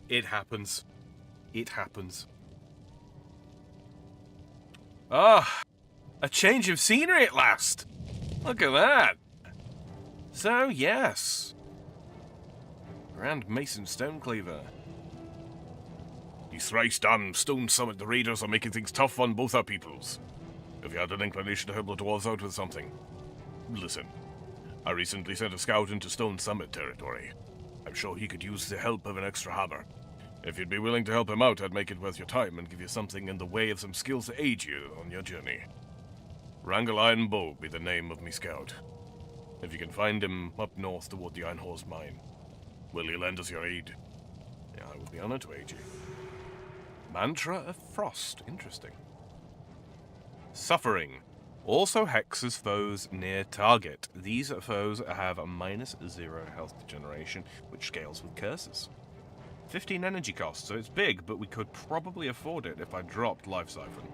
it happens. It happens. Ah, a change of scenery at last. Look at that. So, yes. Grand Mason Stonecleaver. These thrice damned Stone Summit the Raiders are making things tough on both our peoples. If you had an inclination to help the dwarves out with something, listen. I recently sent a scout into Stone Summit territory. I'm sure he could use the help of an extra hammer. If you'd be willing to help him out, I'd make it worth your time and give you something in the way of some skills to aid you on your journey. Wrangle Iron Bow be the name of me scout. If you can find him up north toward the Einhorst mine, will you lend us your aid? Yeah, I will be honored to aid you. Mantra of Frost. Interesting. Suffering. Also hexes foes near target. These foes have a -0 health degeneration, which scales with curses. 15 energy cost, so it's big, but we could probably afford it if I dropped Life Siphon.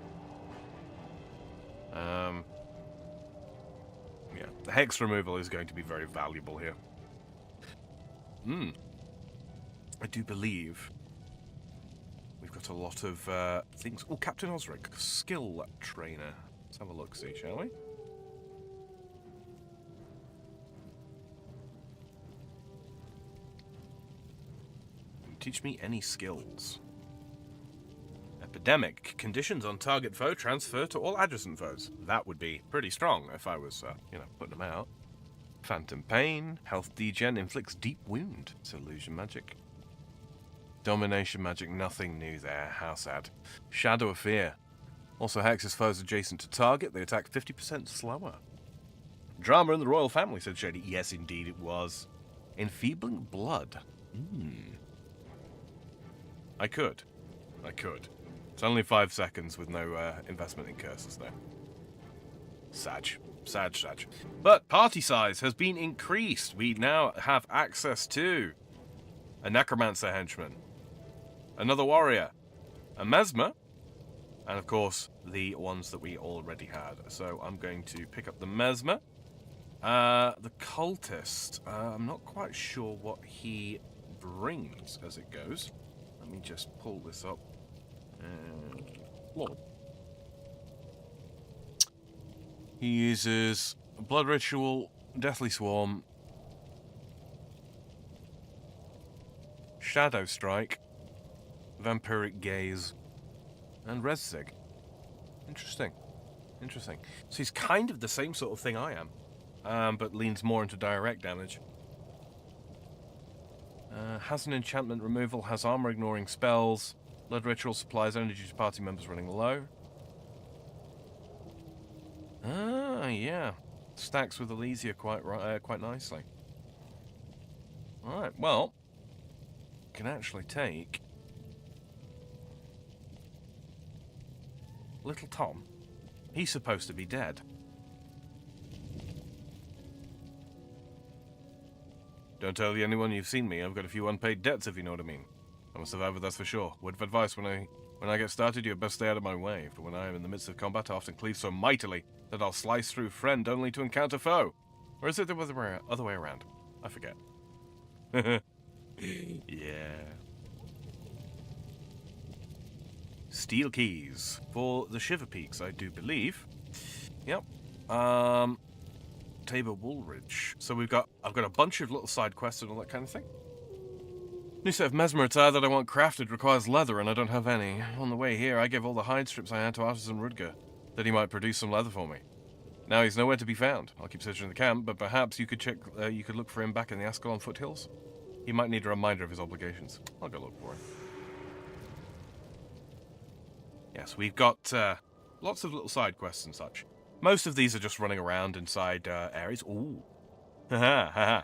Yeah, the hex removal is going to be very valuable here. I do believe we've got a lot of things. Oh, Captain Osric, skill trainer. Let's have a look, see, shall we? Teach me any skills. Epidemic. Conditions on target foe transfer to all adjacent foes. That would be pretty strong if I was, putting them out. Phantom Pain. Health degen. Inflicts deep wound. It's illusion magic. Domination magic. Nothing new there. How sad. Shadow of Fear. Also hexes foes adjacent to target. They attack 50% slower. Drama in the royal family, said Shady. Yes, indeed it was. Enfeebling blood. I could. It's only 5 seconds with no investment in curses there. Sag. But party size has been increased. We now have access to a Necromancer henchman, another warrior, a Mesmer, and of course the ones that we already had. So I'm going to pick up the Mesmer. The Cultist, I'm not quite sure what he brings as it goes. Let me just pull this up. He uses Blood Ritual, Deathly Swarm, Shadow Strike, Vampiric Gaze, and Rezzig. Interesting. Interesting. So he's kind of the same sort of thing I am, but leans more into direct damage. Has an enchantment removal, has armor ignoring spells. Blood Ritual supplies energy to party members running low. Ah, yeah. Stacks with Elysia quite nicely. Alright, well, can actually take Little Tom. He's supposed to be dead. Don't tell anyone you've seen me. I've got a few unpaid debts, if you know what I mean. I'm a survivor, that's for sure. Word of advice, when I get started, you had best stay out of my way, for when I am in the midst of combat, I often cleave so mightily that I'll slice through friend only to encounter foe. Or is it the other way around? I forget. Yeah. Steel keys for the Shiver Peaks, I do believe. Yep. Tabor Woolridge. So I've got a bunch of little side quests and all that kind of thing. New set of mesmer attire that I want crafted requires leather, and I don't have any. On the way here, I gave all the hide strips I had to Artisan Rudger, that he might produce some leather for me. Now he's nowhere to be found. I'll keep searching the camp, but perhaps you could look for him back in the Ascalon foothills. He might need a reminder of his obligations. I'll go look for him. Yes, we've got lots of little side quests and such. Most of these are just running around inside areas. Ooh. Haha, haha.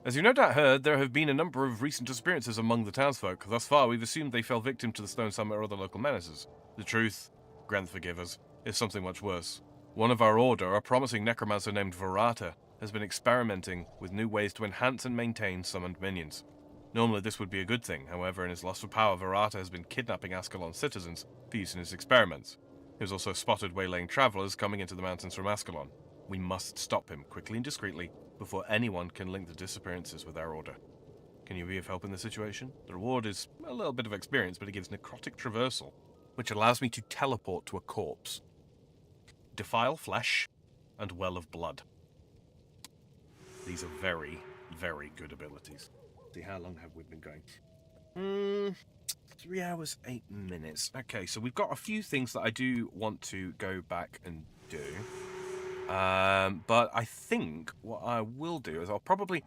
As you no doubt heard, there have been a number of recent disappearances among the townsfolk. Thus far, we've assumed they fell victim to the Stone Summit or other local menaces. The truth, grant forgive us, is something much worse. One of our order, a promising necromancer named Verata, has been experimenting with new ways to enhance and maintain summoned minions. Normally this would be a good thing, however, in his lust for power, Verata has been kidnapping Ascalon citizens for use in his experiments. He has also spotted waylaying travelers coming into the mountains from Ascalon. We must stop him, quickly and discreetly, before anyone can link the disappearances with our order. Can you be of help in this situation? The reward is a little bit of experience, but it gives necrotic traversal, which allows me to teleport to a corpse, defile flesh, and well of blood. These are very, very good abilities. See, how long have we been going? 3 hours, 8 minutes. Okay, so we've got a few things that I do want to go back and do. But I think what I will do is I'll probably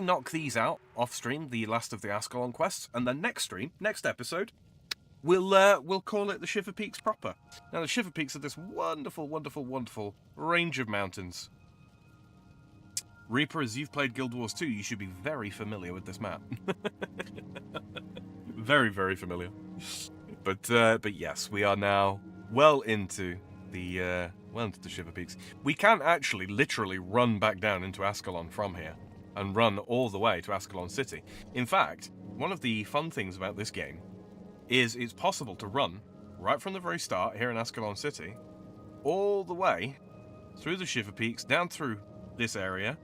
knock these out off stream, the last of the Ascalon quests, and then next episode, we'll call it the Shiver Peaks proper. Now the Shiver Peaks are this wonderful, wonderful, wonderful range of mountains. Reaper, as you've played Guild Wars 2, you should be very familiar with this map. Very, very familiar. But yes, we are now well into the Shiver Peaks. We can actually literally run back down into Ascalon from here and run all the way to Ascalon City. In fact, one of the fun things about this game is it's possible to run right from the very start here in Ascalon City all the way through the Shiver Peaks, down through this area,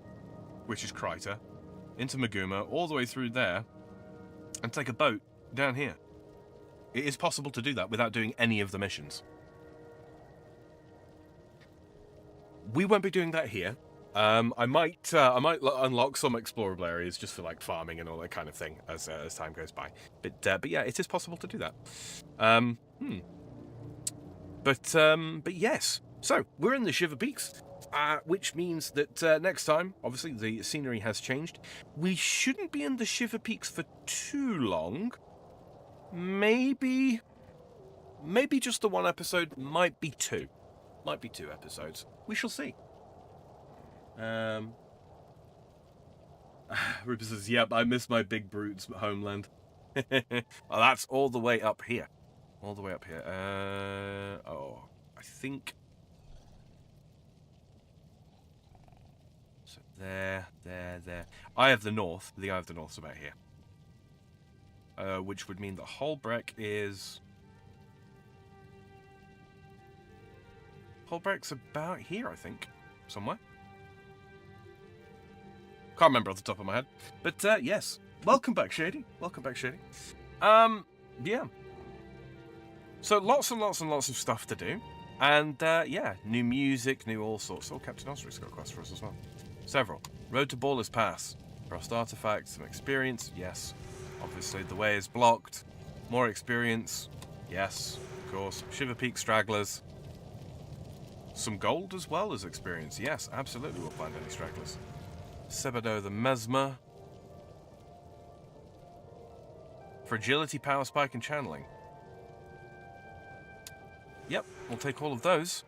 which is Kryta, into Maguma, all the way through there, and take a boat down here. It is possible to do that without doing any of the missions. We won't be doing that here. I might unlock some explorable areas just for like farming and all that kind of thing as time goes by. But yeah, it is possible to do that. But yes. So we're in the Shiver Peaks, which means that next time, obviously the scenery has changed. We shouldn't be in the Shiver Peaks for too long. Maybe just the one episode. Might be two. Might be 2 episodes. We shall see. Rupert says, yep, I miss my big brutes homeland. Oh, that's all the way up here. All the way up here. I think... So there. Eye of the North. The Eye of the North's about here. Which would mean that Holbreck is... Holbreck's about here, I think. Somewhere. Can't remember off the top of my head. But, yes. Welcome back, Shady. Welcome back, Shady. Yeah. So, lots and lots and lots of stuff to do. And, yeah, new music, new all sorts. Oh, Captain Ostrich got a quest for us as well. Several. Road to Baller's Pass. Frost artifacts, some experience, yes. Obviously, the way is blocked. More experience, yes, of course. Shiver Peak stragglers. Some gold as well as experience, yes, absolutely we'll find any stragglers. Sebado the Mesmer. Fragility, Power Spike, and Channeling. Yep, we'll take all of those.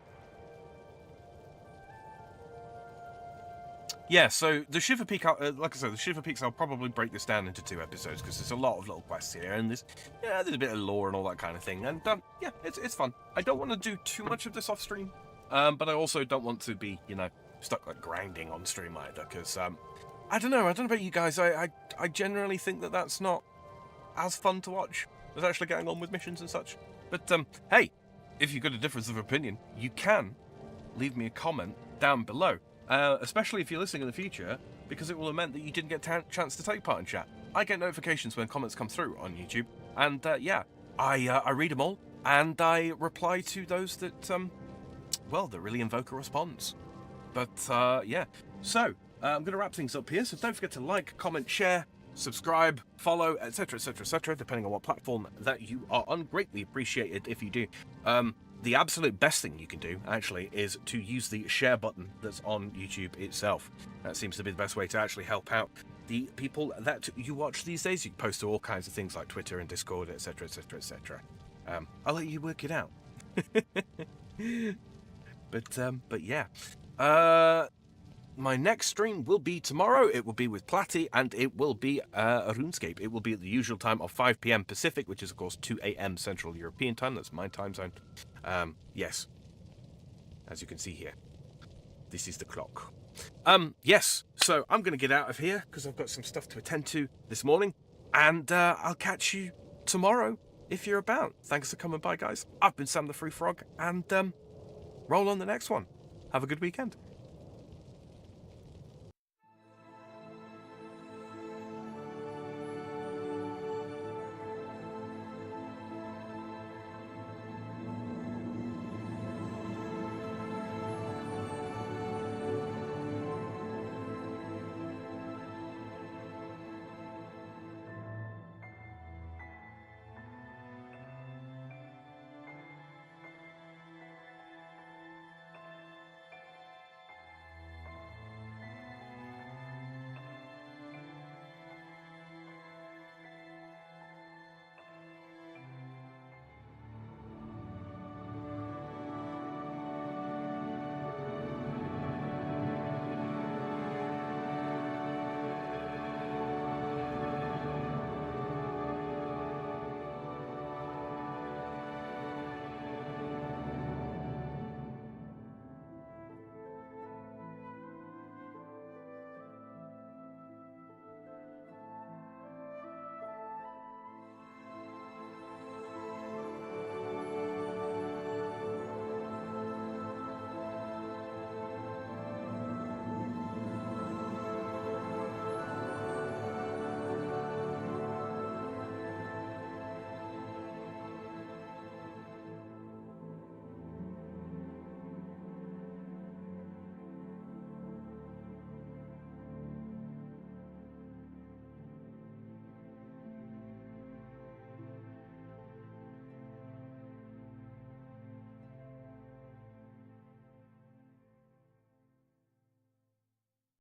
Yeah, so the Shiver Peak, like I said, the Shiver Peaks, I'll probably break this down into 2 episodes because there's a lot of little quests here, and there's a bit of lore and all that kind of thing, and yeah, it's fun. I don't want to do too much of this off stream, but I also don't want to be, stuck like grinding on stream either, because I don't know about you guys. I generally think that that's not as fun to watch as actually getting on with missions and such. But hey, if you've got a difference of opinion, you can leave me a comment down below. Especially if you're listening in the future, because it will have meant that you didn't get a chance to take part in chat. I get notifications when comments come through on YouTube, and yeah, I read them all, and I reply to those that, that really invoke a response. But yeah, so I'm going to wrap things up here, so don't forget to like, comment, share, subscribe, follow, etc, etc, etc, depending on what platform that you are on. Greatly appreciated if you do. The absolute best thing you can do, actually, is to use the share button that's on YouTube itself. That seems to be the best way to actually help out the people that you watch these days. You can post to all kinds of things like Twitter and Discord, etc, etc, etc. I'll let you work it out. But yeah. My next stream will be tomorrow. It will be with Platty, and it will be a RuneScape. It will be at the usual time of 5 PM Pacific, which is, of course, 2 AM Central European time. That's my time zone. Yes. As you can see here. This is the clock. Yes. So I'm going to get out of here, because I've got some stuff to attend to this morning. And I'll catch you tomorrow, if you're about. Thanks for coming by, guys. I've been Sam the Free Frog, and roll on the next one. Have a good weekend.